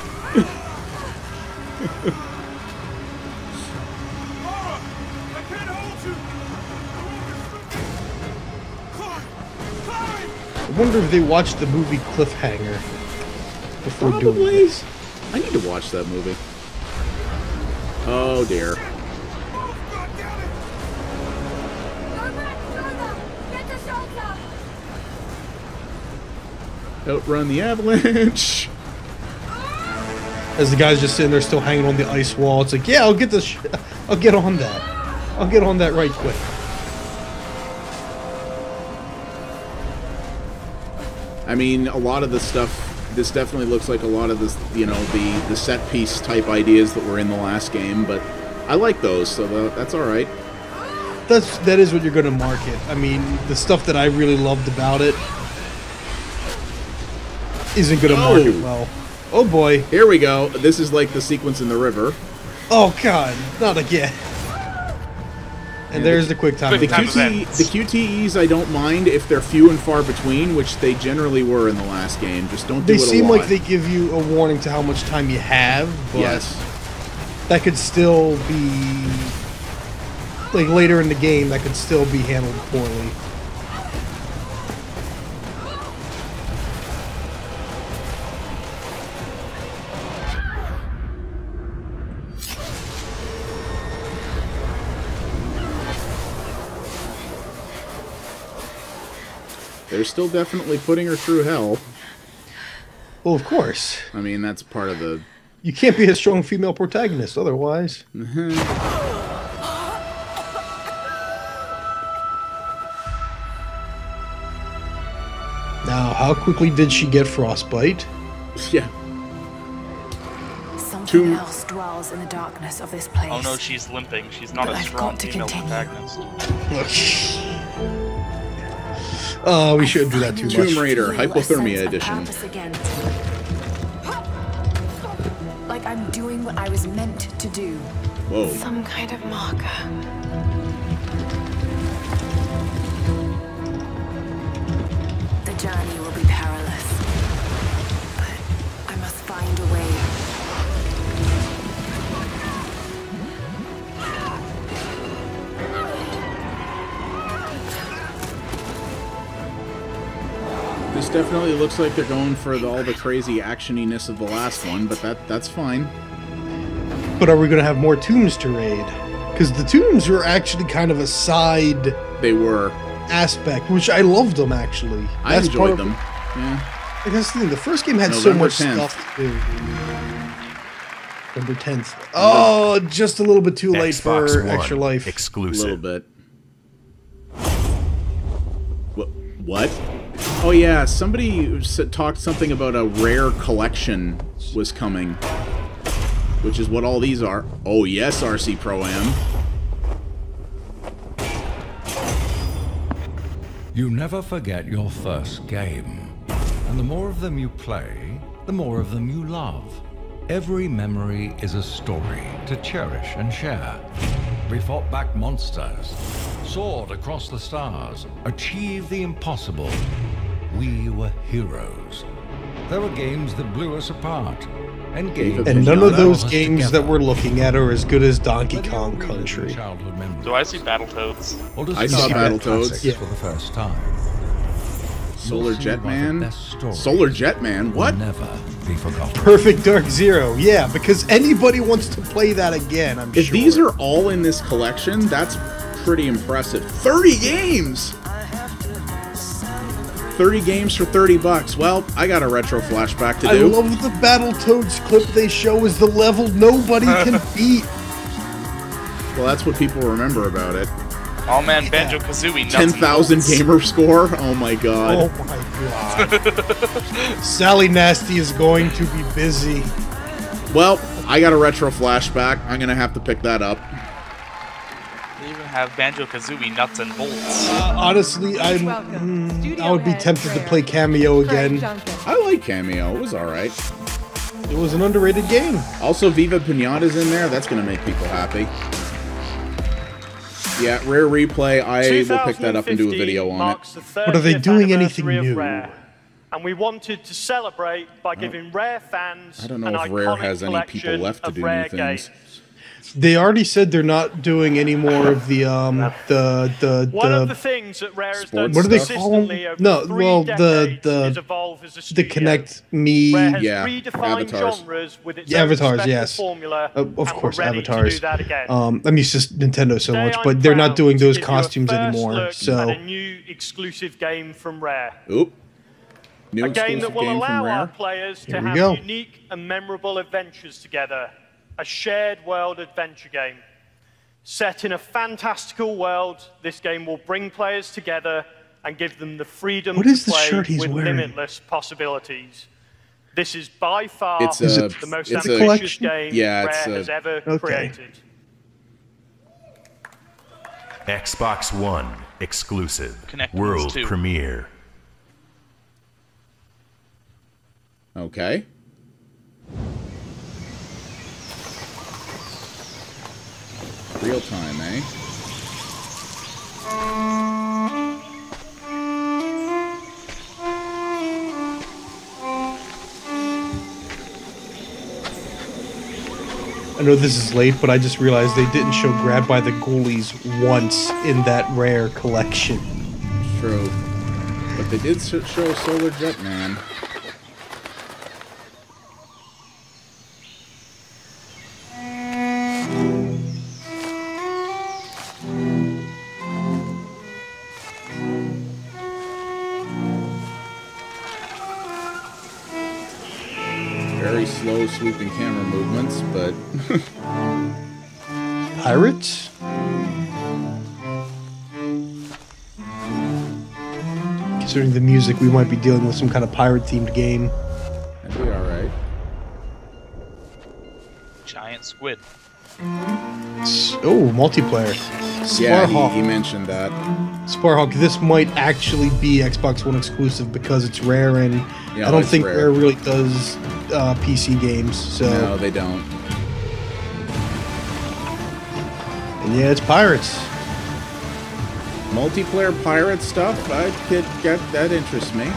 Speaker 3: I wonder if they watched the movie Cliffhanger before doing this.
Speaker 1: I need to watch that movie. Oh dear. Outrun the avalanche.
Speaker 3: As the guy's just sitting there still hanging on the ice wall, it's like, yeah, I'll get this. I'll get on that. I'll get on that right quick.
Speaker 1: I mean, a lot of the stuff. This definitely looks like a lot of this, you know, the set piece type ideas that were in the last game, but I like those, so that's all right.
Speaker 3: That is what you're going to market. I mean, the stuff that I really loved about it isn't going to market well. Oh boy.
Speaker 1: Here we go. This is like the sequence in the river.
Speaker 3: Oh god, not again. And there's the quick time.
Speaker 1: The QTEs I don't mind if they're few and far between, which they generally were in the last game. Just don't do it a lot.
Speaker 3: They seem like they give you a warning to how much time you have, but
Speaker 1: yes.
Speaker 3: That could still be... Like, later in the game, that could still be handled poorly.
Speaker 1: They're still definitely putting her through hell.
Speaker 3: Well, of course.
Speaker 1: I mean, that's part of the...
Speaker 3: You can't be a strong female protagonist otherwise. Now, how quickly did she get frostbite?
Speaker 1: Yeah.
Speaker 6: Something else dwells in the darkness of this place.
Speaker 4: Oh no, she's limping. She's not a strong female protagonist.
Speaker 3: Oh, we shouldn't do that too much.
Speaker 1: Tomb Raider Hypothermia Edition.
Speaker 6: Like I'm doing what I was meant to do.
Speaker 1: Whoa.
Speaker 6: Some kind of marker. The journey will be perilous, but I must find a way.
Speaker 1: This definitely looks like they're going for all the crazy actioniness of the last one, but that's fine.
Speaker 3: But are we going to have more tombs to raid? Because the tombs were actually kind of a side...
Speaker 1: They were.
Speaker 3: ...aspect, which I loved them, actually.
Speaker 1: I enjoyed them. Yeah.
Speaker 3: Like, that's the thing. The first game had so much stuff to do. November 10th. Oh, just a little bit too late
Speaker 13: Xbox
Speaker 3: for
Speaker 13: One
Speaker 3: Extra Life.
Speaker 13: Exclusive.
Speaker 1: A little bit. What? Oh yeah, somebody talked something about a rare collection was coming, which is what all these are. Oh yes, RC Pro-Am.
Speaker 9: You never forget your first game. And the more of them you play, the more of them you love. Every memory is a story to cherish and share. We fought back monsters, soared across the stars, achieved the impossible. We were heroes. There were games that blew us apart. And games
Speaker 3: And none of those games that we're looking at are as good as Donkey Kong Country.
Speaker 4: Do I see Battletoads?
Speaker 1: I saw Battletoads.
Speaker 9: Yeah. For the first time.
Speaker 1: Solar Jetman? Solar Jetman? What?
Speaker 9: Never be forgotten.
Speaker 3: Perfect Dark Zero. Yeah, because anybody wants to play that again, I'm sure.
Speaker 1: If these are all in this collection, that's pretty impressive. 30 games! 30 games for $30. Well, I got a retro flashback to do.
Speaker 3: I love the Battletoads clip they show as the level nobody can beat.
Speaker 1: Well, that's what people remember about it.
Speaker 4: Oh man, Banjo-Kazooie.
Speaker 1: 10,000 gamer score? Oh my god.
Speaker 3: Oh my god. Sally Nasty is going to be busy.
Speaker 1: Well, I got a retro flashback. I'm going to have to pick that up.
Speaker 4: They even have Banjo-Kazooie nuts and bolts.
Speaker 3: Honestly, I would be tempted to play Cameo again.
Speaker 1: I like Cameo. It was alright.
Speaker 3: It was an underrated game.
Speaker 1: Also, Viva Pinata's in there. That's going to make people happy. Yeah, Rare Replay. I will pick that up and do a video on it.
Speaker 3: But are they doing anything new?
Speaker 2: And we wanted to celebrate by giving Rare fans
Speaker 1: I don't know if Rare has any people left to do new things.
Speaker 3: They already said they're not doing any more of the
Speaker 2: one of the things that Rare has done
Speaker 3: what do they call them? No, well, the Connect Me,
Speaker 1: yeah, avatars.
Speaker 3: Avatars, yes, of course, avatars. I'm used to Nintendo so much, but they're not doing those costumes anymore. So
Speaker 2: a new exclusive game from Rare.
Speaker 1: Oop.
Speaker 2: A game that will allow our players to have unique and memorable adventures together. A shared world adventure game. Set in a fantastical world, this game will bring players together and give them the freedom to play with limitless possibilities. This is by far the most ambitious game Rare has ever created.
Speaker 13: Xbox One exclusive.
Speaker 4: Connect
Speaker 13: World premiere.
Speaker 1: Okay. Real time, eh?
Speaker 3: I know this is late, but I just realized they didn't show Grab by the Ghoulies once in that rare collection.
Speaker 1: True. But they did show Solar Jetman. Very slow swooping camera movements, but...
Speaker 3: Pirates? Considering the music, we might be dealing with some kind of pirate-themed game.
Speaker 1: That'd be alright.
Speaker 4: Giant squid.
Speaker 3: Oh, multiplayer.
Speaker 1: Yeah, he mentioned that.
Speaker 3: Sparhawk, this might actually be Xbox One exclusive because it's Rare, and
Speaker 1: Yeah,
Speaker 3: I don't
Speaker 1: it's
Speaker 3: think
Speaker 1: Rare.
Speaker 3: Rare really does PC games. So
Speaker 1: No, they don't.
Speaker 3: And yeah, it's pirates.
Speaker 1: Multiplayer pirate stuff, I could get that interests me.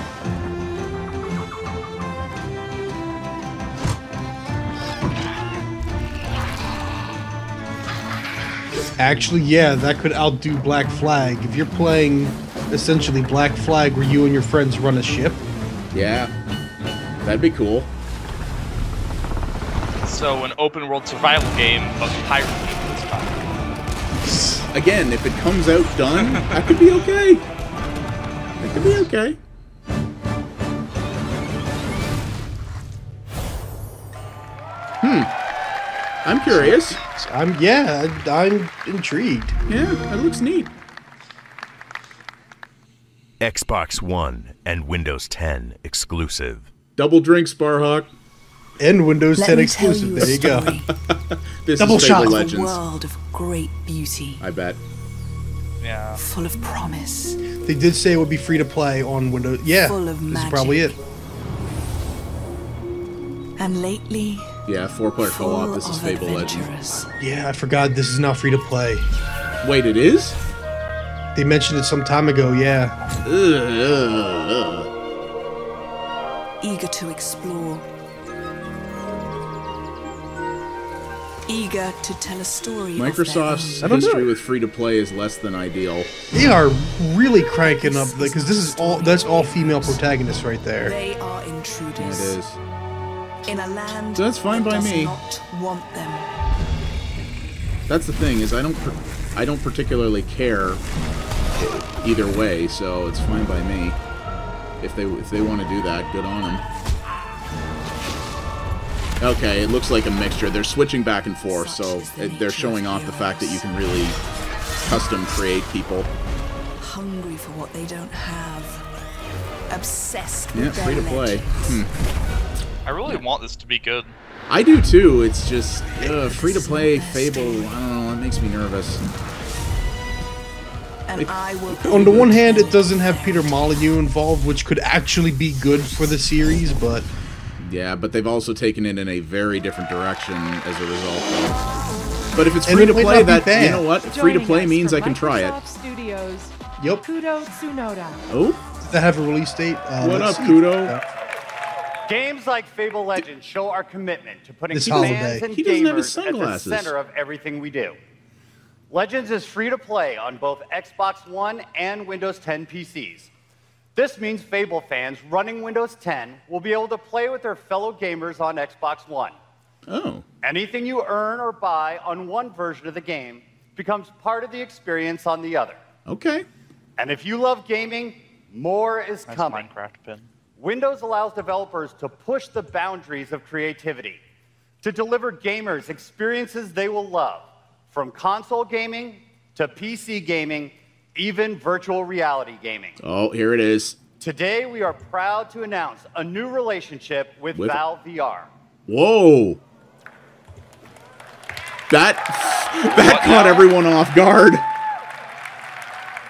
Speaker 3: Actually, yeah, that could outdo Black Flag. If you're playing essentially Black Flag where you and your friends run a ship.
Speaker 1: Yeah, that'd be cool.
Speaker 4: So an open world survival game, but pirate game this time.
Speaker 1: Again, if it comes out done, that could be okay. It could be okay. I'm curious.
Speaker 3: I'm intrigued.
Speaker 1: Yeah, that looks neat.
Speaker 13: Xbox One and Windows 10 exclusive.
Speaker 1: Double drink, Sparhawk.
Speaker 3: And Windows 10 exclusive. There you go.
Speaker 1: This
Speaker 3: Double
Speaker 1: is
Speaker 3: shot.
Speaker 1: Fable
Speaker 5: A
Speaker 1: Legends.
Speaker 5: world of great beauty,
Speaker 1: I bet.
Speaker 4: Yeah.
Speaker 5: full of promise.
Speaker 3: They did say it would be free to play on Windows. Yeah,
Speaker 5: Full of
Speaker 3: this is probably it.
Speaker 5: And lately,
Speaker 1: Yeah, 4-player co-op. This is
Speaker 5: full of
Speaker 1: Fable Legends.
Speaker 5: adventurers.
Speaker 3: Yeah, I forgot this is not free to play.
Speaker 1: Wait, it is?
Speaker 3: They mentioned it some time ago, yeah.
Speaker 5: Eager to explore. Eager to tell a story.
Speaker 1: Microsoft's
Speaker 3: I don't know.
Speaker 1: history with free-to-play is less than ideal.
Speaker 3: They are really cranking up because this is that's all female protagonists right there.
Speaker 5: They are
Speaker 1: It
Speaker 5: intruders
Speaker 1: is.
Speaker 5: in a land
Speaker 1: That's fine
Speaker 5: that
Speaker 1: by
Speaker 5: does
Speaker 1: me.
Speaker 5: not want them.
Speaker 1: That's the thing, is I don't particularly care either way, so it's fine by me. If they want to do that, good on them. Okay, it looks like a mixture. They're switching back and forth, so they're showing off the fact that you can really custom create people.
Speaker 5: Hungry for what they don't have. Obsessed with
Speaker 1: Yeah,
Speaker 5: their
Speaker 1: free to play.
Speaker 5: legend.
Speaker 4: I really want this to be good.
Speaker 1: I do too. It's just free to play Fable. I don't know. It makes me nervous.
Speaker 5: And I will
Speaker 3: On the one hand, it doesn't have Peter Molyneux involved, which could actually be good for the series, but
Speaker 1: Yeah, but they've also taken it in a very different direction as a result. Though. But if it's
Speaker 3: And
Speaker 1: free
Speaker 3: it
Speaker 1: to
Speaker 3: might
Speaker 1: play,
Speaker 3: not be
Speaker 1: that
Speaker 3: bad.
Speaker 1: you know what? Free to play means I can try it.
Speaker 16: Microsoft Studios.
Speaker 3: Yep.
Speaker 16: Kudo Tsunoda.
Speaker 1: Oh,
Speaker 3: does that have a release date?
Speaker 1: what
Speaker 3: Let's
Speaker 1: up,
Speaker 3: see.
Speaker 1: Kudo?
Speaker 8: Games like Fable Legends show our commitment to putting
Speaker 3: This
Speaker 8: fans
Speaker 3: holiday.
Speaker 8: and
Speaker 1: He doesn't have his
Speaker 8: gamers at the
Speaker 1: sunglasses.
Speaker 8: center of everything we do. Legends is free to play on both Xbox One and Windows 10 PCs. This means Fable fans running Windows 10 will be able to play with their fellow gamers on Xbox One.
Speaker 1: Oh,
Speaker 8: Anything you earn or buy on one version of the game becomes part of the experience on the other.
Speaker 1: okay.
Speaker 8: And if you love gaming, more is
Speaker 4: Nice
Speaker 8: coming.
Speaker 4: Minecraft pin.
Speaker 8: Windows allows developers to push the boundaries of creativity, to deliver gamers experiences they will love, from console gaming to PC gaming, even virtual reality gaming.
Speaker 1: Oh, here it is.
Speaker 8: Today, we are proud to announce a new relationship with Valve VR.
Speaker 1: Whoa. That caught everyone off guard.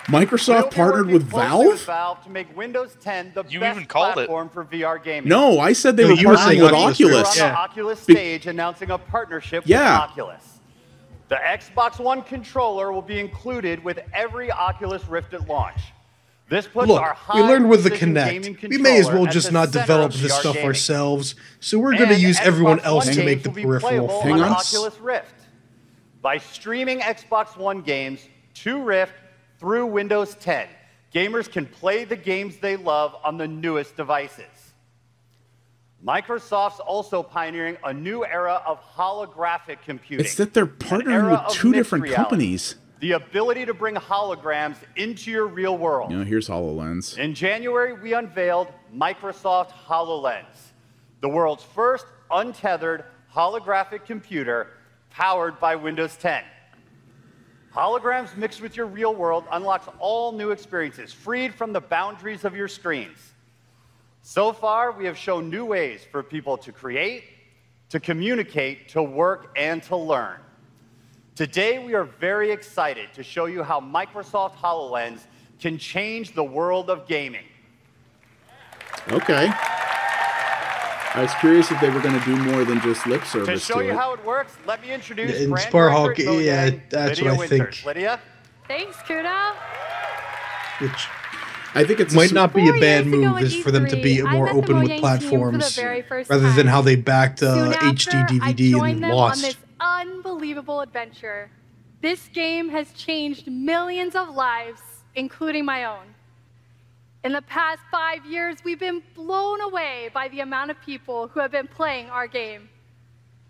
Speaker 1: Microsoft partnered with
Speaker 8: Closely
Speaker 1: Valve?
Speaker 8: to make Windows 10 the
Speaker 4: You
Speaker 8: best
Speaker 4: even called it.
Speaker 8: platform for VR gaming.
Speaker 1: No, I said they
Speaker 3: No,
Speaker 1: were
Speaker 3: you were
Speaker 1: partnering
Speaker 3: saying
Speaker 1: with
Speaker 3: Oculus.
Speaker 1: Oculus.
Speaker 8: We're on the Oculus stage announcing a partnership with
Speaker 1: Yeah.
Speaker 8: Oculus. The Xbox One controller will be included with every Oculus Rift at launch. This puts our
Speaker 3: Look, we learned with the
Speaker 8: gaming
Speaker 3: Kinect. We may as well
Speaker 8: controller
Speaker 3: just
Speaker 8: at the
Speaker 3: not
Speaker 8: center
Speaker 3: develop
Speaker 8: of
Speaker 3: this
Speaker 8: VR
Speaker 3: stuff
Speaker 8: gaming.
Speaker 3: ourselves, so we're going to use everyone else to make the peripheral for
Speaker 8: on
Speaker 3: us.
Speaker 8: Oculus Rift. By streaming Xbox One games to Rift through Windows 10, gamers can play the games they love on the newest devices. Microsoft's also pioneering a new era of holographic computing.
Speaker 1: It's that they're partnering with two different companies.
Speaker 8: The ability to bring holograms into your real world.
Speaker 1: You know, here's HoloLens.
Speaker 8: In January, we unveiled Microsoft HoloLens, the world's first untethered holographic computer powered by Windows 10. Holograms mixed with your real world unlocks all new experiences, freed from the boundaries of your screens. So far, we have shown new ways for people to create, to communicate, to work, and to learn. Today, we are very excited to show you how Microsoft HoloLens can change the world of gaming.
Speaker 1: Okay. I was curious if they were going to do more than just lip service
Speaker 8: To show you how it works, let me introduce
Speaker 3: And
Speaker 8: brand
Speaker 3: Sparhawk,
Speaker 8: director at
Speaker 3: yeah,
Speaker 8: Mojang,
Speaker 3: that's
Speaker 8: Lydia
Speaker 3: what I think.
Speaker 8: Winters. Lydia?
Speaker 19: Thanks, Kudo.
Speaker 3: Which
Speaker 1: I think it
Speaker 3: might not be a bad move is for them to be more open with platforms rather than how they backed HD DVD and
Speaker 18: on this
Speaker 3: lost.
Speaker 18: unbelievable adventure. This game has changed millions of lives, including my own. In the past 5 years, we've been blown away by the amount of people who have been playing our game.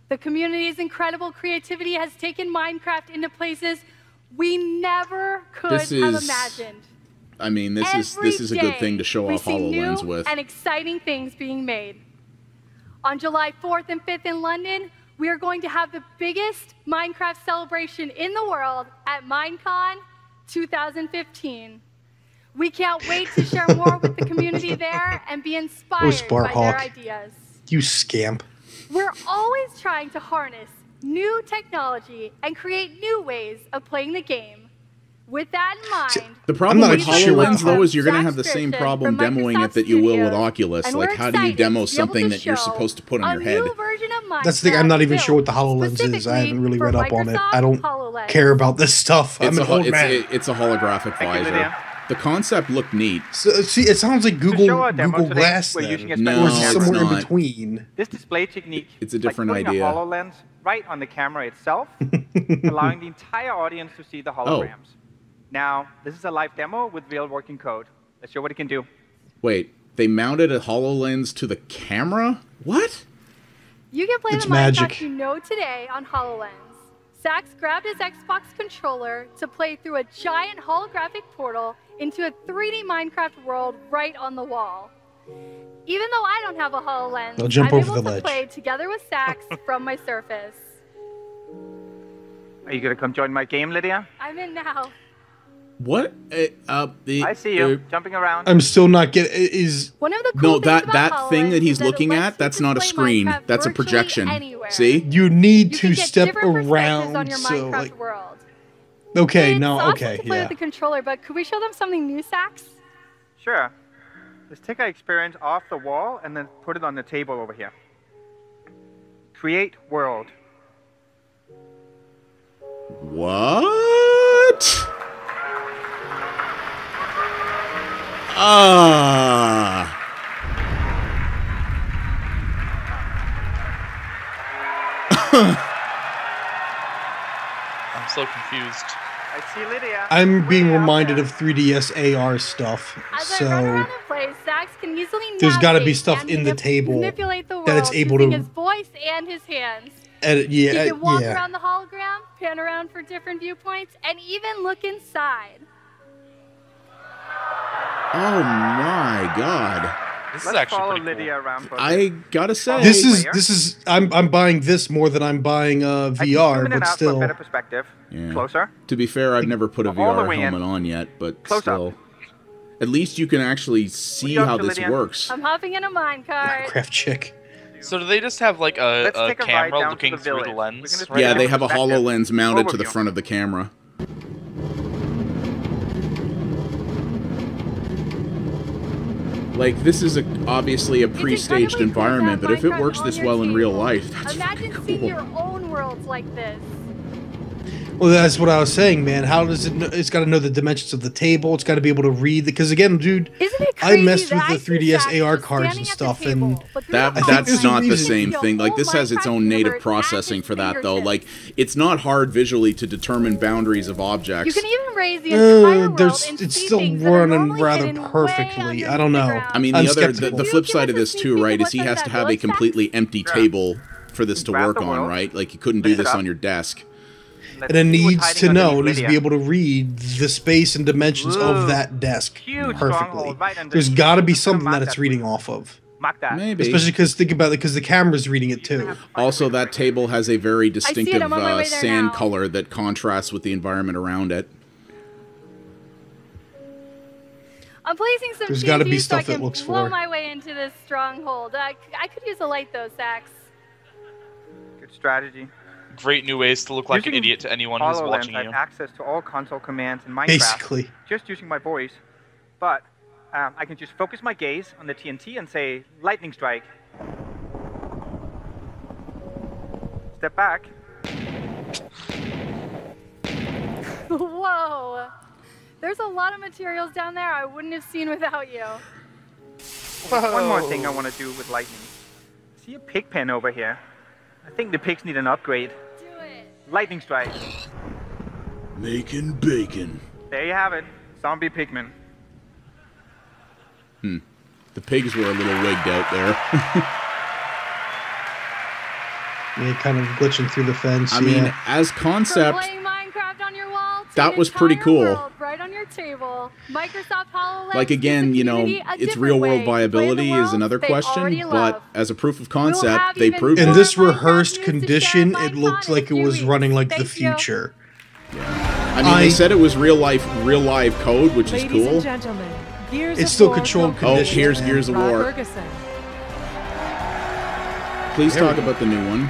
Speaker 18: The community's incredible creativity has taken Minecraft into places we never could have imagined.
Speaker 1: I mean, this is a good thing to show off HoloLens with.
Speaker 18: And exciting things being made. On July 4th and 5th in London, we are going to have the biggest Minecraft celebration in the world at Minecon 2015. We can't wait to share more with the community there and be inspired by their ideas.
Speaker 3: You scamp.
Speaker 18: We're always trying to harness new technology and create new ways of playing the game. With that in mind,
Speaker 1: The problem with HoloLens, though, is you're going to have the same problem demoing it that you will with Oculus. Like, how do you demo something that you're supposed to put on your head?
Speaker 3: That's the thing. I'm not even sure what the HoloLens is. I haven't really read up on it. I don't care about this stuff. I'm an old man.
Speaker 1: It's a holographic visor. The concept looked neat.
Speaker 3: So, see, it sounds like Google Glass then.
Speaker 1: No,
Speaker 3: or somewhere
Speaker 1: it's
Speaker 3: in
Speaker 1: not.
Speaker 3: between.
Speaker 20: This display technique
Speaker 1: It's a different
Speaker 20: like putting
Speaker 1: idea.
Speaker 20: a HoloLens right on the camera itself, allowing the entire audience to see the holograms. Now, this is a live demo with real working code. Let's show what it can do.
Speaker 1: Wait, they mounted a HoloLens to the camera? What?
Speaker 18: you can play
Speaker 1: It's
Speaker 18: the
Speaker 1: magic.
Speaker 18: Minecraft you know today on HoloLens. Sax grabbed his Xbox controller to play through a giant holographic portal into a 3D Minecraft world right on the wall. Even though I don't have a HoloLens,
Speaker 3: They'll jump
Speaker 18: I'm
Speaker 3: over
Speaker 18: able
Speaker 3: the
Speaker 18: to
Speaker 3: ledge.
Speaker 18: play together with Sax from my Surface.
Speaker 20: Are you going to come join my game, Lydia?
Speaker 18: I'm in now.
Speaker 1: What?
Speaker 20: I see you jumping around.
Speaker 3: I'm still not getting. Is
Speaker 18: One of the
Speaker 1: No,
Speaker 18: cool things about
Speaker 1: that thing that
Speaker 18: HoloLens
Speaker 1: he's
Speaker 18: is that it
Speaker 1: looking
Speaker 18: lets
Speaker 1: at, that's not a screen. That's a projection. See?
Speaker 3: You need to
Speaker 18: get
Speaker 3: step
Speaker 18: different perspectives
Speaker 3: around.
Speaker 18: on your
Speaker 3: So
Speaker 18: Minecraft
Speaker 3: like,
Speaker 18: world.
Speaker 3: okay,
Speaker 18: It's
Speaker 3: no,
Speaker 18: awesome
Speaker 3: okay,
Speaker 18: to play
Speaker 3: yeah.
Speaker 18: with the controller, but could we show them something new, Sax?
Speaker 20: Sure. Let's take our experience off the wall and then put it on the table over here. Create world.
Speaker 1: What? Ah.
Speaker 4: I'm so confused.
Speaker 20: I see Lydia.
Speaker 3: I'm being reminded of 3DS AR stuff.
Speaker 18: As I run
Speaker 3: So
Speaker 18: around and play, Sax can easily
Speaker 3: there's got to be
Speaker 18: navigate
Speaker 3: stuff
Speaker 18: and
Speaker 3: in the table
Speaker 18: manipulate the world
Speaker 3: that it's able
Speaker 18: using
Speaker 3: to
Speaker 18: his voice and his hands.
Speaker 3: edit.
Speaker 18: He
Speaker 3: Yeah,
Speaker 18: can walk
Speaker 3: yeah.
Speaker 18: around the hologram, pan around for different viewpoints, and even look inside.
Speaker 1: Oh my god.
Speaker 4: This
Speaker 20: Let's follow Lydia around for
Speaker 1: I gotta say.
Speaker 3: This is I'm buying this more than I'm buying VR,
Speaker 20: zoom in and
Speaker 3: but
Speaker 20: out for a
Speaker 3: still.
Speaker 20: better perspective.
Speaker 1: Yeah.
Speaker 20: Closer.
Speaker 1: To be fair, I've never put a
Speaker 20: All the
Speaker 1: VR
Speaker 20: way in.
Speaker 1: helmet on yet, but
Speaker 20: Close
Speaker 1: still. At least you can actually see
Speaker 20: you up
Speaker 1: how
Speaker 20: to,
Speaker 1: this
Speaker 20: Lydia?
Speaker 1: works.
Speaker 18: I'm hopping in a minecart.
Speaker 3: Craft chick.
Speaker 4: So do they just have like a
Speaker 20: take a ride
Speaker 4: camera
Speaker 20: down to
Speaker 4: looking
Speaker 20: the
Speaker 4: through the
Speaker 20: village.
Speaker 4: lens?
Speaker 1: Yeah, they have a
Speaker 20: perspective.
Speaker 1: HoloLens mounted to the
Speaker 20: Overview.
Speaker 1: front of the camera. Like, this is obviously a pre-staged environment, but if it works this well in real life, that's
Speaker 18: Imagine
Speaker 1: fucking
Speaker 18: seeing
Speaker 1: cool.
Speaker 18: your own worlds like this.
Speaker 3: Well, that's what I was saying, man. How does it know? It's got to know the dimensions of the table. It's got to be able to read. Because, again, dude, I messed with the 3DS AR cards and stuff, and
Speaker 1: that's not the same thing. Like, this has its own native processing for that, though. Like, it's not hard visually to determine boundaries of objects.
Speaker 18: You can even raise the entire world and
Speaker 3: it's
Speaker 18: see
Speaker 3: still
Speaker 18: things that are
Speaker 3: running
Speaker 18: normally
Speaker 3: rather
Speaker 18: hidden
Speaker 3: perfectly.
Speaker 18: way
Speaker 3: I don't know.
Speaker 18: underneath the
Speaker 1: I mean,
Speaker 18: ground.
Speaker 1: the flip side of this, too, right, is he has to have a completely empty table for this to work on, right? Like, you couldn't do this on your desk.
Speaker 3: And it needs to know, it needs to be able to read the space and dimensions of that desk perfectly. There's got to be something that it's reading off of.
Speaker 1: Maybe.
Speaker 3: Especially because, think about it, because the camera's reading it too.
Speaker 1: Also, that table has a very distinctive sand color that contrasts with the environment around it.
Speaker 18: I'm placing some
Speaker 3: There's got to be
Speaker 18: TNT so I
Speaker 3: stuff it
Speaker 18: can
Speaker 3: looks
Speaker 18: blow
Speaker 3: for.
Speaker 18: my way into this stronghold. I could use a light, though, Sax.
Speaker 20: Good strategy.
Speaker 4: Great new ways to look like an idiot to anyone who's watching you.
Speaker 20: I have access to all console commands in Minecraft.
Speaker 3: Basically.
Speaker 20: Just using my voice. But I can just focus my gaze on the TNT and say, lightning strike. Step back.
Speaker 18: Whoa. There's a lot of materials down there I wouldn't have seen without you.
Speaker 20: One more thing I want to do with lightning. See a pig pen over here? I think the pigs need an upgrade.
Speaker 18: Do it.
Speaker 20: Lightning strike.
Speaker 1: Making bacon.
Speaker 20: There you have it. Zombie pigmen.
Speaker 1: The pigs were a little wigged out there.
Speaker 3: Yeah, kind of glitching through the fence.
Speaker 1: I mean, as concept,
Speaker 18: Playing Minecraft on your wall,
Speaker 1: that was pretty cool.
Speaker 18: world right on your table. Microsoft HoloLens.
Speaker 1: Like, again, you know, its real-world viability is another question, but as a proof of concept, they proved it.
Speaker 3: In this rehearsed condition, it looked like it was running like the future.
Speaker 1: I mean, they said it was real live code, which is cool.
Speaker 16: And gentlemen, Gears
Speaker 3: It's
Speaker 16: of
Speaker 3: still
Speaker 16: War
Speaker 3: controlled
Speaker 16: Go
Speaker 3: conditions.
Speaker 1: Oh, here's Gears of War.
Speaker 16: Ferguson.
Speaker 1: Please talk about the new one.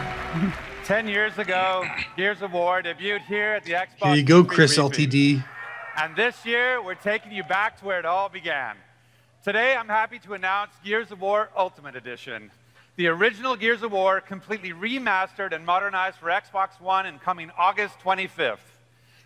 Speaker 8: 10 years ago, Gears of War debuted here at the Xbox.
Speaker 3: Here you go,
Speaker 8: E3
Speaker 3: Chris
Speaker 8: Repeat.
Speaker 3: LTD.
Speaker 8: And this year, we're taking you back to where it all began. Today, I'm happy to announce Gears of War Ultimate Edition. The original Gears of War, completely remastered and modernized for Xbox One and coming August 25th.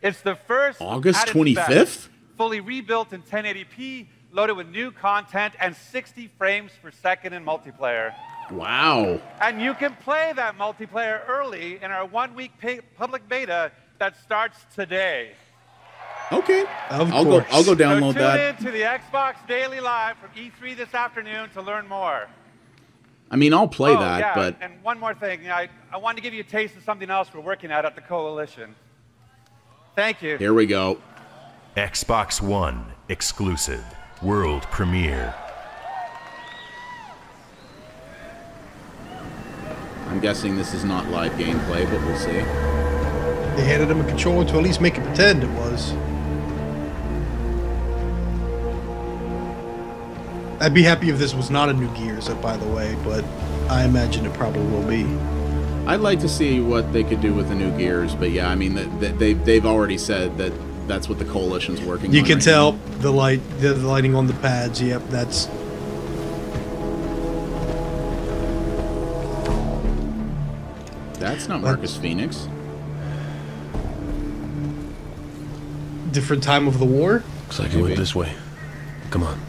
Speaker 8: It's the first
Speaker 1: August
Speaker 8: at its
Speaker 1: 25th?
Speaker 8: best, fully rebuilt in 1080p, loaded with new content and 60 frames per second in multiplayer.
Speaker 1: Wow.
Speaker 8: And you can play that multiplayer early in our one-week public beta that starts today.
Speaker 1: Okay.
Speaker 3: I'll go
Speaker 1: download
Speaker 8: so
Speaker 1: that.
Speaker 8: Tune in to the Xbox Daily Live from E3 this afternoon to learn more.
Speaker 1: I mean, I'll play that,
Speaker 8: yeah,
Speaker 1: but
Speaker 8: and one more thing. I wanted to give you a taste of something else we're working at the Coalition. Thank you.
Speaker 1: here we go.
Speaker 13: Xbox One exclusive world premiere.
Speaker 1: I'm guessing this is not live gameplay, but we'll see.
Speaker 3: They handed him a controller to at least make it pretend it was. I'd be happy if this was not a new Gears, by the way, but I imagine it probably will be.
Speaker 1: I'd like to see what they could do with the new Gears, but yeah, I mean, they've already said that that's what the Coalition's working on.
Speaker 3: You can
Speaker 1: right
Speaker 3: tell
Speaker 1: now.
Speaker 3: the lighting on the pads. Yep, that's.
Speaker 1: That's not Marcus Phoenix.
Speaker 3: Different time of the war?
Speaker 12: Looks like it went this way. Come on.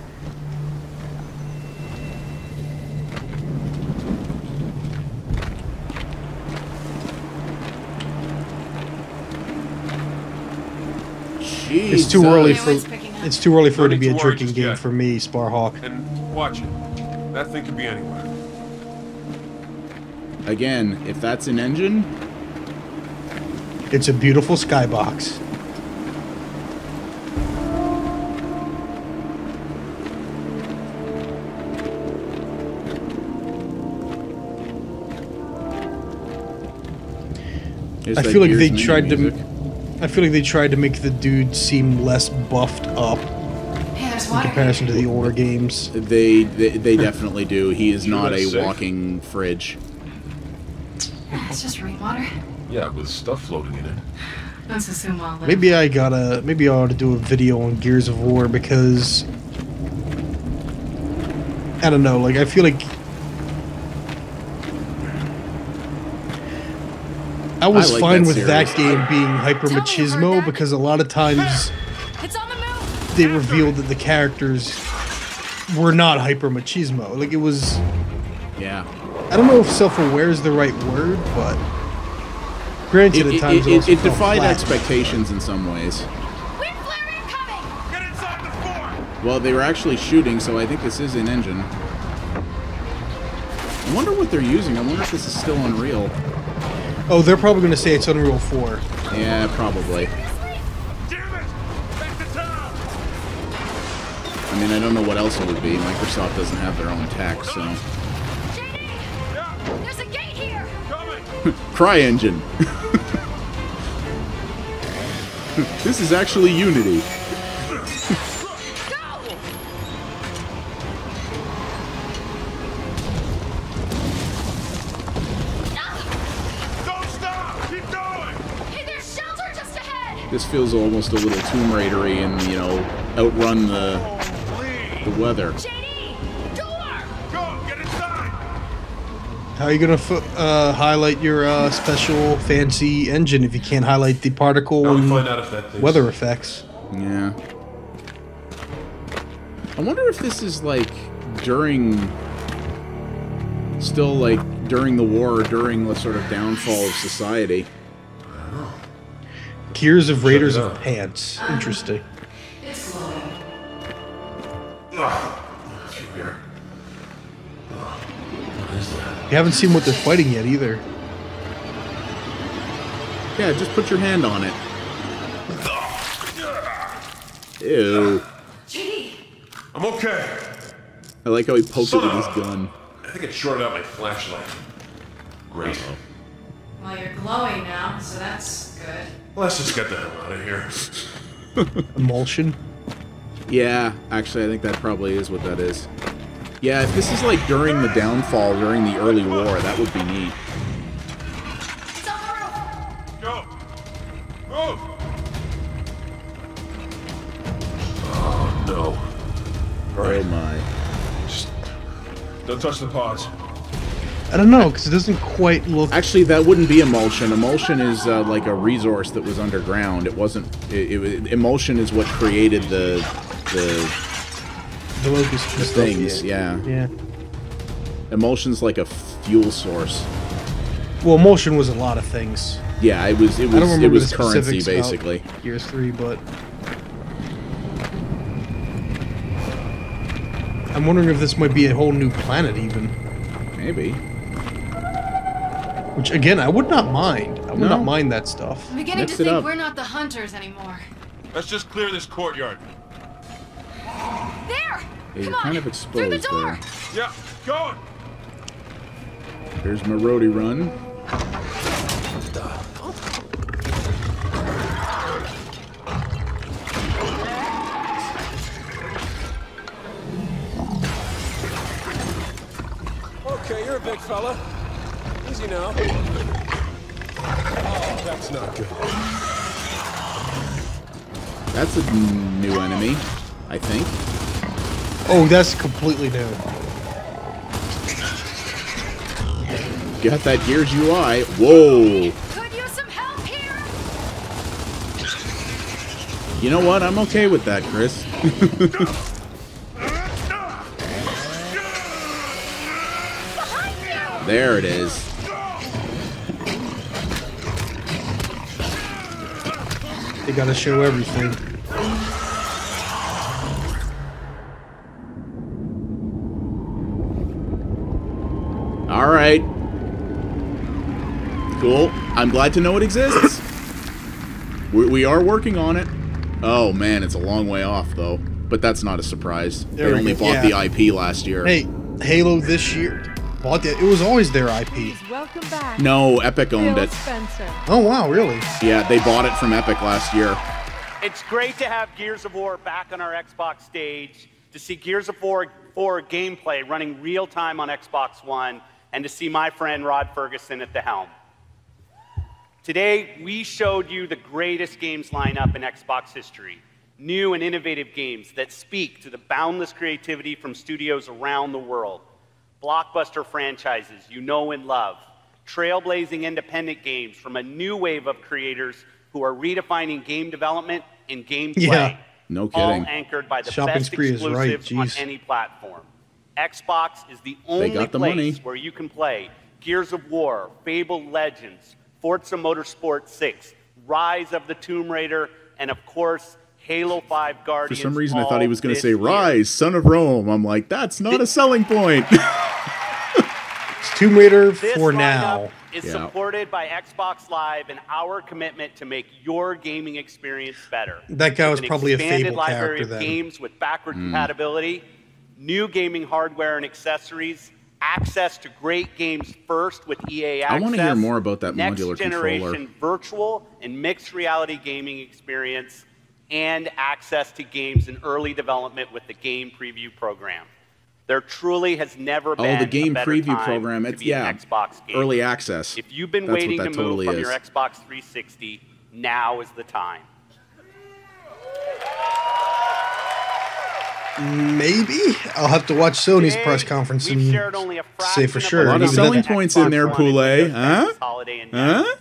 Speaker 3: It's too early for it to be a drinking game for me, Sparhawk.
Speaker 10: And watch it. That thing could be anywhere.
Speaker 1: Again, if that's an engine,
Speaker 3: it's a beautiful skybox. I feel like they tried to. I feel like they tried to make the dude seem less buffed up in comparison to the older games.
Speaker 1: They definitely do. He is not a walking fridge.
Speaker 21: It's just rainwater.
Speaker 12: Yeah, with stuff floating in it.
Speaker 21: Let's assume I'll live.
Speaker 3: Maybe I ought to do a video on Gears of War because I don't know. Like I feel like I was fine with that game being hyper machismo because a lot of times they revealed that the characters were not hyper machismo. Like, it was...
Speaker 1: Yeah.
Speaker 3: I don't know if self-aware is the right word, but... Granted, at times
Speaker 1: it defied expectations in some ways. Well, they were actually shooting, so I think this is an engine. I wonder what they're using. I wonder if this is still Unreal.
Speaker 3: Oh, they're probably going to say it's Unreal 4.
Speaker 1: Yeah, probably. I mean, I don't know what else it would be. Microsoft doesn't have their own tech, so...
Speaker 6: There's a gate here!
Speaker 1: CryEngine. This is actually Unity. This feels almost a little Tomb Raider-y and, you know, outrun the weather.
Speaker 3: How are you going to highlight your special fancy engine if you can't highlight the particle and weather effects?
Speaker 1: Yeah. I wonder if this is, like, still, like, during the war or during the sort of downfall of society.
Speaker 3: Gears of Raiders of Pants. Interesting.
Speaker 12: It's
Speaker 3: You haven't seen what they're fighting yet either.
Speaker 1: Yeah, just put your hand on it. Ew.
Speaker 12: I'm okay.
Speaker 1: I like how he poked it with his gun.
Speaker 12: I think it shorted out my flashlight. Great.
Speaker 21: Well, you're glowing now, so that's good.
Speaker 12: Let's just get the hell out of here.
Speaker 3: Emulsion?
Speaker 1: Yeah, actually, I think that probably is what that is. Yeah, if this is like during the downfall, during the early war, that would be neat.
Speaker 10: Go! Move!
Speaker 12: Oh, no.
Speaker 1: Oh, my.
Speaker 12: Just don't touch the pods.
Speaker 3: I don't know, because it doesn't quite look...
Speaker 1: Actually, that wouldn't be emulsion. Emulsion is like a resource that was underground. It wasn't... emulsion is what created the
Speaker 3: locust
Speaker 1: things, yeah.
Speaker 3: Yeah.
Speaker 1: Emulsion's like a fuel source.
Speaker 3: Well, emulsion was a lot of things.
Speaker 1: Yeah, it was currency, basically.
Speaker 3: Gears 3, but... I'm wondering if this might be a whole new planet, even.
Speaker 1: Maybe.
Speaker 3: Which, again, I would not mind. I would not mind that stuff.
Speaker 21: I'm beginning to think we're not the hunters anymore.
Speaker 12: Let's just clear this courtyard.
Speaker 21: There!
Speaker 1: Yeah, you're
Speaker 21: Come on,
Speaker 1: kind of exposed
Speaker 21: through the door.
Speaker 1: there.
Speaker 10: Yeah, going!
Speaker 1: Here's my roadie run.
Speaker 10: Okay, you're a big fella. Easy now. Oh, that's not good.
Speaker 1: That's a new enemy, I think.
Speaker 3: Oh, that's completely new.
Speaker 1: Got that Gears UI. Whoa.
Speaker 21: Could use some help here.
Speaker 1: You know what? I'm okay with that, Chris. There it is.
Speaker 3: They gotta show everything.
Speaker 1: All right. Cool. I'm glad to know it exists. We are working on it. Oh, man, it's a long way off, though. But that's not a surprise. They only bought the IP last year.
Speaker 3: Hey, Halo this year. Bought it. It was always their IP.
Speaker 16: Welcome back.
Speaker 1: No, Epic owned it.
Speaker 16: Spencer.
Speaker 3: Oh, wow, really?
Speaker 1: Yeah, they bought it from Epic last year.
Speaker 8: It's great to have Gears of War back on our Xbox stage, to see Gears of War gameplay running real time on Xbox One, and to see my friend Rod Ferguson at the helm. Today, we showed you the greatest games lineup in Xbox history. New and innovative games that speak to the boundless creativity from studios around the world. Blockbuster franchises you know and love, trailblazing independent games from a new wave of creators who are redefining game development and gameplay.
Speaker 3: Yeah.
Speaker 1: No kidding.
Speaker 8: All anchored by the
Speaker 3: Shopping
Speaker 8: best
Speaker 3: spree is right,
Speaker 8: exclusives on any platform. Xbox is the only
Speaker 1: got the
Speaker 8: place
Speaker 1: money.
Speaker 8: where you can play Gears of War, Fable Legends, Forza Motorsport 6, Rise of the Tomb Raider, and of course, Halo 5
Speaker 1: For
Speaker 8: Guardians.
Speaker 1: some reason, I thought he was going to
Speaker 8: this
Speaker 1: say
Speaker 8: year.
Speaker 1: Rise, Son of Rome. I'm like, that's not a selling point.
Speaker 3: It's Tomb Raider
Speaker 8: This
Speaker 3: for
Speaker 8: lineup
Speaker 3: now.
Speaker 8: is
Speaker 1: Yeah.
Speaker 8: supported by Xbox Live and our commitment to make your gaming experience better.
Speaker 3: That guy was
Speaker 8: With an
Speaker 3: probably a
Speaker 8: expanded
Speaker 3: Fable
Speaker 8: library
Speaker 3: character
Speaker 8: of
Speaker 3: then.
Speaker 8: games with backward compatibility, new gaming hardware and accessories, access to great games first with EA Access.
Speaker 1: I want to hear more about that modular
Speaker 8: next generation
Speaker 1: controller.
Speaker 8: virtual and mixed reality gaming experience, and access to games in early development with the game preview program. There truly has never been
Speaker 1: the game
Speaker 8: a better
Speaker 1: preview
Speaker 8: time
Speaker 1: program.
Speaker 8: to
Speaker 1: It's
Speaker 8: be an Xbox gamer.
Speaker 1: early access.
Speaker 8: If you've been
Speaker 1: That's what
Speaker 8: waiting
Speaker 1: that
Speaker 8: to move
Speaker 1: totally
Speaker 8: from
Speaker 1: is.
Speaker 8: your Xbox 360, now is the time.
Speaker 3: Maybe I'll have to watch Sony's
Speaker 8: Today,
Speaker 3: press conference
Speaker 8: we've
Speaker 3: and
Speaker 8: shared only a
Speaker 3: say for
Speaker 8: fraction
Speaker 3: sure.
Speaker 1: A lot of
Speaker 3: Even
Speaker 1: selling
Speaker 3: that-
Speaker 1: points in there,
Speaker 8: Xbox One
Speaker 1: Poulet.
Speaker 8: and Windows 10
Speaker 1: Huh?
Speaker 8: this holiday and next.
Speaker 1: Huh?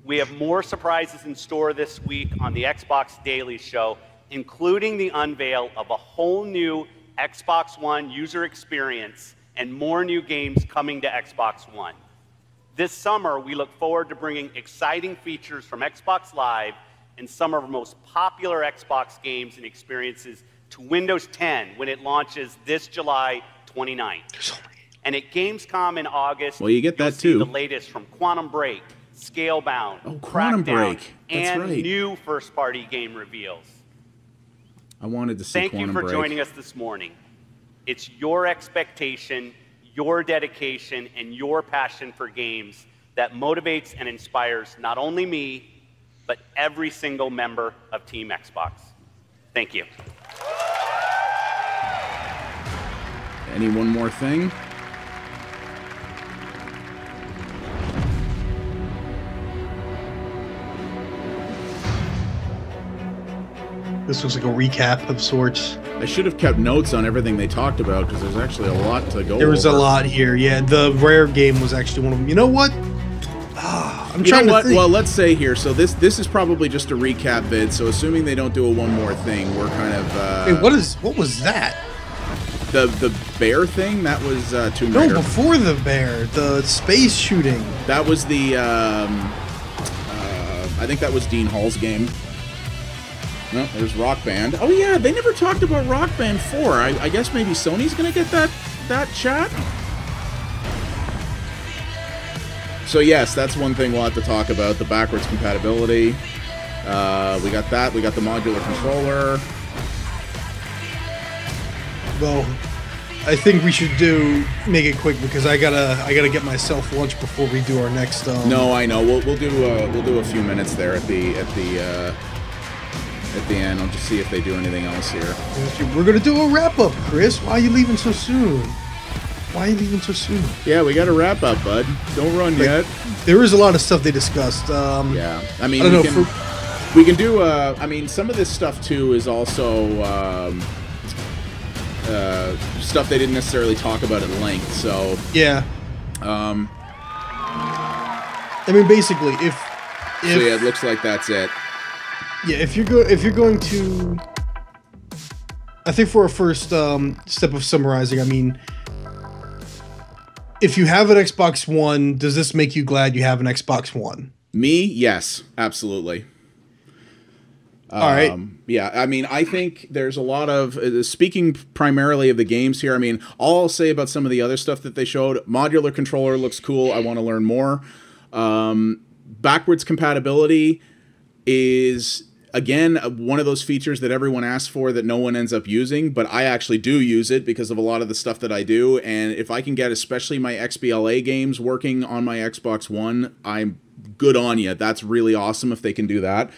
Speaker 8: We have more surprises in store this week on the Xbox Daily Show, including the unveil of a whole new Xbox One user experience and more new games coming to Xbox One. This summer, we look forward to bringing exciting features from Xbox Live and some of our most popular Xbox games and experiences to Windows 10 when it launches this July 29th. And at Gamescom in August,
Speaker 1: Well, you get
Speaker 8: you'll
Speaker 1: that
Speaker 8: see
Speaker 1: too.
Speaker 8: the latest from Quantum Break, Scalebound,
Speaker 1: Quantum
Speaker 8: Crackdown,
Speaker 1: Break. That's
Speaker 8: and
Speaker 1: right.
Speaker 8: new first-party game reveals.
Speaker 1: I wanted to see
Speaker 8: Thank
Speaker 1: Quantum
Speaker 8: you for
Speaker 1: Break.
Speaker 8: joining us this morning. It's your expectation, your dedication, and your passion for games that motivates and inspires not only me, but every single member of Team Xbox. Thank you.
Speaker 1: Any one more thing?
Speaker 3: This was like a recap of sorts.
Speaker 1: I should have kept notes on everything they talked about because there's actually a lot to go
Speaker 3: There was
Speaker 1: over.
Speaker 3: a lot here. Yeah, the Rare game was actually one of them. You know what? I'm trying to think.
Speaker 1: Well, let's say here. So this is probably just a recap vid. So assuming they don't do a one more thing, we're kind of.
Speaker 3: Wait, what was that?
Speaker 1: The bear thing? That was Tomb Raider.
Speaker 3: No, before the bear, the space shooting.
Speaker 1: That was the. I think that was Dean Hall's game. No, there's Rock Band. Oh yeah, they never talked about Rock Band 4. I guess maybe Sony's gonna get that chat. So yes, that's one thing we'll have to talk about, the backwards compatibility. We got that. We got the modular controller.
Speaker 3: Well, I think we should make it quick because I gotta get myself lunch before we do our next.
Speaker 1: No, I know. We'll do a few minutes there at the end. I'll just see if they do anything else here.
Speaker 3: We're gonna do a wrap up, Chris. Why are you leaving so soon? Why are you leaving so soon?
Speaker 1: Yeah, we got to wrap up, bud. Don't run yet.
Speaker 3: There is a lot of stuff they discussed.
Speaker 1: Yeah, I mean,
Speaker 3: I don't know.
Speaker 1: we can do. I mean, some of this stuff too is also stuff they didn't necessarily talk about at length. So
Speaker 3: yeah. I mean, basically, if
Speaker 1: so yeah, it looks like that's it.
Speaker 3: Yeah, if you're going to, I think for a first step of summarizing, I mean, if you have an Xbox One, does this make you glad you have an Xbox One?
Speaker 1: Me, yes, absolutely.
Speaker 3: All right.
Speaker 1: Yeah, I mean, I think there's a lot of, speaking primarily of the games here, I mean, all I'll say about some of the other stuff that they showed, modular controller looks cool. I want to learn more. Backwards compatibility is, again, one of those features that everyone asks for that no one ends up using, but I actually do use it because of a lot of the stuff that I do, and if I can get especially my XBLA games working on my Xbox One, I'm good on you. That's really awesome if they can do that.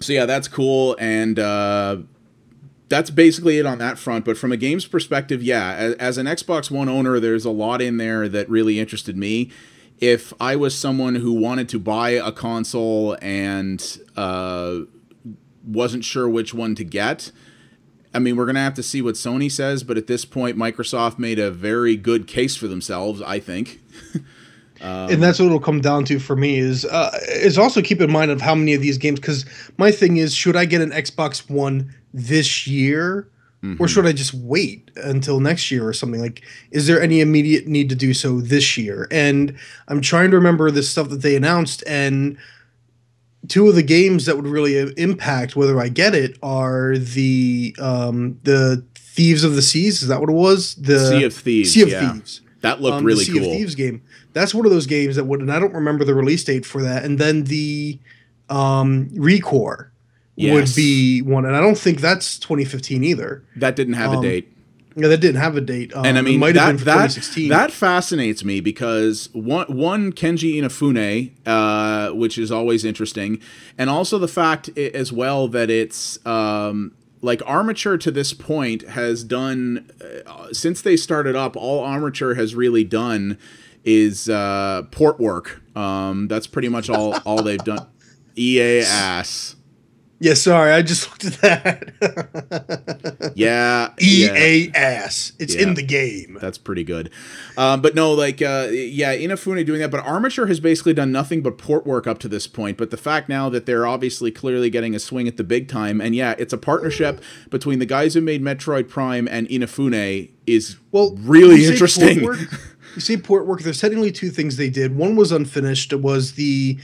Speaker 1: So yeah, that's cool, and that's basically it on that front. But from a games perspective, yeah, as an Xbox One owner, there's a lot in there that really interested me. If I was someone who wanted to buy a console and wasn't sure which one to get, I mean, we're going to have to see what Sony says, but at this point, Microsoft made a very good case for themselves, I think.
Speaker 3: And that's what it'll come down to for me is also keep in mind of how many of these games, because my thing is, should I get an Xbox One this year, or should I just wait until next year or something? Like, is there any immediate need to do so this year? And I'm trying to remember the stuff that they announced, and two of the games that would really impact whether I get it are the Thieves of the Seas. Is that what it was? The
Speaker 1: Sea of Thieves.
Speaker 3: Sea of Thieves.
Speaker 1: That looked really
Speaker 3: the
Speaker 1: cool.
Speaker 3: Sea of Thieves game. That's one of those games that would, and I don't remember the release date for that. And then the Recore would be one, and I don't think that's 2015 either.
Speaker 1: That didn't have a date.
Speaker 3: Yeah, that didn't have a date.
Speaker 1: And I mean,
Speaker 3: it might have been for 2016.
Speaker 1: That fascinates me because one Kenji Inafune, which is always interesting, and also the fact as well that it's like Armature to this point has done since they started up. All Armature has really done is port work. That's pretty much all they've done. EA ass.
Speaker 3: Yeah, sorry, I just looked at that.
Speaker 1: Yeah.
Speaker 3: EA ass. It's in the game.
Speaker 1: That's pretty good. But no, like, Inafune doing that. But Armature has basically done nothing but port work up to this point. But the fact now that they're obviously clearly getting a swing at the big time, and yeah, it's a partnership between the guys who made Metroid Prime and Inafune is really interesting.
Speaker 3: You see port work, there's technically two things they did. One was unfinished. It was the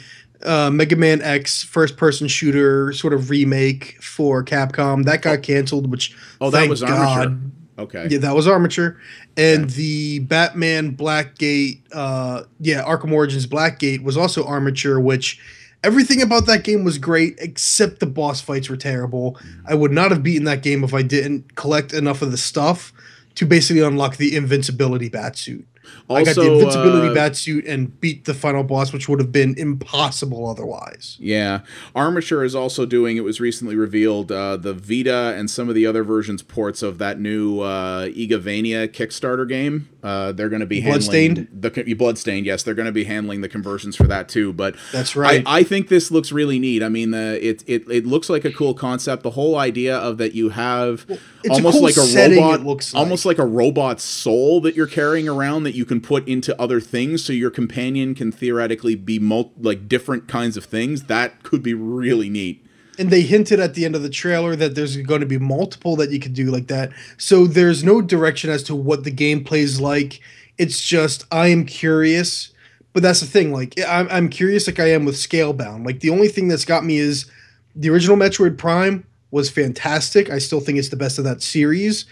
Speaker 3: Mega Man X first-person shooter sort of remake for Capcom. That got canceled, which
Speaker 1: that was Armature. Okay.
Speaker 3: Yeah, that was Armature. And the Batman Blackgate, Arkham Origins Blackgate was also Armature, which everything about that game was great, except the boss fights were terrible. I would not have beaten that game if I didn't collect enough of the stuff to basically unlock the invincibility batsuit. I got the invincibility batsuit and beat the final boss, which would have been impossible otherwise.
Speaker 1: Yeah. Armature is also doing, it was recently revealed, the Vita and some of the other versions ports of that new Igavania Kickstarter game. They're going to be handling... Bloodstained, yes. They're going to be handling the conversions for that too. But
Speaker 3: that's right.
Speaker 1: I think this looks really neat. I mean, it looks like a cool concept. The whole idea of that you have almost like a robot, almost like a robot soul that you're carrying around that you can put into other things, so your companion can theoretically be like different kinds of things. That could be really neat.
Speaker 3: And they hinted at the end of the trailer that there's going to be multiple that you could do like that. So there's no direction as to what the gameplay is like. It's just, I am curious. But that's the thing. Like, I'm curious like I am with Scalebound. Like, the only thing that's got me is the original Metroid Prime was fantastic. I still think it's the best of that series.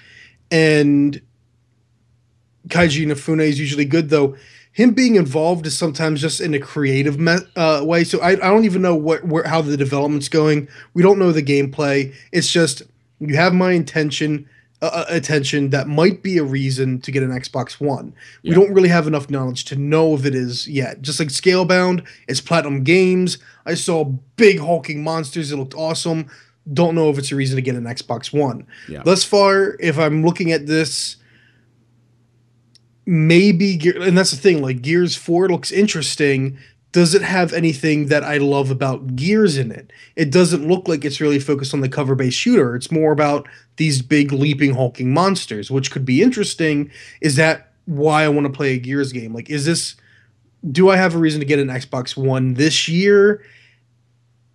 Speaker 3: And Keiji Inafune is usually good, though. Him being involved is sometimes just in a creative way. So I don't even know how the development's going. We don't know the gameplay. It's just you have my attention that might be a reason to get an Xbox One. Yeah. We don't really have enough knowledge to know if it is yet. Just like Scalebound, it's Platinum Games. I saw big hulking monsters. It looked awesome. Don't know if it's a reason to get an Xbox One. Yeah. Thus far, if I'm looking at this, maybe, and that's the thing, like Gears 4 looks interesting. Does it have anything that I love about Gears in it? It doesn't look like it's really focused on the cover-based shooter. It's more about these big leaping hulking monsters, which could be interesting. Is that why I want to play a Gears game? Like, do I have a reason to get an Xbox One this year?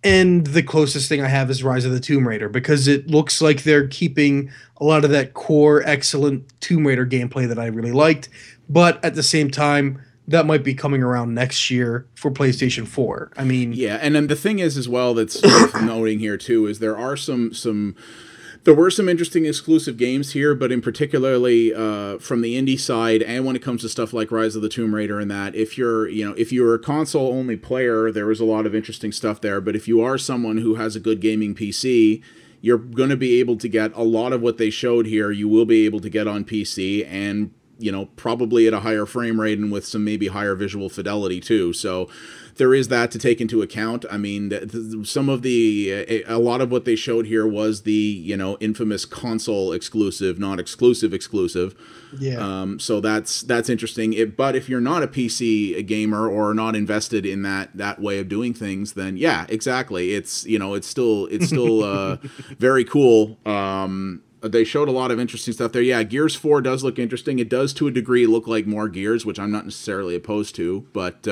Speaker 3: And the closest thing I have is Rise of the Tomb Raider, because it looks like they're keeping a lot of that core, excellent Tomb Raider gameplay that I really liked. But at the same time, that might be coming around next year for PlayStation 4. I mean...
Speaker 1: Yeah, and then the thing is as well that's worth noting here too is there are there were some interesting exclusive games here, but in particularly from the indie side, and when it comes to stuff like Rise of the Tomb Raider and that, if you're a console only player, there was a lot of interesting stuff there. But if you are someone who has a good gaming PC, you're going to be able to get a lot of what they showed here. You will be able to get on PC, and probably at a higher frame rate and with some maybe higher visual fidelity too. So there is that to take into account. I mean, a lot of what they showed here was the, infamous console exclusive, not exclusive.
Speaker 3: Yeah.
Speaker 1: So that's interesting. But if you're not a PC gamer or not invested in that way of doing things, then yeah, exactly. It's still very cool. They showed a lot of interesting stuff there. Yeah, Gears 4 does look interesting. It does, to a degree, look like more Gears, which I'm not necessarily opposed to. But,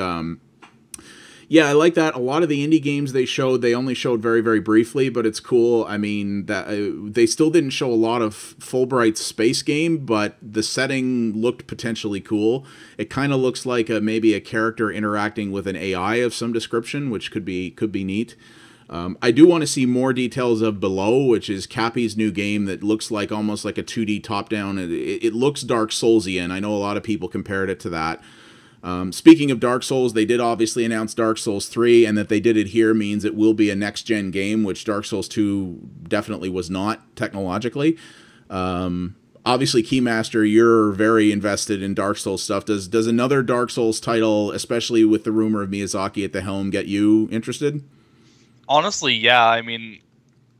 Speaker 1: yeah, I like that. A lot of the indie games they only showed very, very briefly, but it's cool. I mean, that they still didn't show a lot of Fulbright's space game, but the setting looked potentially cool. It kind of looks like maybe a character interacting with an AI of some description, which could be neat. I do want to see more details of Below, which is Cappy's new game that looks like almost like a 2D top-down. It looks Dark Soulsian. I know a lot of people compared it to that. Speaking of Dark Souls, they did obviously announce Dark Souls 3, and that they did it here means it will be a next-gen game, which Dark Souls 2 definitely was not technologically. Obviously, KeyMaster, you're very invested in Dark Souls stuff. Does another Dark Souls title, especially with the rumor of Miyazaki at the helm, get you interested?
Speaker 4: Honestly, yeah. I mean,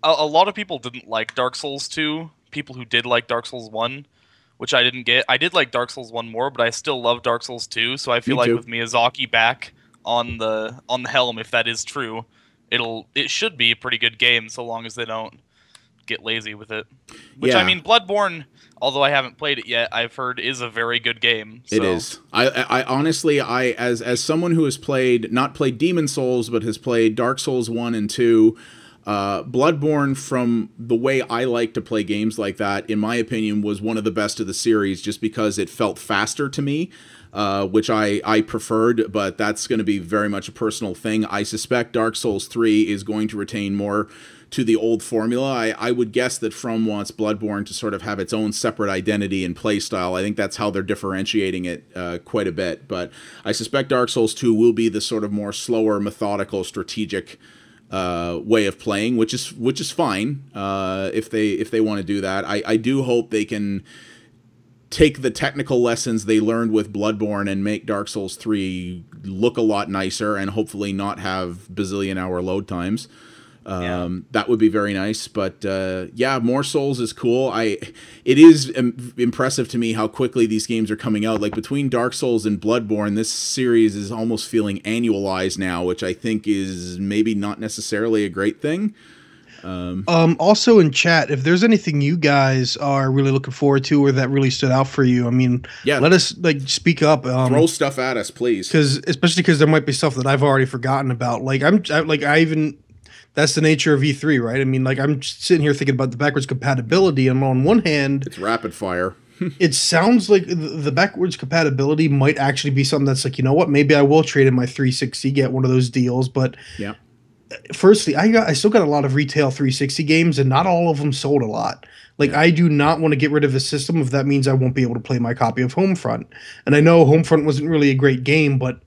Speaker 4: a lot of people didn't like Dark Souls 2. People who did like Dark Souls 1, which I didn't get. I did like Dark Souls 1 more, but I still love Dark Souls 2. So I feel like with Miyazaki back on the helm, if that is true, it should be a pretty good game, so long as they don't get lazy with it. Which, I mean, Bloodborne, although I haven't played it yet, I've heard is a very good game. So.
Speaker 1: It is. I honestly, as someone who has not played Demon Souls, but has played Dark Souls 1 and 2, Bloodborne, from the way I like to play games like that, in my opinion, was one of the best of the series, just because it felt faster to me, which I preferred, but that's going to be very much a personal thing. I suspect Dark Souls 3 is going to retain more to the old formula. I would guess that From wants Bloodborne to sort of have its own separate identity and play style. I think that's how they're differentiating it quite a bit. But I suspect Dark Souls 2 will be the sort of more slower, methodical, strategic way of playing, which is fine if they want to do that. I do hope they can take the technical lessons they learned with Bloodborne and make Dark Souls 3 look a lot nicer, and hopefully not have bazillion-hour load times. That would be very nice, but yeah, more Souls is cool. It is impressive to me how quickly these games are coming out. Like, between Dark Souls and Bloodborne, this series is almost feeling annualized now, which I think is maybe not necessarily a great thing.
Speaker 3: Also in chat, if there's anything you guys are really looking forward to or that really stood out for you, I mean, let us speak up.
Speaker 1: Throw stuff at us, please.
Speaker 3: Especially because there might be stuff that I've already forgotten about. That's the nature of E3, right? I mean, like, I'm sitting here thinking about the backwards compatibility, and on one hand,
Speaker 1: it's rapid fire.
Speaker 3: It sounds like the backwards compatibility might actually be something that's like, you know what, maybe I will trade in my 360, get one of those deals. But
Speaker 1: yeah,
Speaker 3: firstly, I still got a lot of retail 360 games, and not all of them sold a lot. Like, I do not want to get rid of a system if that means I won't be able to play my copy of Homefront. And I know Homefront wasn't really a great game, but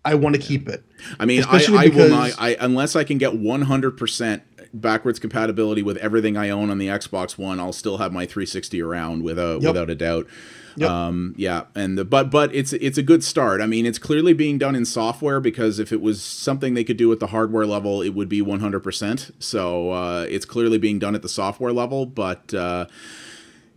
Speaker 3: I want to keep it.
Speaker 1: I mean, I will not, unless I can get 100% backwards compatibility with everything I own on the Xbox One, I'll still have my 360 around without a doubt. Yep. Yeah, but it's a good start. I mean, it's clearly being done in software, because if it was something they could do at the hardware level, it would be 100%. So it's clearly being done at the software level, but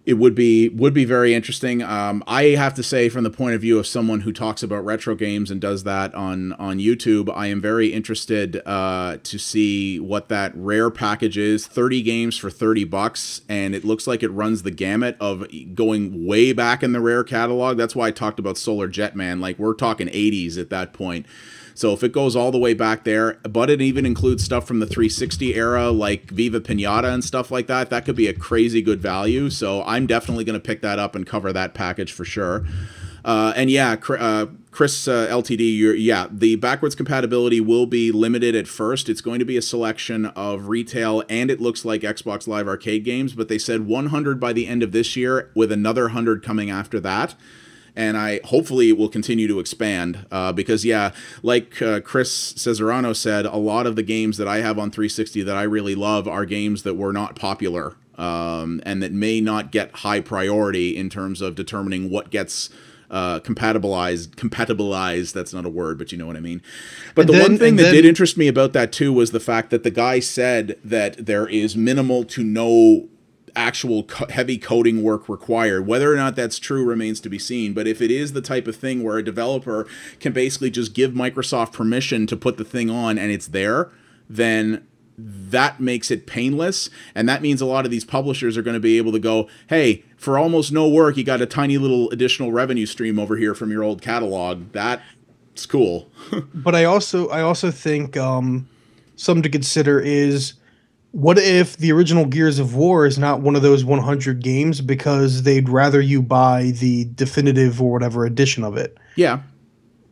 Speaker 1: it would be very interesting. I have to say, from the point of view of someone who talks about retro games and does that on YouTube, I am very interested to see what that Rare package is. 30 games for $30, and it looks like it runs the gamut of going way back in the Rare catalog. That's why I talked about Solar Jetman. Like, we're talking 80s at that point. So if it goes all the way back there, but it even includes stuff from the 360 era, like Viva Pinata and stuff like that, that could be a crazy good value. So I'm definitely going to pick that up and cover that package for sure. And yeah, Chris LTD, the backwards compatibility will be limited at first. It's going to be a selection of retail, and it looks like Xbox Live Arcade games, but they said 100 by the end of this year, with another 100 coming after that. And hopefully it will continue to expand, because, yeah, like Chris Cesarano said, a lot of the games that I have on 360 that I really love are games that were not popular, and that may not get high priority in terms of determining what gets compatibilized. That's not a word, but you know what I mean. But the one thing that did interest me about that too was the fact that the guy said that there is minimal to no actual heavy coding work required. Whether or not that's true remains to be seen, but if it is the type of thing where a developer can basically just give Microsoft permission to put the thing on and it's there, then that makes it painless, and that means a lot of these publishers are going to be able to go, hey, for almost no work, you got a tiny little additional revenue stream over here from your old catalog. That's cool.
Speaker 3: But I also think something to consider is, what if the original Gears of War is not one of those 100 games because they'd rather you buy the definitive or whatever edition of it?
Speaker 1: Yeah.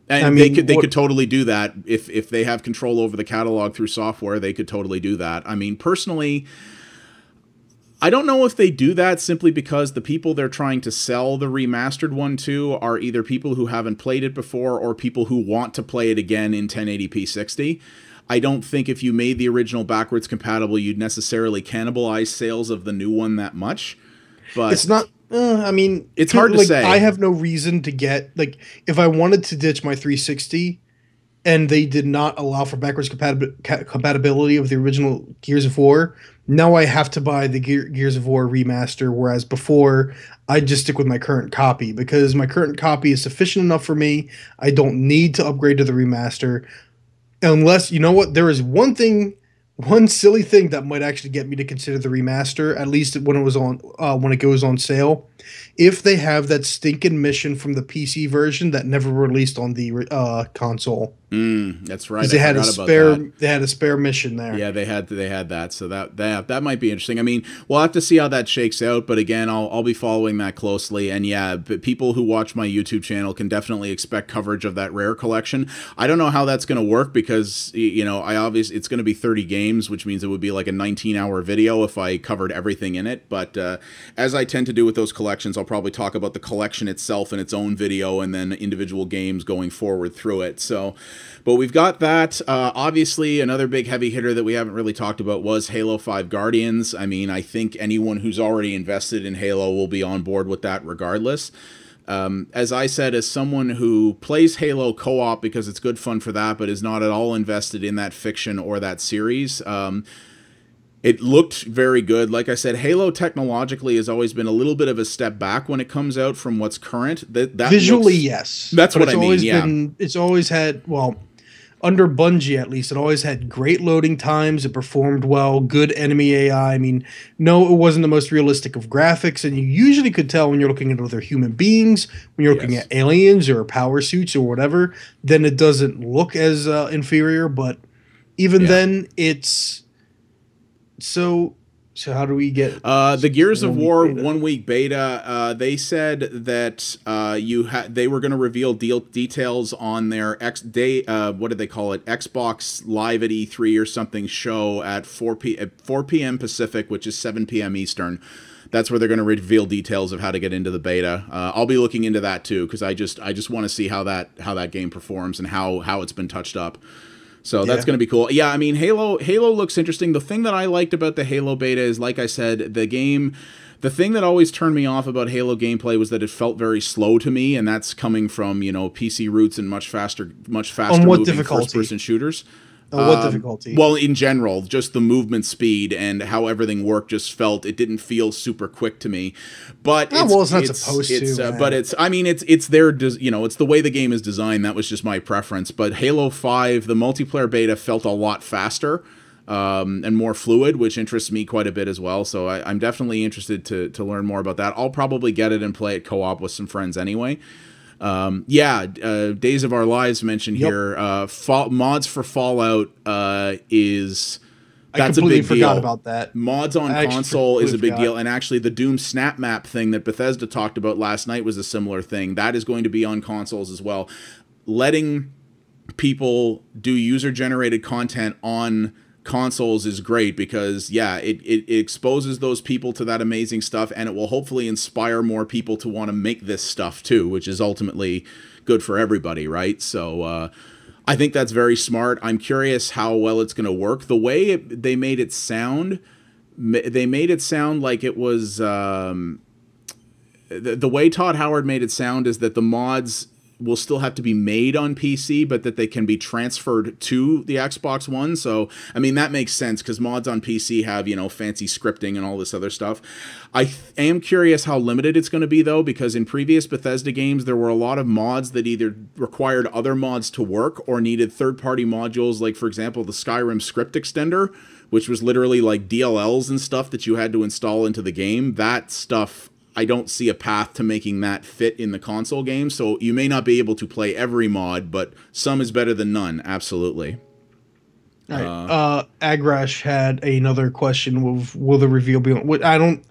Speaker 1: And I mean, they could totally do that. If they have control over the catalog through software, they could totally do that. I mean, personally, I don't know if they do that simply because the people they're trying to sell the remastered one to are either people who haven't played it before or people who want to play it again in 1080p 60. I don't think if you made the original backwards compatible, you'd necessarily cannibalize sales of the new one that much. But
Speaker 3: it's not. I mean,
Speaker 1: it's hard to say.
Speaker 3: I have no reason to get, like, if I wanted to ditch my 360 and they did not allow for backwards compatibility of the original Gears of War, now I have to buy the Gears of War remaster, whereas before I'd just stick with my current copy because my current copy is sufficient enough for me. I don't need to upgrade to the remaster unless, you know what, there is one silly thing that might actually get me to consider the remaster, at least when it goes on sale. If they have that stinking mission from the PC version that never released on the console.
Speaker 1: That's right.
Speaker 3: They had a spare mission there.
Speaker 1: Yeah, they had that. So that might be interesting. I mean, we'll have to see how that shakes out. But again, I'll be following that closely. And yeah, but people who watch my YouTube channel can definitely expect coverage of that Rare collection. I don't know how that's going to work because it's going to be 30 games, which means it would be like a 19-hour video if I covered everything in it. But as I tend to do with those collections, I'll probably talk about the collection itself in its own video and then individual games going forward through it. So, but we've got that. Obviously, another big heavy hitter that we haven't really talked about was Halo 5 Guardians. I mean, I think anyone who's already invested in Halo will be on board with that regardless. As I said, as someone who plays Halo co-op because it's good fun for that, but is not at all invested in that fiction or that series, it looked very good. Like I said, Halo technologically has always been a little bit of a step back when it comes out from what's current. That
Speaker 3: visually, yes.
Speaker 1: That's what I mean, yeah.
Speaker 3: It's always had, well, under Bungie at least, it always had great loading times. It performed well, good enemy AI. I mean, no, it wasn't the most realistic of graphics, and you usually could tell when you're looking at other human beings, when you're looking at aliens or power suits or whatever, then it doesn't look as inferior, but even then, it's... So how do we get
Speaker 1: the Gears of War 1 week beta? They said that they were going to reveal details on their what did they call it? Xbox Live at E3 or something show at 4 p.m. Pacific, which is 7 p.m. Eastern. That's where they're going to reveal details of how to get into the beta. I'll be looking into that too because I just want to see how that game performs and how it's been touched up. So that's going to be cool. Yeah, I mean, Halo looks interesting. The thing that I liked about the Halo beta is, like I said, the thing that always turned me off about Halo gameplay was that it felt very slow to me, and that's coming from, PC roots and much faster moving first-person shooters.
Speaker 3: What difficulty?
Speaker 1: Well, in general, just the movement speed and how everything worked it didn't feel super quick to me. But
Speaker 3: it's not supposed to.
Speaker 1: But it's their, it's the way the game is designed. That was just my preference. But Halo 5, the multiplayer beta felt a lot faster and more fluid, which interests me quite a bit as well. So I'm definitely interested to learn more about that. I'll probably get it and play it co-op with some friends anyway. Days of Our Lives mentioned here. Mods for Fallout that's a big deal.
Speaker 3: Forgot about that.
Speaker 1: Mods on console is a big deal, and actually the Doom Snap Map thing that Bethesda talked about last night was a similar thing. That is going to be on consoles as well. Letting people do user-generated content on consoles is great because it exposes those people to that amazing stuff, and it will hopefully inspire more people to want to make this stuff too, which is ultimately good for everybody, right? So I think that's very smart. I'm curious how well it's going to work. The way they made it sound like it was the way Todd Howard made it sound is that the mods will still have to be made on PC, but that they can be transferred to the Xbox One. So, I mean, that makes sense because mods on PC have, you know, fancy scripting and all this other stuff. I am curious how limited it's going to be, though, because in previous Bethesda games, there were a lot of mods that either required other mods to work or needed third-party modules, like, for example, the Skyrim script extender, which was literally like DLLs and stuff that you had to install into the game. That stuff, I don't see a path to making that fit in the console game. So you may not be able to play every mod, but some is better than none. Absolutely.
Speaker 3: All right. Agrash had another question. Will the reveal be on? I don't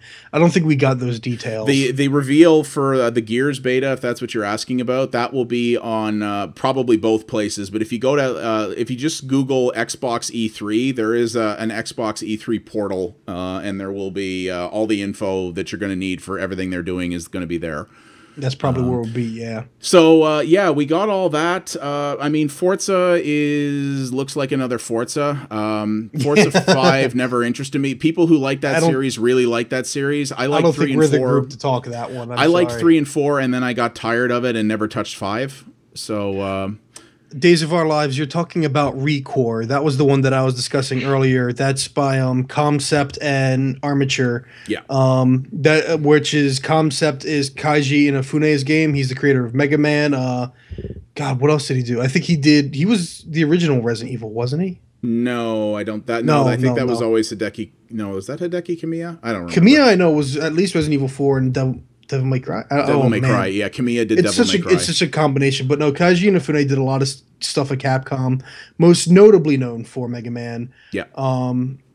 Speaker 3: think we got those details.
Speaker 1: The reveal for the Gears beta, if that's what you're asking about, that will be on probably both places. But if you go to if you just Google Xbox E3, there is an Xbox E3 portal, and there will be all the info that you're going to need for everything they're doing is going to be there.
Speaker 3: That's probably where we'll be, yeah.
Speaker 1: So, yeah, we got all that. I mean, Forza looks like another Forza. Forza 5 never interested me. People who like that series really like that series. I like 3 and 4. I don't think we're the group
Speaker 3: to talk that one.
Speaker 1: I liked 3 and 4, and then I got tired of it and never touched 5. So...
Speaker 3: Days of Our Lives, you're talking about Recore. That was the one that I was discussing earlier. That's by Concept and Armature.
Speaker 1: Yeah.
Speaker 3: Which is Concept is Kaiji Inafune's game. He's the creator of Mega Man. God, what else did he do? I think he was the original Resident Evil, wasn't he?
Speaker 1: No, I don't. I think that was always Hideki. No, was that Hideki Kamiya? I don't remember.
Speaker 3: Kamiya, I know, was at least Resident Evil 4 and Devil May Cry.
Speaker 1: Devil May Cry, yeah. Kamiya did Devil May Cry.
Speaker 3: It's such a combination. But no, Kaiji Inafune did a lot of stuff at Capcom, most notably known for Mega Man.
Speaker 1: Yeah.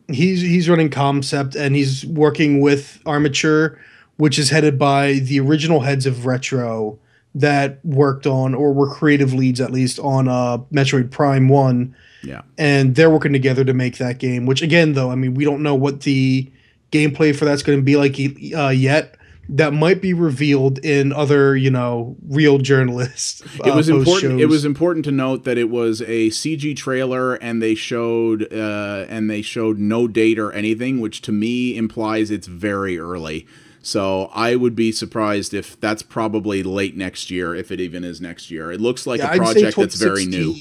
Speaker 3: He's running Concept, and he's working with Armature, which is headed by the original heads of Retro that worked on, or were creative leads at least, on Metroid Prime 1.
Speaker 1: Yeah.
Speaker 3: And they're working together to make that game, which again, though, I mean, we don't know what the gameplay for that's going to be like yet. That might be revealed in other, you know, real journalists.
Speaker 1: It was important. It was important to note that it was a CG trailer, and they showed no date or anything, which to me implies it's very early. So I would be surprised if that's probably late next year, if it even is next year. It looks like a project that's very new.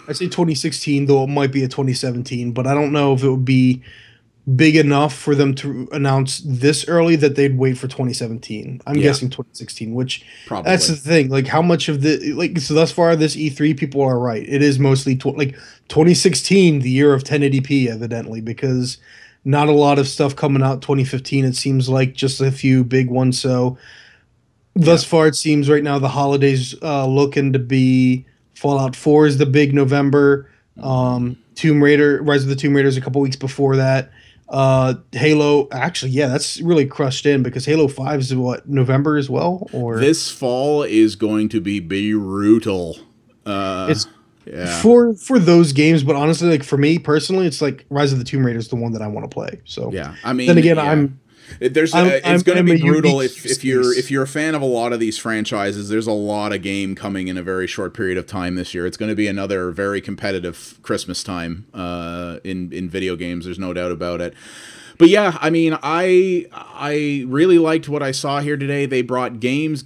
Speaker 3: I'd say 2016, though it might be a 2017, but I don't know if it would be big enough for them to announce this early that they'd wait for 2017. I'm guessing 2016, which
Speaker 1: probably.
Speaker 3: That's the thing. Like, how much of the so thus far this E3, people are right. It is mostly 2016, the year of 1080p, evidently, because not a lot of stuff coming out 2015. It seems like just a few big ones. So thus far, it seems right now the holidays looking to be Fallout 4 is the big November. Tomb Raider, Rise of the Tomb Raider is a couple weeks before that. Halo, actually, yeah, that's really crushed in because Halo 5 is what, November as well? Or
Speaker 1: this fall is going to be brutal.
Speaker 3: It's for those games, but honestly, like for me personally, it's like Rise of the Tomb Raider is the one that I want to play. So
Speaker 1: yeah, I mean,
Speaker 3: then again,
Speaker 1: it's going to be brutal if you're a fan of a lot of these franchises. There's a lot of game coming in a very short period of time this year. It's going to be another very competitive Christmas time in video games. There's no doubt about it. But yeah, I mean, I really liked what I saw here today. They brought games.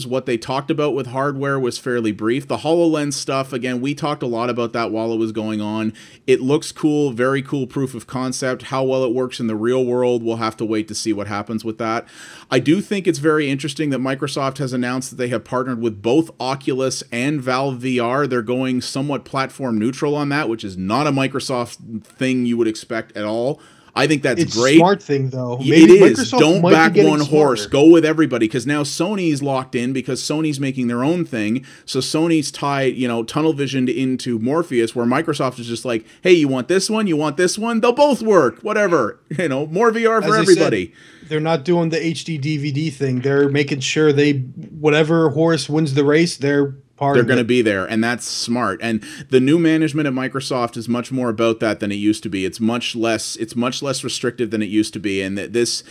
Speaker 1: What they talked about with hardware was fairly brief. The HoloLens stuff, again, we talked a lot about that while it was going on. It looks cool, very cool proof of concept. How well it works in the real world, we'll have to wait to see what happens with that. I do think it's very interesting that Microsoft has announced that they have partnered with both Oculus and Valve VR. They're going somewhat platform neutral on that, which is not a Microsoft thing you would expect at all. I think that's great.
Speaker 3: It's a smart thing, though.
Speaker 1: Maybe it is. Microsoft don't back one horse. Go with everybody, because now Sony's locked in because Sony's making their own thing. So Sony's tied, tunnel visioned into Morpheus, where Microsoft is just like, hey, you want this one? You want this one? They'll both work. Whatever. More VR for everybody.
Speaker 3: They're not doing the HD DVD thing. They're making sure whatever horse wins the race, they're going
Speaker 1: to be there, and that's smart. And the new management at Microsoft is much more about that than it used to be. It's much less restrictive than it used to be, and this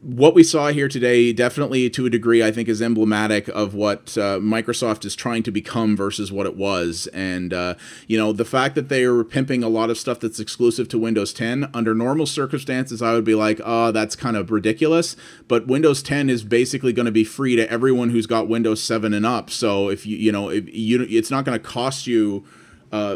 Speaker 1: what we saw here today, definitely to a degree, I think is emblematic of what Microsoft is trying to become versus what it was. And, you know, the fact that they are pimping a lot of stuff that's exclusive to Windows 10, under normal circumstances, I would be like, oh, that's kind of ridiculous. But Windows 10 is basically going to be free to everyone who's got Windows 7 and up. So if it's not going to cost you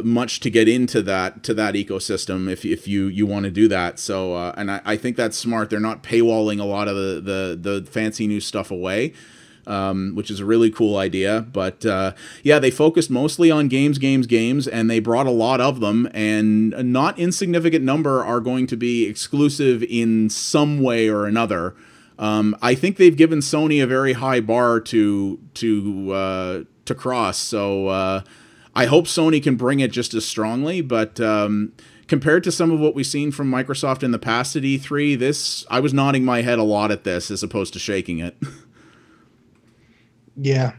Speaker 1: much to get into that ecosystem if you want to do that. So and I think that's smart. They're not paywalling a lot of the fancy new stuff away, which is a really cool idea. But yeah, they focused mostly on games, and they brought a lot of them, and a not insignificant number are going to be exclusive in some way or another. I think they've given Sony a very high bar to cross. So I hope Sony can bring it just as strongly, but compared to some of what we've seen from Microsoft in the past at E3, I was nodding my head a lot at this as opposed to shaking it.
Speaker 3: Yeah.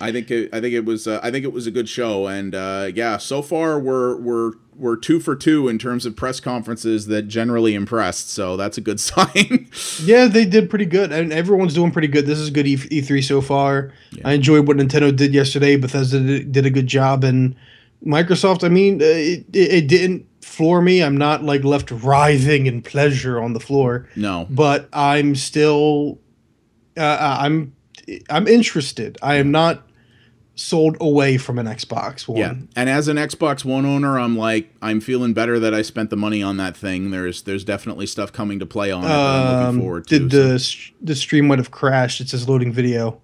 Speaker 1: I think it was a good show, and yeah, so far we're 2 for 2 in terms of press conferences that generally impressed, so that's a good sign.
Speaker 3: Yeah, they did pretty good, and everyone's doing pretty good. This is good E3 so far. Yeah. I enjoyed what Nintendo did yesterday. Bethesda did a good job, and Microsoft, I mean, it didn't floor me. I'm not like left writhing in pleasure on the floor.
Speaker 1: No,
Speaker 3: but I'm still I'm interested. I am not sold away from an Xbox One.
Speaker 1: Yeah, and as an Xbox One owner, I'm feeling better that I spent the money on that thing. There's definitely stuff coming to play on it that I'm looking forward to.
Speaker 3: The stream might have crashed? It says loading video.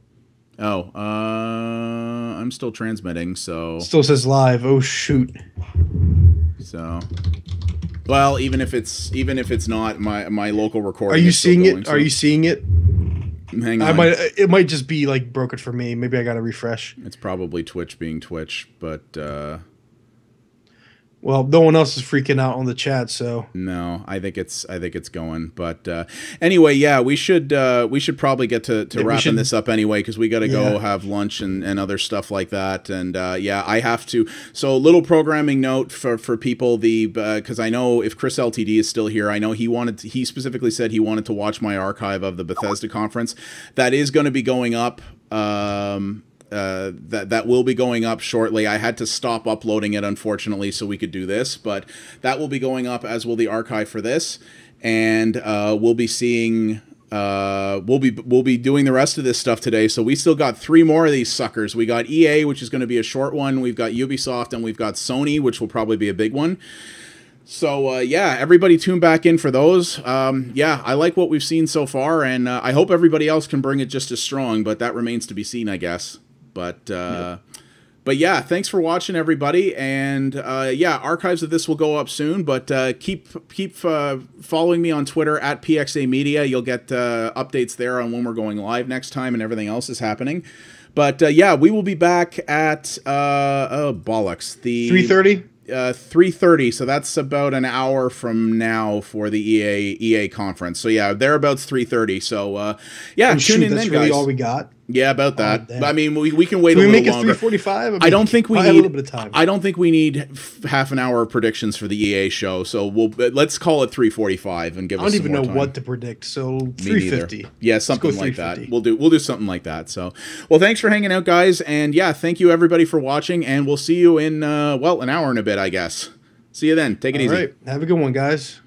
Speaker 1: Oh, I'm still transmitting, so
Speaker 3: still says live. Oh shoot.
Speaker 1: So, well, even if it's not, my local recording.
Speaker 3: Are you seeing it? Are you seeing it?
Speaker 1: Hang on.
Speaker 3: It might just be like broken for me. Maybe I gotta refresh.
Speaker 1: It's probably Twitch being Twitch, but
Speaker 3: well, no one else is freaking out on the chat, so
Speaker 1: no, I think it's going. But anyway, yeah, we should probably get to wrapping this up anyway, because we got to go have lunch and other stuff like that. And yeah, I have to. So a little programming note for people, because I know if Chris LTD is still here, I know he specifically said he wanted to watch my archive of the Bethesda conference. That is going to be going up. That will be going up shortly. I had to stop uploading it, unfortunately, so we could do this, but that will be going up, as will the archive for this, and we'll be seeing we'll be doing the rest of this stuff today. So we still got 3 more of these suckers. We got EA, which is going to be a short one. We've got Ubisoft, and we've got Sony, which will probably be a big one. So, yeah, everybody tune back in for those. Yeah, I like what we've seen so far, and I hope everybody else can bring it just as strong, but that remains to be seen, I guess. But yeah, thanks for watching, everybody, and yeah, archives of this will go up soon. But keep following me on Twitter at PXA Media. You'll get updates there on when we're going live next time and everything else is happening. But yeah, we will be back at bollocks, the
Speaker 3: 3:30.
Speaker 1: 3:30, so that's about an hour from now for the EA conference. So yeah, thereabouts 3:30. So yeah, tune in then,
Speaker 3: that's
Speaker 1: guys.
Speaker 3: really all we got.
Speaker 1: Yeah, about that. I mean, we can wait a
Speaker 3: little
Speaker 1: longer.
Speaker 3: Can we make it 3:45?
Speaker 1: I don't think we need
Speaker 3: a little bit of time.
Speaker 1: I don't think we need half an hour of predictions for the EA show. So let's call it 3:45 and give us some more time.
Speaker 3: I don't even know what to predict. So 3:50.
Speaker 1: Yeah, something like that. We'll do something like that. So, well, thanks for hanging out, guys, and yeah, thank you everybody for watching, and we'll see you in an hour and a bit, I guess. See you then. Take it easy.
Speaker 3: All right. Have a good one, guys.